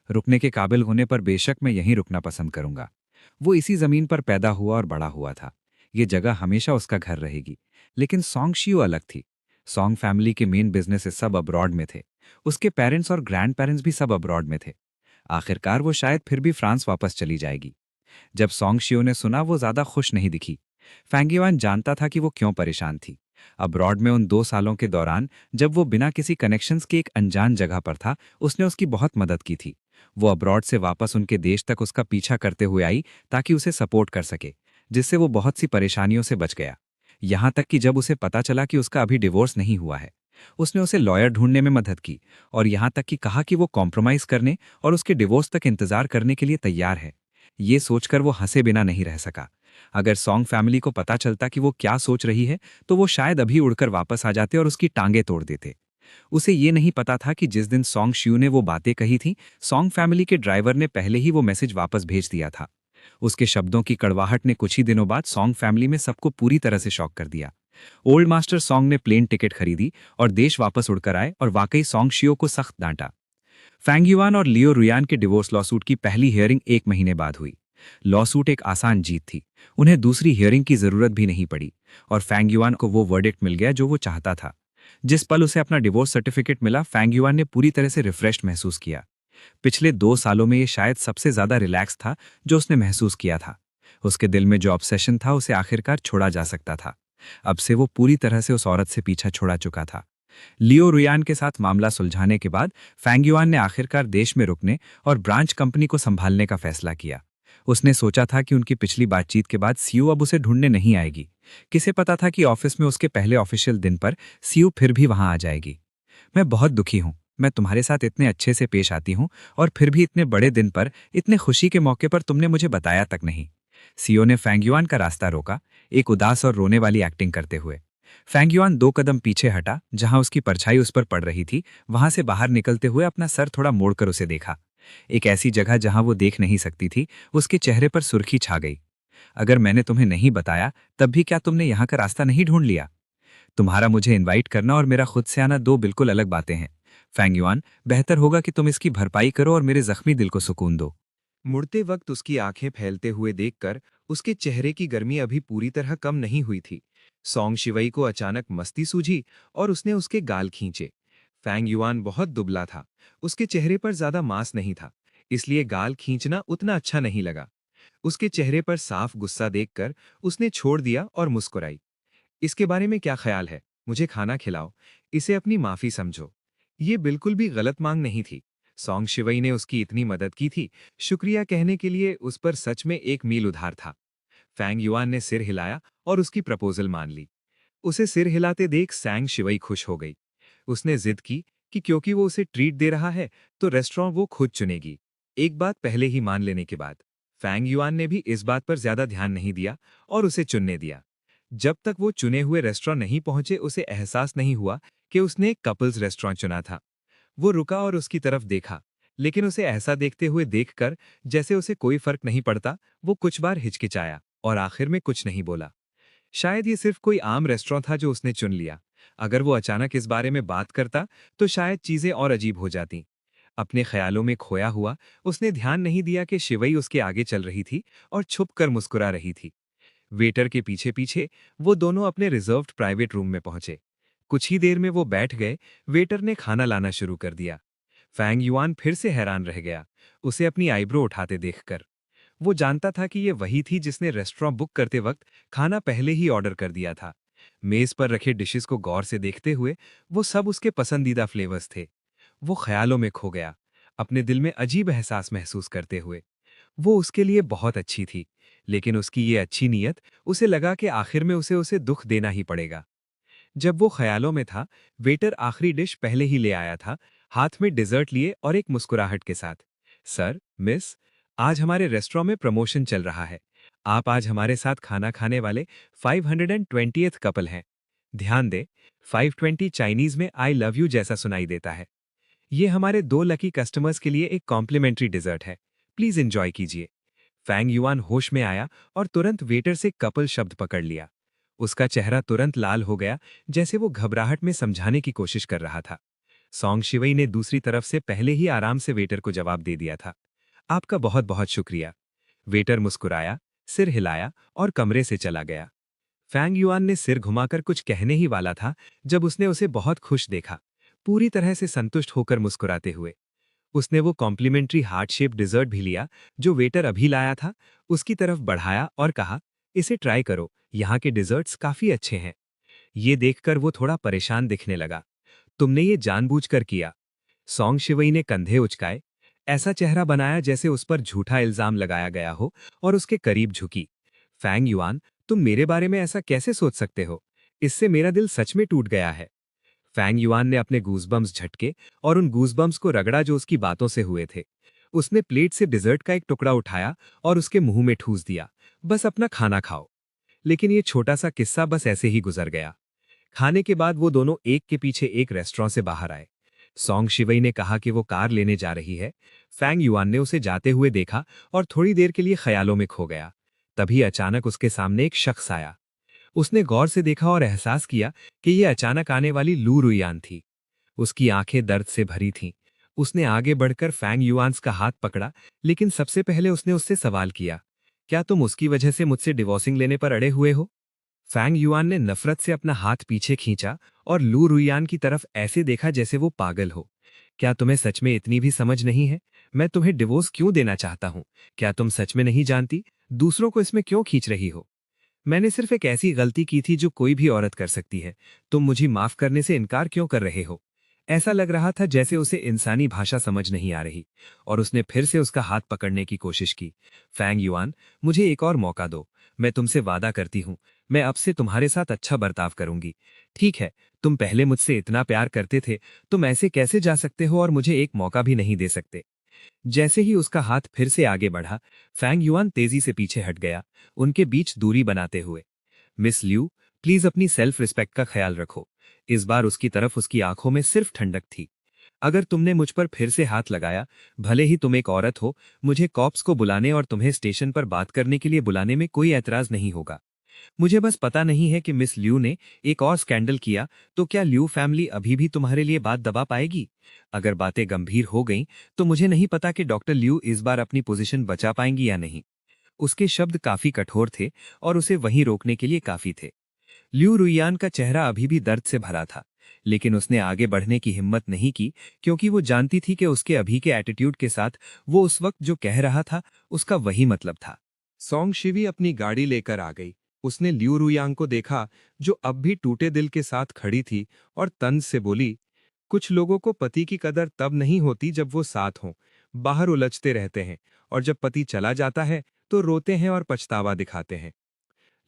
S3: रुकने के काबिल होने पर बेशक मैं यहीं रुकना पसंद करूंगा। वो इसी जमीन पर पैदा हुआ और बड़ा हुआ था। ये जगह हमेशा उसका घर रहेगी। लेकिन सॉन्ग शियो अलग थी। सॉन्ग फैमिली के मेन बिजनेस सब अब्रॉड में थे। उसके पेरेंट्स और ग्रैंड पेरेंट्स भी सब अब्रॉड में थे। आखिरकार वो शायद फिर भी फ्रांस वापस चली जाएगी। जब सॉन्ग शियो ने सुना, वो ज्यादा खुश नहीं दिखी। फैंग युआन जानता था कि वो क्यों परेशान थी। अब्रॉड में उन 2 सालों के दौरान, जब वो बिना किसी कनेक्शंस के एक अनजान जगह पर था, उसने उसकी बहुत मदद की थी। वो अब्रॉड से वापस उनके देश तक उसका पीछा करते हुए आई ताकि उसे सपोर्ट कर सके, जिससे वो बहुत सी परेशानियों से बच गया। यहाँ तक कि जब उसे पता चला कि उसका अभी डिवोर्स नहीं हुआ है, उसने उसे लॉयर ढूंढने में मदद की, और यहाँ तक कि कहा कि वो कॉम्प्रोमाइज करने और उसके डिवोर्स तक इंतजार करने के लिए तैयार है। ये सोचकर वो हंसे बिना नहीं रह सका। अगर सॉन्ग फैमिली को पता चलता कि वो क्या सोच रही है, तो वो शायद अभी उड़कर वापस आ जाते और उसकी टांगें तोड़ देते। उसे ये नहीं पता था कि जिस दिन सॉन्ग शियू ने वो बातें कही थीं, सॉन्ग फैमिली के ड्राइवर ने पहले ही वो मैसेज वापस भेज दिया था। उसके शब्दों की कड़वाहट ने कुछ ही दिनों बाद सॉन्ग फैमिली में सबको पूरी तरह से शॉक कर दिया। ओल्ड मास्टर सॉन्ग ने प्लेन टिकट खरीदी और देश वापस उड़कर आए, और वाकई सॉन्ग शियो को सख्त डांटा। फैंग युआन और लियो रुयान के डिवोर्स लॉसूट की पहली हियरिंग 1 महीने बाद हुई। लॉसूट एक आसान जीत थी। उन्हें दूसरी हियरिंग की जरूरत भी नहीं पड़ी, और फैंग युआन को वो वर्डिक्ट मिल गया जो वो चाहता था। जिस पल उसे अपना डिवोर्स सर्टिफिकेट मिला, फैंग युआन ने पूरी तरह से रिफ्रेश्ड महसूस किया। पिछले 2 सालों में ये शायद सबसे ज्यादा रिलैक्स था जो उसने महसूस किया था। उसके दिल में जो ऑब्सेशन था, उसे आखिरकार छोड़ा जा सकता था। अब से वो पूरी तरह से उस औरत से पीछा छोड़ा चुका था। लियो रुयान के साथ मामला सुलझाने के बाद फैंग युआन ने आखिरकार देश में रुकने और ब्रांच कंपनी को संभालने का फैसला किया। उसने सोचा था कि उनकी पिछली बातचीत के बाद सीयू अब उसे ढूंढने नहीं आएगी। किसे पता था कि ऑफिस में उसके पहले ऑफिशियल दिन पर सीयू फिर भी वहां आ जाएगी। मैं बहुत दुखी हूं। मैं तुम्हारे साथ इतने अच्छे से पेश आती हूं, और फिर भी इतने बड़े दिन पर, इतने खुशी के मौके पर तुमने मुझे बताया तक नहीं। सीओ ने फैंग युआन का रास्ता रोका, एक उदास और रोने वाली एक्टिंग करते हुए। फैंग युआन 2 कदम पीछे हटा। जहां उसकी परछाई उस पर पड़ रही थी, वहां से बाहर निकलते हुए अपना सर थोड़ा मोड़कर उसे देखा। एक ऐसी जगह जहां वो देख नहीं सकती थी। उसके चेहरे पर सुर्खी छा गई। अगर मैंने तुम्हें नहीं बताया, तब भी क्या तुमने यहाँ का रास्ता नहीं ढूंढ लिया? तुम्हारा मुझे इनवाइट करना और मेरा खुद से आना 2 बिल्कुल अलग बातें हैं। फैंग युआन, बेहतर होगा कि तुम इसकी भरपाई करो और मेरे जख्मी दिल को सुकून दो।
S1: मुड़ते वक्त उसकी आंखें फैलते हुए देखकर उसके चेहरे की गर्मी अभी पूरी तरह कम नहीं हुई थी। सॉन्ग शिवई को अचानक मस्ती सूझी और उसने उसके गाल खींचे। फैंग युआन बहुत दुबला था। उसके चेहरे पर ज्यादा मांस नहीं था, इसलिए गाल खींचना उतना अच्छा नहीं लगा। उसके चेहरे पर साफ गुस्सा देखकर उसने छोड़ दिया और मुस्कुराई। इसके बारे में क्या ख्याल है? मुझे खाना खिलाओ। इसे अपनी माफी समझो। ये बिल्कुल भी गलत मांग नहीं थी। सॉन्ग शिवई ने उसकी इतनी मदद की थी, शुक्रिया कहने के लिए उस पर सच में एक मील उधार था।
S3: फैंग युआन ने सिर हिलाया और उसकी प्रपोजल मान ली। उसे सिर हिलाते देख सैंग शिवई खुश हो गई। उसने जिद की कि क्योंकि वो उसे ट्रीट दे रहा है तो रेस्टोरेंट वो खुद चुनेगी। एक बात पहले ही मान लेने के बाद फैंग युआन ने भी इस बात पर ज्यादा ध्यान नहीं दिया और उसे चुनने दिया। जब तक वो चुने हुए रेस्टोरेंट नहीं पहुंचे उसे एहसास नहीं हुआ कि उसने एक कपल्स रेस्टोरेंट चुना था। वो रुका और उसकी तरफ देखा, लेकिन उसे ऐसा देखते हुए देखकर जैसे उसे कोई फर्क नहीं पड़ता, वो कुछ बार हिचकिचाया और आखिर में कुछ नहीं बोला। शायद ये सिर्फ कोई आम रेस्टोरेंट था जो उसने चुन लिया। अगर वो अचानक इस बारे में बात करता तो शायद चीजें और अजीब हो जाती। अपने ख्यालों में खोया हुआ उसने ध्यान नहीं दिया कि शिवई उसके आगे चल रही थी और छुप कर मुस्कुरा रही थी। वेटर के पीछे पीछे वो दोनों अपने रिजर्व्ड प्राइवेट रूम में पहुंचे। कुछ ही देर में वो बैठ गए। वेटर ने खाना लाना शुरू कर दिया। फैंग युआन फिर से हैरान रह गया, उसे अपनी आईब्रो उठाते देखकर। वो जानता था कि ये वही थी जिसने रेस्टोरेंट बुक करते वक्त खाना पहले ही ऑर्डर कर दिया था। मेज पर रखे डिशेस को गौर से देखते हुए वो सब उसके पसंदीदा फ्लेवर्स थे। वो ख्यालों में खो गया, अपने दिल में अजीब एहसास महसूस करते हुए। वो उसके लिए बहुत अच्छी थी, लेकिन उसकी ये अच्छी नीयत, उसे लगा कि आखिर में उसे उसे दुख देना ही पड़ेगा। जब वो ख्यालों में था, वेटर आखिरी डिश पहले ही ले आया था, हाथ में डिजर्ट लिए और एक मुस्कुराहट के साथ। सर, मिस, आज हमारे रेस्टोरेंट में प्रमोशन चल रहा है। आप आज हमारे साथ खाना खाने वाले 520th कपल हैं। ध्यान दे, 520 चाइनीज में आई लव यू जैसा सुनाई देता है। ये हमारे 2 लकी कस्टमर्स के लिए एक कॉम्प्लीमेंट्री डिजर्ट है। प्लीज एंजॉय कीजिए। फैंग युआन होश में आया और तुरंत वेटर से कपल शब्द पकड़ लिया। उसका चेहरा तुरंत लाल हो गया, जैसे वो घबराहट में समझाने की कोशिश कर रहा था। सॉन्ग शिवई ने दूसरी तरफ से पहले ही आराम से वेटर को जवाब दे दिया था। आपका बहुत बहुत शुक्रिया। वेटर मुस्कुराया, सिर हिलाया और कमरे से चला गया। फैंग युआन ने सिर घुमाकर कुछ कहने ही वाला था जब उसने उसे बहुत खुश देखा, पूरी तरह से संतुष्ट होकर मुस्कुराते हुए। उसने वो कॉम्प्लीमेंट्री हार्ट शेप डिजर्ट भी लिया जो वेटर अभी लाया था, उसकी तरफ बढ़ाया और कहा, इसे ट्राई करो, यहाँ के डिजर्ट्स काफी अच्छे हैं। ये देखकर वो थोड़ा परेशान दिखने लगा। तुमने ये जानबूझकर किया? सॉन्ग शिवई ने कंधे उचकाए, ऐसा चेहरा बनाया जैसे उस पर झूठा इल्जाम लगाया गया हो, और उसके करीब झुकी। फैंग युआन, तुम मेरे बारे में ऐसा कैसे सोच सकते हो? इससे मेरा दिल सच में टूट गया है। फैंग युआन ने अपने गूज़बम्प्स झटके और उन गूज़बम्प्स को रगड़ा जो उसकी बातों से हुए थे। उसने प्लेट से डिजर्ट का एक टुकड़ा उठाया और उसके मुंह में ठूस दिया, बस अपना खाना खाओ। लेकिन ये छोटा सा किस्सा बस ऐसे ही गुजर गया। खाने के बाद वो दोनों एक के पीछे एक रेस्टोरेंट से बाहर आए। सॉन्ग शिवई ने कहा कि वो कार लेने जा रही है। फैंग युआन ने उसे जाते हुए देखा और थोड़ी देर के लिए ख्यालों में खो गया। तभी अचानक उसके सामने एक शख्स आया। उसने गौर से देखा और एहसास किया कि ये अचानक आने वाली लू रुयान थी। उसकी आंखें दर्द से भरी थीं। उसने आगे बढ़कर फैंग युआन्स का हाथ पकड़ा, लेकिन सबसे पहले उसने उससे सवाल किया, क्या तुम उसकी वजह से मुझसे डिवोर्सिंग लेने पर अड़े हुए हो? फैंग युआन ने नफरत से अपना हाथ पीछे खींचा और लू रुयान की तरफ ऐसे देखा जैसे वो पागल हो। क्या तुम्हें सच में इतनी भी समझ नहीं है? मैं तुम्हें डिवोर्स क्यों देना चाहता हूं? क्या तुम सच में नहीं जानती? दूसरों को इसमें क्यों खींच रही हो? मैंने सिर्फ एक ऐसी गलती की थी जो कोई भी औरत कर सकती है। तुम मुझे माफ करने से इनकार क्यों कर रहे हो? ऐसा लग रहा था जैसे उसे इंसानी भाषा समझ नहीं आ रही, और उसने फिर से उसका हाथ पकड़ने की कोशिश की। फैंग युआन, मुझे एक और मौका दो। मैं तुमसे वादा करती हूँ, मैं अब से तुम्हारे साथ अच्छा बर्ताव करूंगी। ठीक है, तुम पहले मुझसे इतना प्यार करते थे, तुम ऐसे कैसे जा सकते हो और मुझे एक मौका भी नहीं दे सकते? जैसे ही उसका हाथ फिर से आगे बढ़ा, फैंग युआन तेजी से पीछे हट गया, उनके बीच दूरी बनाते हुए। मिस ल्यू, प्लीज अपनी सेल्फ रिस्पेक्ट का ख्याल रखो। इस बार उसकी तरफ उसकी आंखों में सिर्फ ठंडक थी। अगर तुमने मुझ पर फिर से हाथ लगाया, भले ही तुम एक औरत हो, मुझे कॉप्स को बुलाने और तुम्हें स्टेशन पर बात करने के लिए बुलाने में कोई ऐतराज नहीं होगा। मुझे बस पता नहीं है कि मिस ल्यू ने एक और स्कैंडल किया तो क्या ल्यू फैमिली अभी भी तुम्हारे लिए बात दबा पाएगी? अगर बातें गंभीर हो गईं तो मुझे नहीं पता कि डॉक्टर ल्यू इस बार अपनी पोजीशन बचा पाएंगी या नहीं। उसके शब्द काफी कठोर थे और उसे वहीं रोकने के लिए काफी थे। ल्यू रुइयान का चेहरा अभी भी दर्द से भरा था, लेकिन उसने आगे बढ़ने की हिम्मत नहीं की, क्योंकि वो जानती थी कि उसके अभी के एटीट्यूड के साथ वो उस वक्त जो कह रहा था उसका वही मतलब था।
S2: सॉन्ग शिवी अपनी गाड़ी लेकर आ गई। उसने ल्यू रुयांग को देखा, जो अब भी टूटे दिल के साथ खड़ी थी, और तंज से बोली, कुछ लोगों को पति की कदर तब नहीं होती जब वो साथ हों, बाहर उलझते रहते हैं, और जब पति चला जाता है तो रोते हैं और पछतावा दिखाते हैं।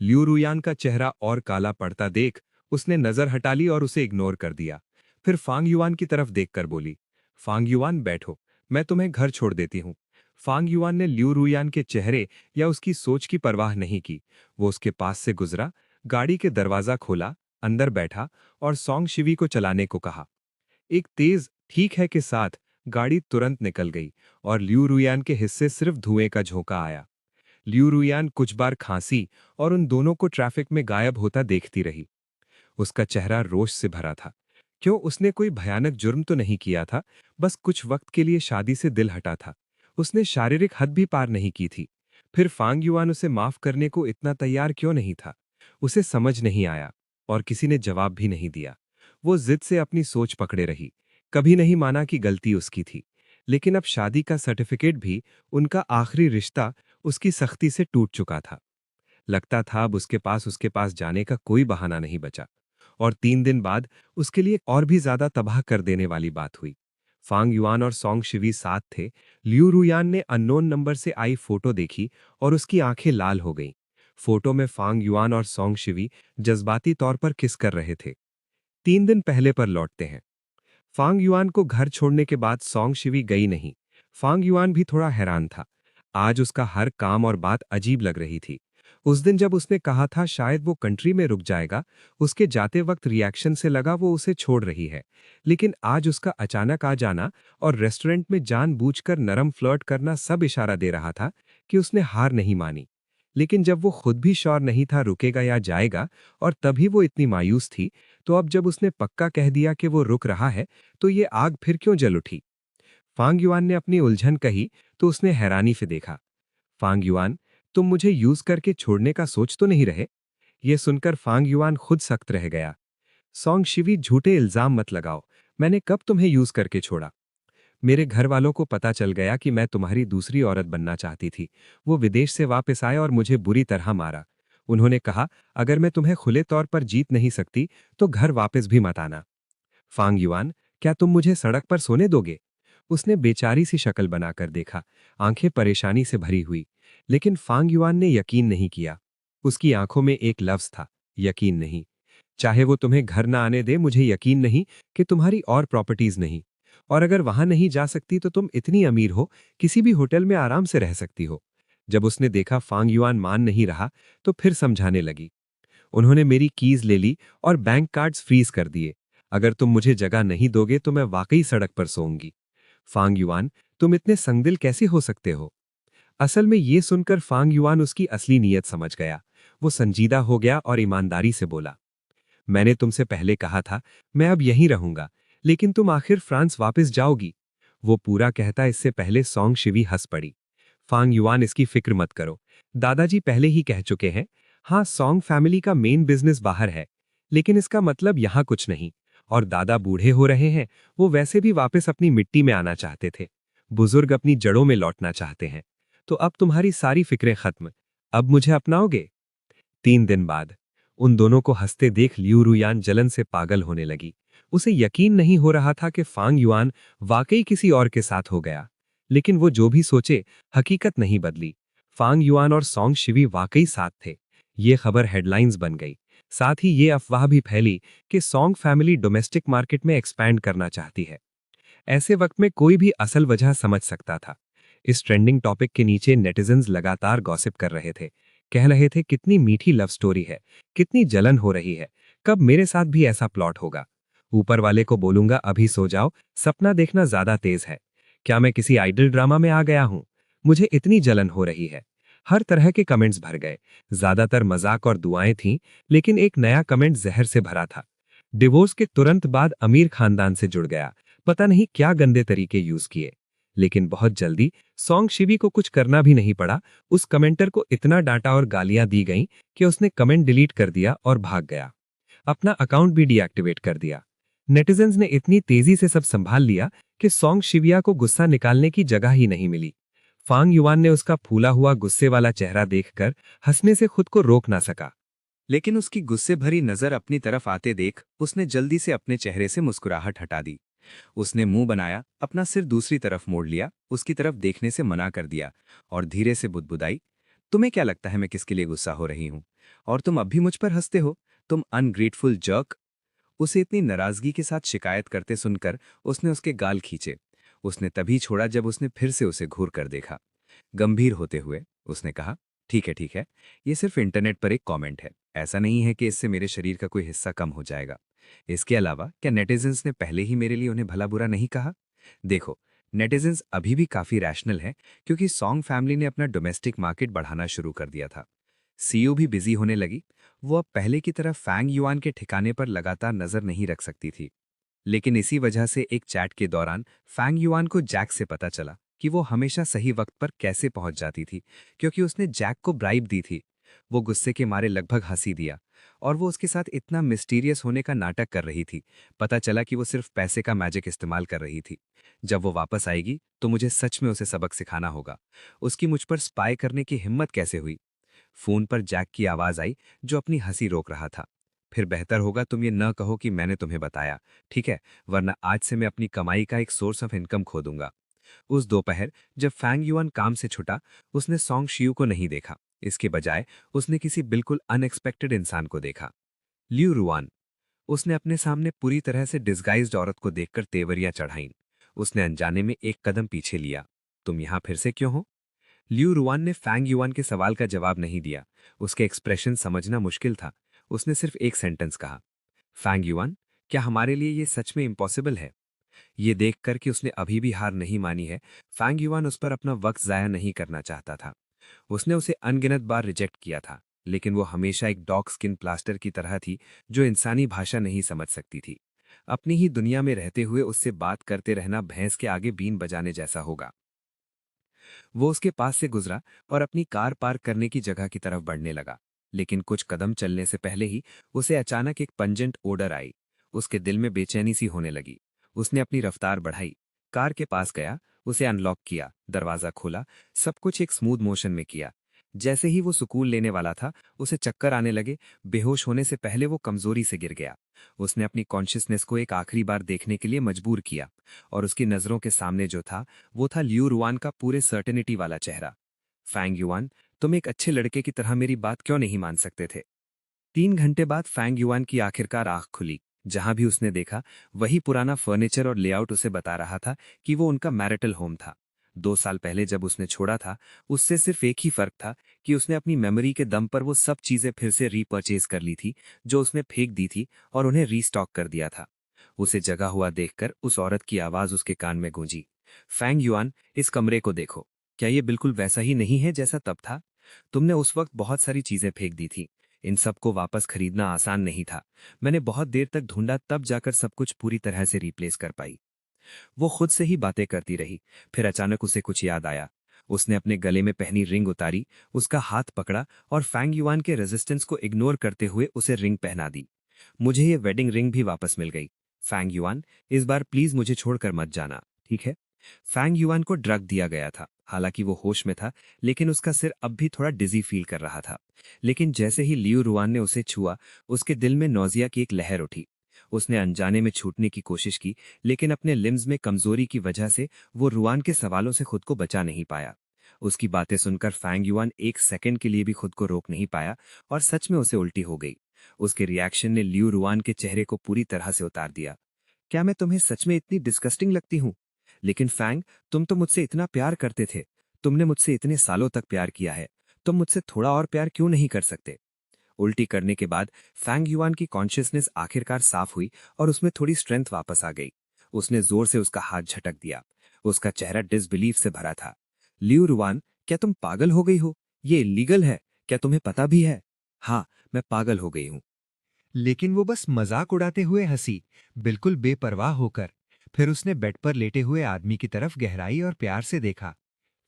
S3: लिू रुयान का चेहरा और काला पड़ता देख उसने नजर हटा ली और उसे इग्नोर कर दिया। फिर फांग युआन की तरफ देखकर बोली, फांग युआन बैठो, मैं तुम्हें घर छोड़ देती हूँ। फांग युआन ने लिू रुयान के चेहरे या उसकी सोच की परवाह नहीं की। वो उसके पास से गुजरा, गाड़ी के दरवाजा खोला, अंदर बैठा और सॉन्ग शिवी को चलाने को कहा। एक तेज ठीक है के साथ गाड़ी तुरंत निकल गई और लिू रुयान के हिस्से सिर्फ धुएं का झोंका आया। लिू रुयान कुछ बार खांसी और उन दोनों को ट्रैफिक में गायब होता देखती रही। उसका चेहरा रोष से भरा था। क्यों, उसने कोई भयानक जुर्म तो नहीं किया था, बस कुछ वक्त के लिए शादी से दिल हटा था। उसने शारीरिक हद भी पार नहीं की थी। फिर फांग युआन उसे माफ करने को इतना तैयार क्यों नहीं था? उसे समझ नहीं आया और किसी ने जवाब भी नहीं दिया। वो जिद से अपनी सोच पकड़े रही। कभी नहीं माना कि गलती उसकी थी। लेकिन अब शादी का सर्टिफिकेट भी, उनका आखिरी रिश्ता, उसकी सख्ती से टूट चुका था। लगता था अब उसके पास जाने का कोई बहाना नहीं बचा। और 3 दिन बाद उसके लिए और भी ज्यादा तबाह कर देने वाली बात हुई। फांग युआन और सॉन्ग शिवी साथ थे। लिू रुयान ने अननोन नंबर से आई फोटो देखी और उसकी आंखें लाल हो गईं। फोटो में फांग युआन और सॉन्ग शिवी जज्बाती तौर पर किस कर रहे थे। 3 दिन पहले पर लौटते हैं। फांग युआन को घर छोड़ने के बाद सॉन्ग शिवी गई नहीं। फांग युआन भी थोड़ा हैरान था। आज उसका हर काम और बात अजीब लग रही थी। उस दिन जब उसने कहा था शायद वो कंट्री में रुक जाएगा, उसके जाते वक्त रिएक्शन से लगा वो उसे छोड़ रही है। लेकिन आज उसका अचानक आ जाना और रेस्टोरेंट में जानबूझकर नरम फ्लर्ट करना सब इशारा दे रहा था कि उसने हार नहीं मानी। लेकिन जब वो खुद भी श्योर नहीं था रुकेगा या जाएगा, और तभी वो इतनी मायूस थी, तो अब जब उसने पक्का कह दिया कि वो रुक रहा है, तो ये आग फिर क्यों जल उठी? फांग युआन ने अपनी उलझन कही तो उसने हैरानी से देखा। फांग युआन, तुम मुझे यूज करके छोड़ने का सोच तो नहीं रहे? ये सुनकर फांग युआन खुद सख्त रह गया। सॉन्ग शिवी, झूठे इल्जाम मत लगाओ। मैंने कब तुम्हें यूज करके छोड़ा? मेरे घर वालों को पता चल गया कि मैं तुम्हारी दूसरी औरत बनना चाहती थी। वो विदेश से वापस आए और मुझे बुरी तरह मारा। उन्होंने कहा, अगर मैं तुम्हें खुले तौर पर जीत नहीं सकती तो घर वापस भी मत आना। फांग युआन, क्या तुम मुझे सड़क पर सोने दोगे? उसने बेचारी सी शक्ल बनाकर देखा, आंखें परेशानी से भरी हुई। लेकिन फांग युआन ने यकीन नहीं किया। उसकी आंखों में एक लफ्ज था, यकीन नहीं। चाहे वो तुम्हें घर ना आने दे, मुझे यकीन नहीं कि तुम्हारी और प्रॉपर्टीज नहीं। और अगर वहां नहीं जा सकती तो तुम इतनी अमीर हो, किसी भी होटल में आराम से रह सकती हो। जब उसने देखा फांग युआन मान नहीं रहा, तो फिर समझाने लगी। उन्होंने मेरी कीज ले ली और बैंक कार्ड्स फ्रीज कर दिए। अगर तुम मुझे जगह नहीं दोगे तो मैं वाकई सड़क पर सोऊंगी। फांग युआन, तुम इतने संगदिल कैसे हो सकते हो? असल में ये सुनकर फांग युआन उसकी असली नीयत समझ गया। वो संजीदा हो गया और ईमानदारी से बोला, मैंने तुमसे पहले कहा था मैं अब यहीं रहूंगा, लेकिन तुम आखिर फ्रांस वापस जाओगी। वो पूरा कहता इससे पहले सॉन्ग शिवी हंस पड़ी। फांग युआन, इसकी फिक्र मत करो। दादाजी पहले ही कह चुके हैं। हाँ, सॉन्ग फैमिली का मेन बिजनेस बाहर है, लेकिन इसका मतलब यहाँ कुछ नहीं। और दादा बूढ़े हो रहे हैं, वो वैसे भी वापस अपनी मिट्टी में आना चाहते थे। बुजुर्ग अपनी जड़ों में लौटना चाहते हैं। तो अब तुम्हारी सारी फिक्रें खत्म। अब मुझे अपनाओगे? 3 दिन बाद उन दोनों को हंसते देख लिू रुयान जलन से पागल होने लगी। उसे यकीन नहीं हो रहा था कि फांग युआन वाकई किसी और के साथ हो गया। लेकिन वो जो भी सोचे, हकीकत नहीं बदली। फांग युआन और सॉन्ग शिवी वाकई साथ थे। ये खबर हेडलाइंस बन गई। साथ ही ये अफवाह भी फैली कि सॉन्ग फैमिली डोमेस्टिक मार्केट में एक्सपैंड करना चाहती है। ऐसे वक्त में कोई भी असल वजह समझ सकता था। इस ट्रेंडिंग टॉपिक के नीचे नेटिजन्स लगातार गॉसिप कर रहे थे। कह रहे थे, कितनी मीठी लव स्टोरी है, कितनी जलन हो रही है, कब मेरे साथ भी ऐसा प्लॉट होगा। ऊपर वाले को बोलूंगा अभी सो जाओ, सपना देखना ज्यादा तेज है। क्या मैं किसी आइडल ड्रामा में आ गया हूं? मुझे इतनी जलन हो रही है। हर तरह के कमेंट्स भर गए। ज्यादातर मजाक और दुआएं थीं, लेकिन एक नया कमेंट जहर से भरा था। डिवोर्स के तुरंत बाद अमीर खानदान से जुड़ गया। पता नहीं क्या गंदे तरीके यूज किए। लेकिन बहुत जल्दी सॉन्ग शिवी को कुछ करना भी नहीं पड़ा। उस कमेंटर को इतना डांटा और गालियां दी गईं कि उसने कमेंट डिलीट कर दिया और भाग गया। अपना अकाउंट भी डीएक्टिवेट कर दिया। नेटिजन्स ने इतनी तेजी से सब संभाल लिया कि सॉन्ग शिविया को गुस्सा निकालने की जगह ही नहीं मिली। फांग युआन ने उसका फूला हुआ गुस्से वाला चेहरा देखकर हंसने से खुद को रोक ना सका।
S4: लेकिन उसकी गुस्से भरी नजर अपनी तरफ आते देख उसने जल्दी से अपने चेहरे से मुस्कुराहट हटा दी। उसने मुंह बनाया, अपना सिर दूसरी तरफ मोड़ लिया, उसकी तरफ देखने से मना कर दिया और धीरे से बुदबुदाई, तुम्हें क्या लगता है मैं किसके लिए गुस्सा हो रही हूं?
S3: और तुम अब भी मुझ पर हंसते हो, तुम अनग्रेटफुल जर्क। उसे इतनी नाराजगी के साथ शिकायत करते सुनकर उसने उसके गाल खींचे। उसने तभी छोड़ा जब उसने फिर से उसे घूर कर देखा। गंभीर होते हुए उसने कहा, ठीक है, ये सिर्फ इंटरनेट पर एक कमेंट है, ऐसा नहीं है कि इससे मेरे शरीर का कोई हिस्सा कम हो जाएगा। इसके अलावा क्या नेटिजन्स ने पहले ही मेरे लिए उन्हें भला बुरा नहीं कहा? देखो, नेटिजन्स अभी भी काफी रैशनल हैं, क्योंकि सॉन्ग फैमिली ने अपना डोमेस्टिक मार्केट बढ़ाना शुरू कर दिया था। सीईओ भी बिजी होने लगी। वो अब पहले की तरह फैंग युआन के ठिकाने पर लगातार नजर नहीं रख सकती थी। लेकिन इसी वजह से एक चैट के दौरान फैंग युआन को जैक से पता चला कि वो हमेशा सही वक्त पर कैसे पहुंच जाती थी, क्योंकि उसने जैक को ब्राइब दी थी। वो गुस्से के मारे लगभग हंसी दिया, और वो उसके साथ इतना मिस्टीरियस होने का नाटक कर रही थी। पता चला कि वो सिर्फ पैसे का मैजिक इस्तेमाल कर रही थी। जब वो वापस आएगी तो मुझे सच में उसे सबक सिखाना होगा। उसकी मुझ पर स्पाई करने की हिम्मत कैसे हुई? फोन पर जैक की आवाज आई, जो अपनी हंसी रोक रहा था। फिर बेहतर होगा तुम ये न कहो कि मैंने तुम्हें बताया, ठीक है? वरना आज से मैं अपनी कमाई का एक सोर्स ऑफ इनकम खो दूंगा। उस दोपहर जब फैंग युआन काम से छुटा, उसने सॉन्ग शियू को नहीं देखा। इसके बजाय उसने किसी बिल्कुल अनएक्सपेक्टेड इंसान को देखा, लियू रुआन। उसने अपने सामने पूरी तरह से डिस्गाइज्ड औरत को देखकर तेवरियां चढ़ाईं। उसने अनजाने में एक कदम पीछे लिया। तुम यहां फिर से क्यों हो? लियू रुआन ने फैंग युआन के सवाल का जवाब नहीं दिया। उसके एक्सप्रेशन समझना मुश्किल था। उसने सिर्फ एक सेंटेंस कहा, फैंग युआन, क्या हमारे लिए ये सच में इम्पॉसिबल है? ये देखकर कि उसने अभी भी हार नहीं मानी है, फैंग युआन उस पर अपना वक्त जाया नहीं करना चाहता था। उसने उसे अनगिनत बार रिजेक्ट किया था, लेकिन वो हमेशा एक डॉग स्किन प्लास्टर की तरह थी, जो इंसानी भाषा नहीं समझ सकती थी। अपनी ही दुनिया में रहते हुए उससे बात करते रहना भैंस के आगे बीन बजाने जैसा होगा। वो उसके पास से गुजरा और अपनी कार पार्क करने की जगह की तरफ बढ़ने लगा। लेकिन कुछ कदम चलने से पहले ही उसे अचानक एक पंजेंट ओडर आई। उसके दिल में बेचैनी सी होने लगी। उसने अपनी रफ्तार बढ़ाई, कार के पास गया, उसे अनलॉक किया, दरवाजा खोला, सब कुछ एक स्मूथ मोशन में किया। जैसे ही वो सुकून लेने वाला था, उसे चक्कर आने लगे। बेहोश होने से पहले वो कमजोरी से गिर गया। उसने अपनी कॉन्शियसनेस को एक आखिरी बार देखने के लिए मजबूर किया, और उसकी नजरों के सामने जो था वो था लियू रुआन का पूरे सर्टेनिटी वाला चेहरा। फैंग युआन, तुम एक अच्छे लड़के की तरह मेरी बात क्यों नहीं मान सकते थे? 3 घंटे बाद फैंग युआन की आखिरकार आंख खुली। जहां भी उसने देखा, वही पुराना फर्नीचर और लेआउट उसे बता रहा था कि वो उनका मैरिटल होम था। 2 साल पहले जब उसने छोड़ा था, उससे सिर्फ एक ही फर्क था कि उसने अपनी मेमोरी के दम पर वो सब चीजें फिर से रीपर्चेज कर ली थी, जो उसने फेंक दी थी, और उन्हें रीस्टॉक कर दिया था। उसे जगा हुआ देखकर उस औरत की आवाज उसके कान में गूंजी, फैंग युआन, इस कमरे को देखो। क्या ये बिल्कुल वैसा ही नहीं है जैसा तब था? तुमने उस वक्त बहुत सारी चीजें फेंक दी थी। इन सबको वापस खरीदना आसान नहीं था। मैंने बहुत देर तक ढूंढा, तब जाकर सब कुछ पूरी तरह से रिप्लेस कर पाई। वो खुद से ही बातें करती रही। फिर अचानक उसे कुछ याद आया। उसने अपने गले में पहनी रिंग उतारी, उसका हाथ पकड़ा और फैंग युआन के रेजिस्टेंस को इग्नोर करते हुए उसे रिंग पहना दी। मुझे ये वेडिंग रिंग भी वापस मिल गई। फैंग युआन, इस बार प्लीज मुझे छोड़कर मत जाना, ठीक है? फैंग युआन को ड्रग दिया गया था। हालांकि वो होश में था, लेकिन उसका सिर अब भी थोड़ा डिजी फील कर रहा था। लेकिन जैसे ही लियू रुआन ने उसे छुआ, उसके दिल में नौजिया की एक लहर उठी। उसने अनजाने में छूटने की कोशिश की, लेकिन अपने लिम्स में कमजोरी की वजह से वो रुआन के सवालों से खुद को बचा नहीं पाया। उसकी बातें सुनकर फैंग युआन एक सेकंड के लिए भी खुद को रोक नहीं पाया, और सच में उसे उल्टी हो गई। उसके रिएक्शन ने लियू रुआन के चेहरे को पूरी तरह से उतार दिया। क्या मैं तुम्हें सच में इतनी डिस्गस्टिंग लगती हूँ? लेकिन फैंग, तुम तो मुझसे इतना प्यार करते थे। तुमने मुझसे इतने सालों तक प्यार किया है। तुम मुझसे थोड़ा और प्यार क्यों नहीं कर सकते? उल्टी करने के बाद फैंग युआन की कॉन्शियसनेस आखिरकार साफ हुई, और उसमें थोड़ी स्ट्रेंथ वापस आ गई। उसने जोर से उसका हाथ झटक दिया। उसका चेहरा डिसबिलीफ से भरा था। लियू रुआन, क्या तुम पागल हो गई हो? ये इलीगल है। क्या तुम्हें पता भी है? हाँ, मैं पागल हो गई हूँ।
S1: लेकिन वो बस मजाक उड़ाते हुए हंसी, बिल्कुल बेपरवाह होकर। फिर उसने बेड पर लेटे हुए आदमी की तरफ गहराई और प्यार से देखा।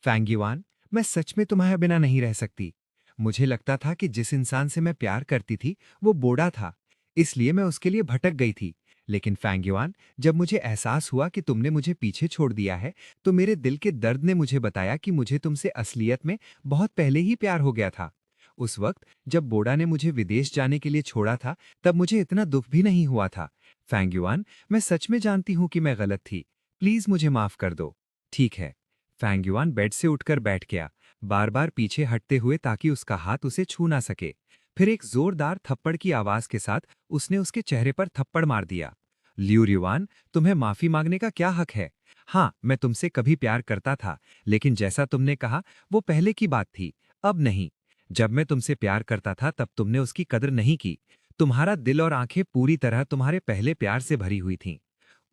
S1: फैंगीवान, मैं सच में तुम्हारे बिना नहीं रह सकती। मुझे लगता था कि जिस इंसान से मैं प्यार करती थी वो बूढ़ा था, इसलिए मैं उसके लिए भटक गई थी। लेकिन फैंगीवान, जब मुझे एहसास हुआ कि तुमने मुझे पीछे छोड़ दिया है, तो मेरे दिल के दर्द ने मुझे बताया कि मुझे तुमसे असलियत में बहुत पहले ही प्यार हो गया था। उस वक्त जब बोडा ने मुझे विदेश जाने के लिए छोड़ा था, तब मुझे इतना दुख भी नहीं हुआ था। फैंगयुआन, मैं सच में जानती हूं कि मैं गलत थी। प्लीज मुझे माफ कर दो। ठीक है। फैंगयुआन बेड से उठकर बैठ गया, बार बार पीछे हटते हुए ताकि उसका हाथ उसे छू ना सके।
S3: फिर एक जोरदार थप्पड़ की आवाज के साथ उसने उसके चेहरे पर थप्पड़ मार दिया। लियू युआन, तुम्हें माफी मांगने का क्या हक है? हाँ, मैं तुमसे कभी प्यार करता था, लेकिन जैसा तुमने कहा वो पहले की बात थी, अब नहीं। जब मैं तुमसे प्यार करता था तब तुमने उसकी कदर नहीं की। तुम्हारा दिल और आंखें पूरी तरह तुम्हारे पहले प्यार से भरी हुई थीं।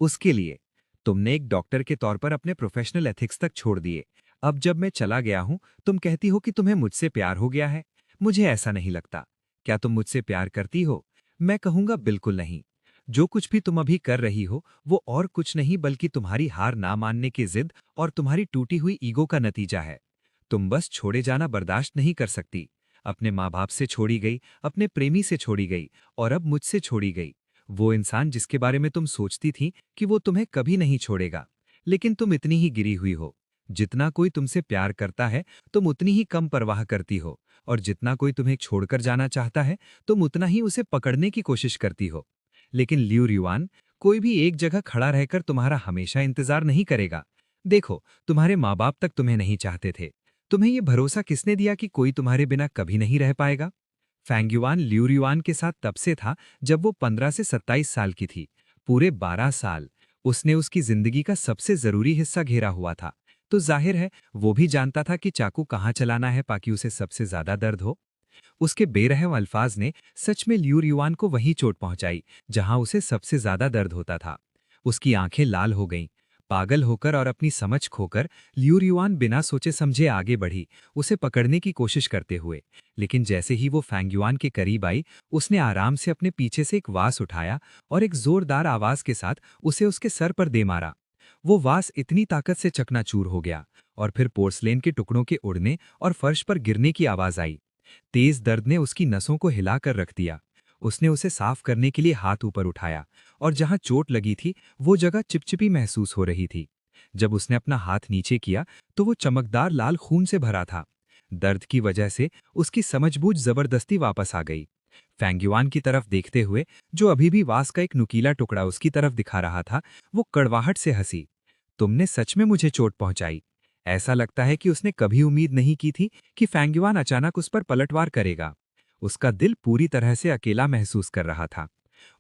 S3: उसके लिए तुमने एक डॉक्टर के तौर पर अपने प्रोफेशनल एथिक्स तक छोड़ दिए। अब जब मैं चला गया हूं, तुम कहती हो कि तुम्हें मुझसे प्यार हो गया है। मुझे ऐसा नहीं लगता। क्या तुम मुझसे प्यार करती हो? मैं कहूंगा बिल्कुल नहीं। जो कुछ भी तुम अभी कर रही हो वो और कुछ नहीं बल्कि तुम्हारी हार ना मानने की जिद और तुम्हारी टूटी हुई ईगो का नतीजा है। तुम बस छोड़े जाना बर्दाश्त नहीं कर सकती। अपने माँ बाप से छोड़ी गई, अपने प्रेमी से छोड़ी गई और अब मुझसे छोड़ी गई। वो इंसान जिसके बारे में तुम सोचती थी कि वो तुम्हें कभी नहीं छोड़ेगा। लेकिन तुम इतनी ही गिरी हुई हो। जितना कोई तुमसे प्यार करता है तुम उतनी ही कम परवाह करती हो, और जितना कोई तुम्हें छोड़कर जाना चाहता है तुम उतना ही उसे पकड़ने की कोशिश करती हो। लेकिन लियू युआन, कोई भी एक जगह खड़ा रहकर तुम्हारा हमेशा इंतजार नहीं करेगा। देखो, तुम्हारे माँ बाप तक तुम्हें नहीं चाहते थे। तुम्हें ये भरोसा किसने दिया कि कोई तुम्हारे बिना कभी नहीं रह पाएगा? फैंग्युआन लियू युआन के साथ तब से था जब वो 15 से 27 साल की थी। पूरे 12 साल उसने उसकी जिंदगी का सबसे जरूरी हिस्सा घेरा हुआ था। तो जाहिर है वो भी जानता था कि चाकू कहाँ चलाना है ताकि उसे सबसे ज्यादा दर्द हो। उसके बेरहम अल्फाज ने सच में लियू युआन को वही चोट पहुंचाई जहां उसे सबसे ज्यादा दर्द होता था। उसकी आंखें लाल हो गईं। पागल होकर और अपनी समझ खोकर लियू युआन बिना सोचे समझे आगे बढ़ी, उसे पकड़ने की कोशिश करते हुए। लेकिन जैसे ही वो फैंग्युआन के करीब आई, उसने आराम से अपने पीछे से एक वास उठाया और एक जोरदार आवाज के साथ उसे उसके सर पर दे मारा। वो वास इतनी ताकत से चकनाचूर हो गया और फिर पोर्सलेन के टुकड़ों के उड़ने और फर्श पर गिरने की आवाज आई। तेज दर्द ने उसकी नसों को हिलाकर रख दिया। उसने उसे साफ करने के लिए हाथ ऊपर उठाया और जहां चोट लगी थी वो जगह चिपचिपी महसूस हो रही थी। जब उसने अपना हाथ नीचे किया तो वो चमकदार लाल खून से भरा था। दर्द की वजह से उसकी समझबूझ जबरदस्ती वापस आ गई। फैंग्युआन की तरफ देखते हुए, जो अभी भी वास का एक नुकीला टुकड़ा उसकी तरफ दिखा रहा था, वो कड़वाहट से हंसी। तुमने सच में मुझे चोट पहुंचाई। ऐसा लगता है कि उसने कभी उम्मीद नहीं की थी कि फैंग्युआन अचानक उस पर पलटवार करेगा। उसका दिल पूरी तरह से अकेला महसूस कर रहा था।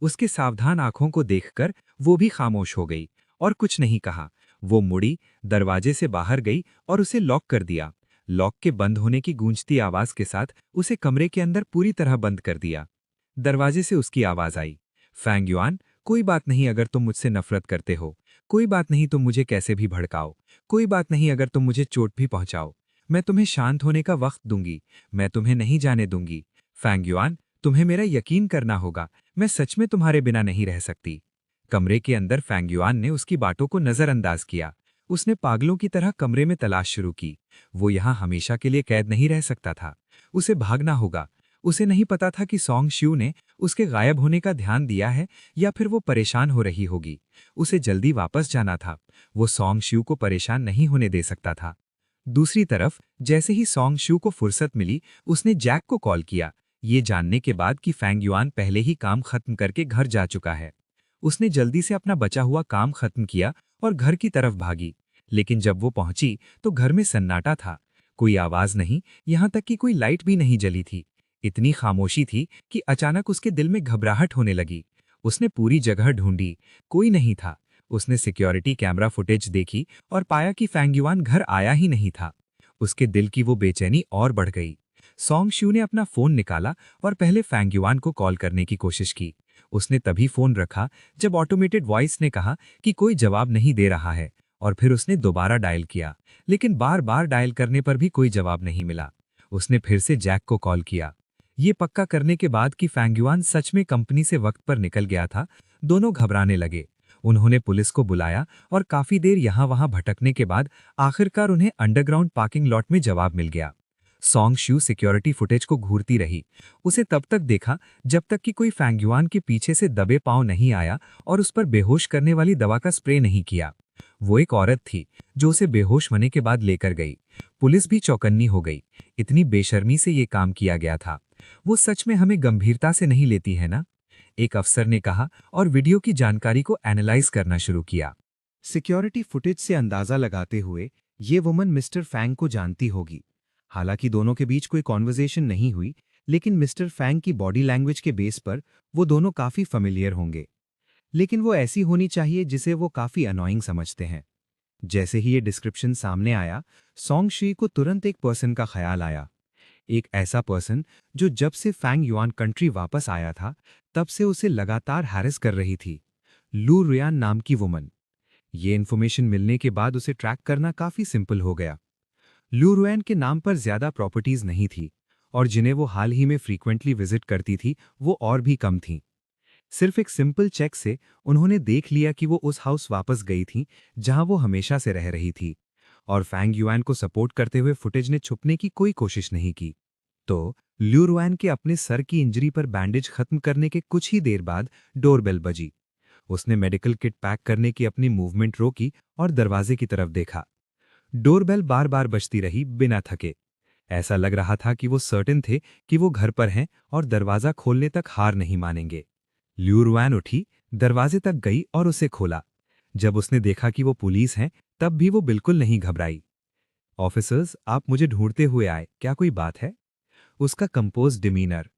S3: उसके सावधान आंखों को देखकर वो भी खामोश हो गई और कुछ नहीं कहा। वो मुड़ी, दरवाजे से बाहर गई और उसे लॉक कर दिया। लॉक के बंद होने की गूंजती आवाज के साथ उसे कमरे के अंदर पूरी तरह बंद कर दिया। दरवाजे से उसकी आवाज आई, फैंग्युआन, कोई बात नहीं अगर तुम मुझसे नफरत करते हो। कोई बात नहीं तुम मुझे कैसे भी भड़काओ। कोई बात नहीं अगर तुम मुझे चोट भी पहुंचाओ। मैं तुम्हें शांत होने का वक्त दूंगी। मैं तुम्हें नहीं जाने दूंगी। फैंग्युआन, तुम्हें मेरा यकीन करना होगा। मैं सच में तुम्हारे बिना नहीं रह सकती। कमरे के अंदर फैंग्युआन ने उसकी बातों को नजरअंदाज किया। उसने पागलों की तरह कमरे में तलाश शुरू की। वो यहाँ हमेशा के लिए कैद नहीं रह सकता था। उसे भागना होगा। उसे नहीं पता था कि सॉन्ग श्यू ने उसके गायब होने का ध्यान दिया है या फिर वो परेशान हो रही होगी। उसे जल्दी वापस जाना था। वो सॉन्ग श्यू को परेशान नहीं होने दे सकता था। दूसरी तरफ जैसे ही सॉन्ग श्यू को फुर्सत मिली, उसने जैक को कॉल किया, ये जानने के बाद कि फैंग्युआन पहले ही काम खत्म करके घर जा चुका है। उसने जल्दी से अपना बचा हुआ काम खत्म किया और घर की तरफ भागी। लेकिन जब वो पहुंची तो घर में सन्नाटा था। कोई आवाज नहीं, यहां तक कि कोई लाइट भी नहीं जली थी। इतनी खामोशी थी कि अचानक उसके दिल में घबराहट होने लगी। उसने पूरी जगह ढूंढी, कोई नहीं था। उसने सिक्योरिटी कैमरा फुटेज देखी और पाया कि फैंग्युआन घर आया ही नहीं था। उसके दिल की वो बेचैनी और बढ़ गई। सॉन्ग श्यू ने अपना फोन निकाला और पहले फैंग्युआन को कॉल करने की कोशिश की। उसने तभी फोन रखा जब ऑटोमेटेड वॉइस ने कहा कि कोई जवाब नहीं दे रहा है, और फिर उसने दोबारा डायल किया, लेकिन बार बार डायल करने पर भी कोई जवाब नहीं मिला। उसने फिर से जैक को कॉल किया। ये पक्का करने के बाद कि फैंग्युआन सच में कंपनी से वक्त पर निकल गया था, दोनों घबराने लगे। उन्होंने पुलिस को बुलाया और काफी देर यहाँ वहां भटकने के बाद आखिरकार उन्हें अंडरग्राउंड पार्किंग लॉट में जवाब मिल गया। सॉन्ग श्यू सिक्योरिटी फुटेज को घूरती रही। उसे तब तक देखा जब तक कि कोई फैंग्युआन के पीछे से दबे पांव नहीं आया और उस पर बेहोश करने वाली दवा का स्प्रे नहीं किया। वो एक औरत थी जो उसे बेहोश होने के बाद लेकर गई। पुलिस भी चौकन्नी हो गई। इतनी बेशर्मी से ये काम किया गया था। वो सच में हमें गंभीरता से नहीं लेती है ना? एक अफसर ने कहा और वीडियो की जानकारी को एनालाइज करना शुरू किया।
S1: सिक्योरिटी फुटेज से अंदाजा लगाते हुए ये वुमन मिस्टर फैंग को जानती होगी। हालांकि दोनों के बीच कोई कॉन्वर्जेशन नहीं हुई,
S3: लेकिन मिस्टर फैंग की बॉडी लैंग्वेज के बेस पर वो दोनों काफी familiar होंगे। लेकिन वो ऐसी होनी चाहिए जिसे वो काफी अनोइंग समझते हैं। जैसे ही ये डिस्क्रिप्शन सामने आया, सॉन्ग शी को तुरंत एक पर्सन का ख्याल आया। एक ऐसा पर्सन जो जब से फैंग युआन कंट्री वापस आया था, तब से उसे लगातार हैरेस कर रही थी। लू रुयान नाम की वुमन। ये इन्फॉर्मेशन मिलने के बाद उसे ट्रैक करना काफी सिंपल हो गया। लू रुयान के नाम पर ज्यादा प्रॉपर्टीज नहीं थी, और जिन्हें वो हाल ही में फ्रीक्वेंटली विजिट करती थी वो और भी कम थीं। सिर्फ एक सिंपल चेक से उन्होंने देख लिया कि वो उस हाउस वापस गई थी जहां वो हमेशा से रह रही थी, और फैंग युआन को सपोर्ट करते हुए फुटेज ने छुपने की कोई कोशिश नहीं की। तो ल्यू रुआन के अपने सर की इंजरी पर बैंडेज खत्म करने के कुछ ही देर बाद डोरबेल बजी। उसने मेडिकल किट पैक करने की अपनी मूवमेंट रोकी और दरवाजे की तरफ देखा। डोरबेल बार बार बजती रही बिना थके। ऐसा लग रहा था कि वो सर्टेन थे कि वो घर पर हैं और दरवाजा खोलने तक हार नहीं मानेंगे। ल्यू रुआन उठी, दरवाजे तक गई और उसे खोला। जब उसने देखा कि वो पुलिस हैं, तब भी वो बिल्कुल नहीं घबराई। ऑफिसर्स, आप मुझे ढूंढते हुए आए, क्या कोई बात है? उसका कंपोज डिमीनर।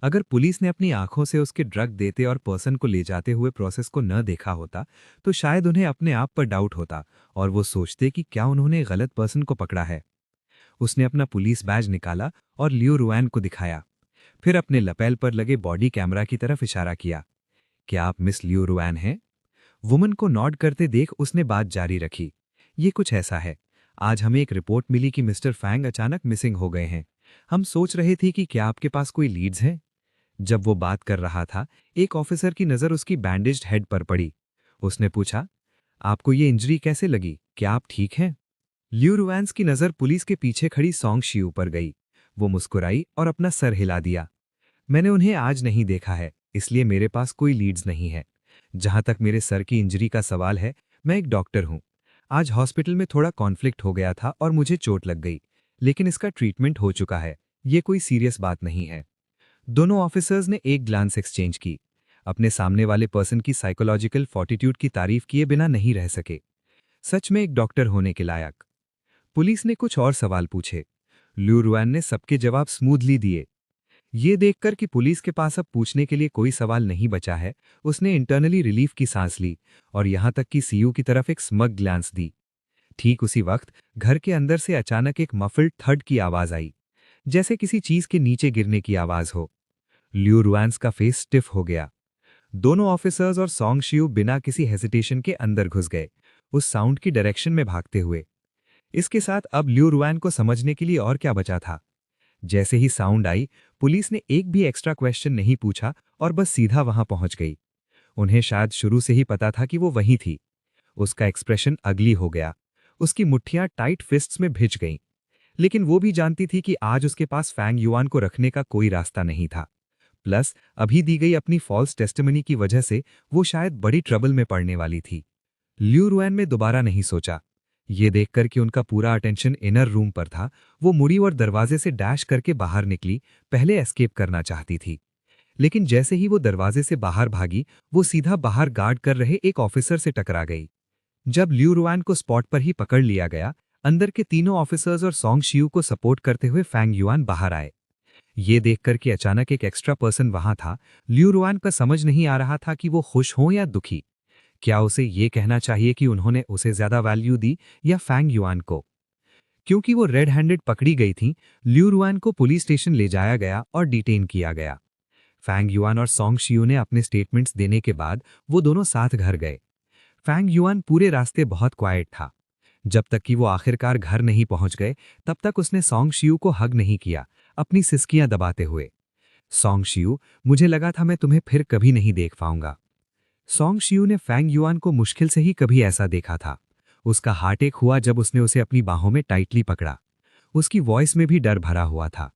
S3: अगर पुलिस ने अपनी आंखों से उसके ड्रग देते और पर्सन को ले जाते हुए प्रोसेस को न देखा होता, तो शायद उन्हें अपने आप पर डाउट होता और वो सोचते कि क्या उन्होंने गलत पर्सन को पकड़ा है। उसने अपना पुलिस बैज निकाला और लियो रुआन को दिखाया। फिर अपने लपेल पर लगे बॉडी कैमरा की तरफ इशारा किया। क्या आप मिस लियो रुआन हैं? वुमन को नॉड करते देख उसने बात जारी रखी। ये कुछ ऐसा है, आज हमें एक रिपोर्ट मिली कि मिस्टर फैंग अचानक मिसिंग हो गए हैं। हम सोच रहे थे कि क्या आपके पास कोई लीड्स हैं? जब वो बात कर रहा था, एक ऑफिसर की नजर उसकी बैंडेज्ड हेड पर पड़ी। उसने पूछा, आपको ये इंजरी कैसे लगी? क्या आप ठीक हैं? ल्यू रुआन्स की नजर पुलिस के पीछे खड़ी सॉन्ग शियू पर गई। वो मुस्कुराई और अपना सर हिला दिया। मैंने उन्हें आज नहीं देखा है, इसलिए मेरे पास कोई लीड्स नहीं है। जहां तक मेरे सर की इंजरी का सवाल है, मैं एक डॉक्टर हूं। आज हॉस्पिटल में थोड़ा कॉन्फ्लिक्ट हो गया था और मुझे चोट लग गई, लेकिन इसका ट्रीटमेंट हो चुका है। ये कोई सीरियस बात नहीं है। दोनों ऑफिसर्स ने एक ग्लांस एक्सचेंज की। अपने सामने वाले पर्सन की साइकोलॉजिकल फॉर्टिट्यूड की तारीफ किए बिना नहीं रह सके। सच में एक डॉक्टर होने के लायक। पुलिस ने कुछ और सवाल पूछे। ल्यू रुआन ने सबके जवाब स्मूथली दिए। ये देखकर कि पुलिस के पास अब पूछने के लिए कोई सवाल नहीं बचा है, उसने इंटरनली रिलीफ की सांस ली और यहां तक कि सीयू की तरफ एक स्मग ग्लांस दी। ठीक उसी वक्त घर के अंदर से अचानक एक मफल्ड थड की आवाज आई, जैसे किसी चीज के नीचे गिरने की आवाज हो। ल्यू रुआन्स का फेस स्टिफ हो गया। दोनों ऑफिसर्स और सॉन्ग शियू बिना किसी हेजिटेशन के अंदर घुस गए, उस साउंड की डायरेक्शन में भागते हुए। इसके साथ अब ल्यू रुआन को समझने के लिए और क्या बचा था। जैसे ही साउंड आई, पुलिस ने एक भी एक्स्ट्रा क्वेश्चन नहीं पूछा और बस सीधा वहां पहुंच गई। उन्हें शायद शुरू से ही पता था कि वो वहीं थी। उसका एक्सप्रेशन अगली हो गया। उसकी मुट्ठियां टाइट फिस्ट्स में भिज गईं। लेकिन वो भी जानती थी कि आज उसके पास फैंग युआन को रखने का कोई रास्ता नहीं था। प्लस अभी दी गई अपनी फॉल्स टेस्टिमनी की वजह से वो शायद बड़ी ट्रबल में पड़ने वाली थी। ल्यू रुआन में दोबारा नहीं सोचा। ये देखकर कि उनका पूरा अटेंशन इनर रूम पर था, वो मुड़ी और दरवाजे से डैश करके बाहर निकली। पहले एस्केप करना चाहती थी, लेकिन जैसे ही वो दरवाजे से बाहर भागी, वो सीधा बाहर गार्ड कर रहे एक ऑफिसर से टकरा गई। जब ल्यू रुआन को स्पॉट पर ही पकड़ लिया गया, अंदर के तीनों ऑफिसर्स और सॉन्ग शियू को सपोर्ट करते हुए फैंग युआन बाहर आए। ये देखकर कि अचानक एक एक्स्ट्रा पर्सन वहां था, ल्यू रुआन का समझ नहीं आ रहा था कि वो खुश हो या दुखी। क्या उसे ये कहना चाहिए कि उन्होंने उसे ज्यादा वैल्यू दी या फैंग युआन को? क्योंकि वो रेड हैंडेड पकड़ी गई थी, ल्यू रुआन को पुलिस स्टेशन ले जाया गया और डिटेन किया गया। फैंग युआन और सॉन्ग शियू ने अपने स्टेटमेंट्स देने के बाद वो दोनों साथ घर गए। फैंग युआन पूरे रास्ते बहुत क्वाइट था। जब तक कि वो आखिरकार घर नहीं पहुंच गए, तब तक उसने सॉन्ग शियू को हग नहीं किया, अपनी सिसकियां दबाते हुए। सॉन्ग शियू, मुझे लगा था मैं तुम्हें फिर कभी नहीं देख पाऊंगा। सॉन्ग शियू ने फैंग युआन को मुश्किल से ही कभी ऐसा देखा था। उसका हार्ट एक हुआ जब उसने उसे अपनी बाहों में टाइटली पकड़ा। उसकी वॉइस में भी डर भरा हुआ था।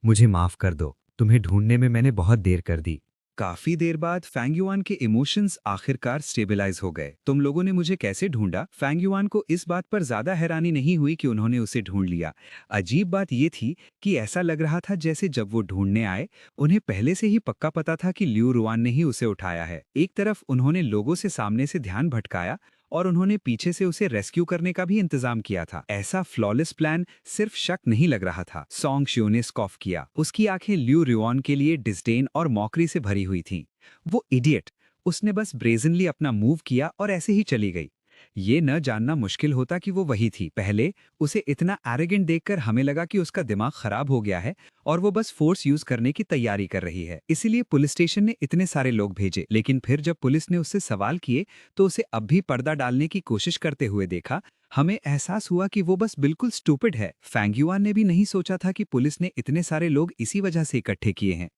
S3: मुझे माफ कर दो, तुम्हें ढूंढने में मैंने बहुत देर कर दी।
S1: काफी देर बाद फैंग युआन के इमोशंस आखिरकार स्टेबलाइज हो गए। तुम लोगों ने मुझे कैसे ढूंढा? फैंग युआन को इस बात पर ज्यादा हैरानी नहीं हुई कि उन्होंने उसे ढूंढ लिया। अजीब बात यह थी कि ऐसा लग रहा था जैसे जब वो ढूंढने आए, उन्हें पहले से ही पक्का पता था कि ल्यू रुआन ने ही उसे उठाया है। एक तरफ उन्होंने लोगों से सामने से ध्यान भटकाया
S3: और उन्होंने पीछे से उसे रेस्क्यू करने का भी इंतजाम किया था। ऐसा फ्लॉलेस प्लान सिर्फ शक नहीं लग रहा था। सॉन्ग शियो ने स्कॉफ किया। उसकी आंखें ल्यू रियोन के लिए डिस्डेन और मॉकरी से भरी हुई थीं। वो इडियट, उसने बस ब्रेजनली अपना मूव किया और ऐसे ही चली गई। ये न जानना मुश्किल होता कि वो वही थी। पहले उसे इतना एरोगेंट देखकर हमें लगा कि उसका दिमाग खराब हो गया है और वो बस फोर्स यूज करने की तैयारी कर रही है। इसीलिए पुलिस स्टेशन ने इतने सारे लोग भेजे। लेकिन फिर जब पुलिस ने उससे सवाल किए तो उसे अब भी पर्दा डालने की कोशिश करते हुए देखा। हमें एहसास हुआ कि वो बस बिल्कुल स्टूपिड है। फैंग युआन ने भी नहीं सोचा था कि पुलिस ने इतने सारे लोग इसी वजह से इकट्ठे किए हैं।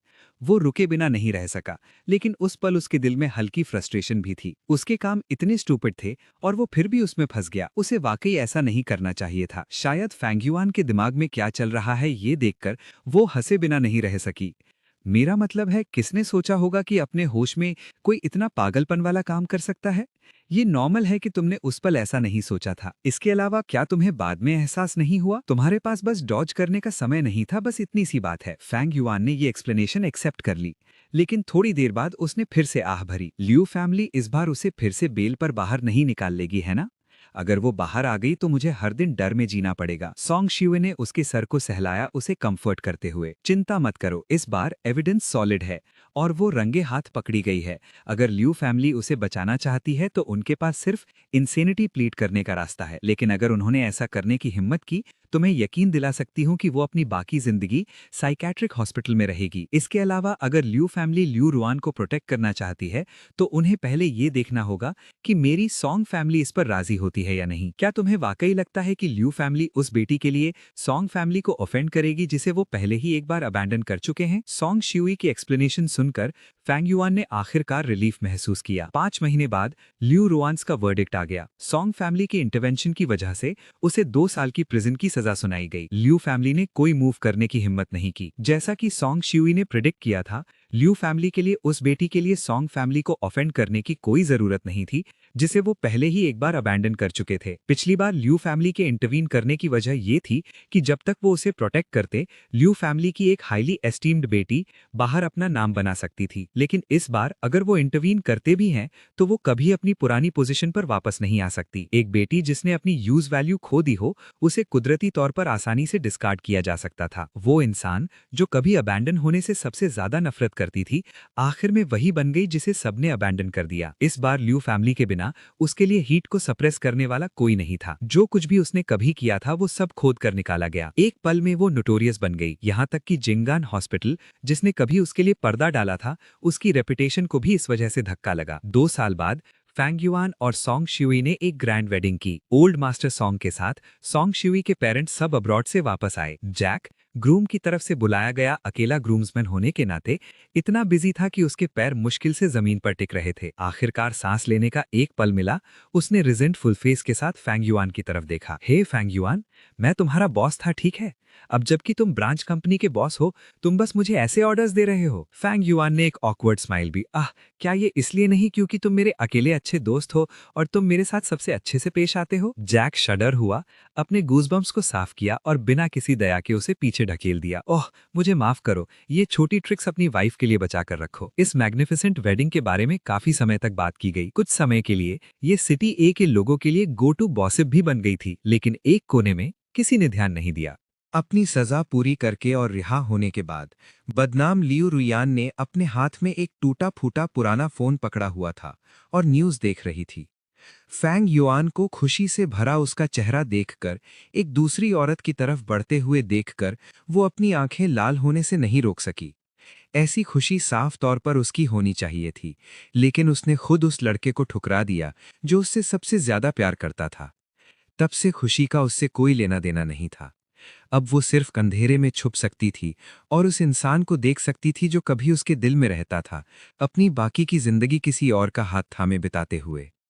S3: वो रुके बिना नहीं रह सका, लेकिन उस पल उसके दिल में हल्की फ्रस्ट्रेशन भी थी। उसके काम इतने स्टूपिड थे और वो फिर भी उसमें फंस गया। उसे वाकई ऐसा नहीं करना चाहिए था। शायद फैंग युआन के दिमाग में क्या चल रहा है ये देखकर वो हंसे बिना नहीं रह सकी। मेरा मतलब है, किसने सोचा होगा कि अपने होश में कोई इतना पागलपन वाला काम कर सकता है? ये नॉर्मल है कि तुमने उस पल ऐसा नहीं सोचा था। इसके अलावा क्या तुम्हें बाद में एहसास नहीं हुआ? तुम्हारे पास बस डॉज करने का समय नहीं था, बस इतनी सी बात है। फैंग युआन ने ये एक्सप्लेनेशन एक्सेप्ट कर ली, लेकिन थोड़ी देर बाद उसने फिर से आह भरी। ल्यू फैमिली इस बार उसे फिर से बेल पर बाहर नहीं निकाल लेगी, है ना? अगर वो बाहर आ गई तो मुझे हर दिन डर में जीना पड़ेगा। सॉन्ग शिवे ने उसके सर को सहलाया, उसे कंफर्ट करते हुए। चिंता मत करो, इस बार एविडेंस सॉलिड है और वो रंगे हाथ पकड़ी गई है। अगर ल्यू फैमिली उसे बचाना चाहती है तो उनके पास सिर्फ इंसेनिटी प्लीड करने का रास्ता है। लेकिन अगर उन्होंने ऐसा करने की हिम्मत की तो मैं यकीन दिला सकती हूँ कि वो अपनी बाकी जिंदगी साइकेट्रिक हॉस्पिटल में रहेगी। इसके अलावा अगर ल्यू फैमिली ल्यू रुआन को प्रोटेक्ट करना चाहती है तो उन्हें पहले ये देखना होगा कि मेरी सॉन्ग फैमिली इस पर राजी होती है या नहीं। क्या तुम्हें वाकई लगता है कि ल्यू फैमिली उस बेटी के लिए सॉन्ग फैमिली को ऑफेंड करेगी जिसे वो पहले ही एक बार अबैंडन कर चुके हैं? सॉन्ग शिवी की एक्सप्लेनेशन सुनकर फैंग युआन ने आखिरकार रिलीफ महसूस किया। 5 महीने बाद ल्यू रुआन्स का वर्डिक्ट आ गया। सॉन्ग फैमिली के इंटरवेंशन की वजह से उसे 2 साल की प्रिजन की सजा सुनाई गई। ल्यू फैमिली ने कोई मूव करने की हिम्मत नहीं की। जैसा कि सॉन्ग शिवी ने प्रिडिक्ट किया था, ल्यू फैमिली के लिए उस बेटी के लिए सॉन्ग फैमिली को ऑफेंड करने की कोई जरूरत नहीं थी जिसे वो पहले ही एक बार अबैंडन कर चुके थे। पिछली बार ल्यू फैमिली के इंटरवीन करने की वजह ये थी कि जब तक वो उसे प्रोटेक्ट करते, ल्यू फैमिली की एक हाईली एस्टीम्ड बेटी बाहर अपना नाम बना सकती थी। लेकिन इस बार अगर वो इंटरवीन करते भी हैं तो वो कभी अपनी पुरानी पोजीशन पर वापस नहीं आ सकती। एक बेटी जिसने अपनी यूज वैल्यू खो दी हो, उसे कुदरती तौर पर आसानी से डिस्कार्ड किया जा सकता था। वो इंसान जो कभी अबैंडन होने से सबसे ज्यादा नफरत करती थी, आखिर में वही बन गई जिसे सबने अबैंडन कर दिया। इस बार ल्यू फैमिली के बिना उसके लिए हीट को सप्रेस करने वाला कोई नहीं था। जो कुछ भी उसने कभी किया था वो सब खोद कर निकाला गया। एक पल में वो नोटोरियस बन गई। यहाँ तक कि जिंगान हॉस्पिटल, जिसने कभी उसके लिए पर्दा डाला था, उसकी रेपुटेशन को भी इस वजह से धक्का लगा। 2 साल बाद फैंग युआन और सॉन्ग शिवी ने एक ग्रैंड वेडिंग की। ओल्ड मास्टर सॉन्ग के साथ सॉन्ग शिवी के पेरेंट्स सब अब्रॉड से वापस आए। जैक, ग्रूम की तरफ से बुलाया गया अकेला ग्रूम्समैन होने के नाते, इतना बिजी था कि उसके पैर मुश्किल से जमीन पर टिक रहे थे। आखिरकार सांस लेने का एक पल मिला। उसने रिजेंटफुल फेस के साथ फैंग युआन की तरफ देखा। हे फैंग युआन, मैं तुम्हारा बॉस था, ठीक है? अब जबकि तुम ब्रांच कंपनी के बॉस हो, तुम बस मुझे ऐसे ऑर्डर्स दे रहे हो। फैंग युआन ने एक ऑकवर्ड स्माइल भी। क्या ये इसलिए नहीं क्योंकि तुम मेरे अकेले अच्छे दोस्त हो और तुम मेरे साथ सबसे अच्छे से पेश आते हो? जैक शडर हुआ, अपने गूज़बम्प्स को साफ किया और बिना किसी दया के उसे पीछे ढकेल दिया। ओह, मुझे माफ करो, ये छोटी ट्रिक्स अपनी वाइफ के लिए बचा कर रखो। इस मैग्निफिसेंट वेडिंग के बारे में काफी समय तक बात की गई। कुछ समय के लिए ये सिटी ए के लोगों के लिए गो टू गॉसिप भी बन गई थी, लेकिन एक कोने में किसी ने ध्यान नहीं दिया।
S4: अपनी सजा पूरी करके और रिहा होने के बाद बदनाम लियू रुयान ने अपने हाथ में एक टूटा फूटा पुराना फोन पकड़ा हुआ था और न्यूज़ देख रही थी। फैंग युआन को खुशी से भरा उसका चेहरा देखकर, एक दूसरी औरत की तरफ बढ़ते हुए देखकर वो अपनी आंखें लाल होने से नहीं रोक सकी। ऐसी खुशी साफ तौर पर उसकी होनी चाहिए थी, लेकिन उसने खुद उस लड़के को ठुकरा दिया जो उससे सबसे ज्यादा प्यार करता था। तब से खुशी का उससे कोई लेना देना नहीं था। अब वो सिर्फ अंधेरे में छुप सकती थी और उस इंसान को देख सकती थी जो कभी उसके दिल में रहता था, अपनी बाकी की जिंदगी किसी और का हाथ थामे बिताते हुए।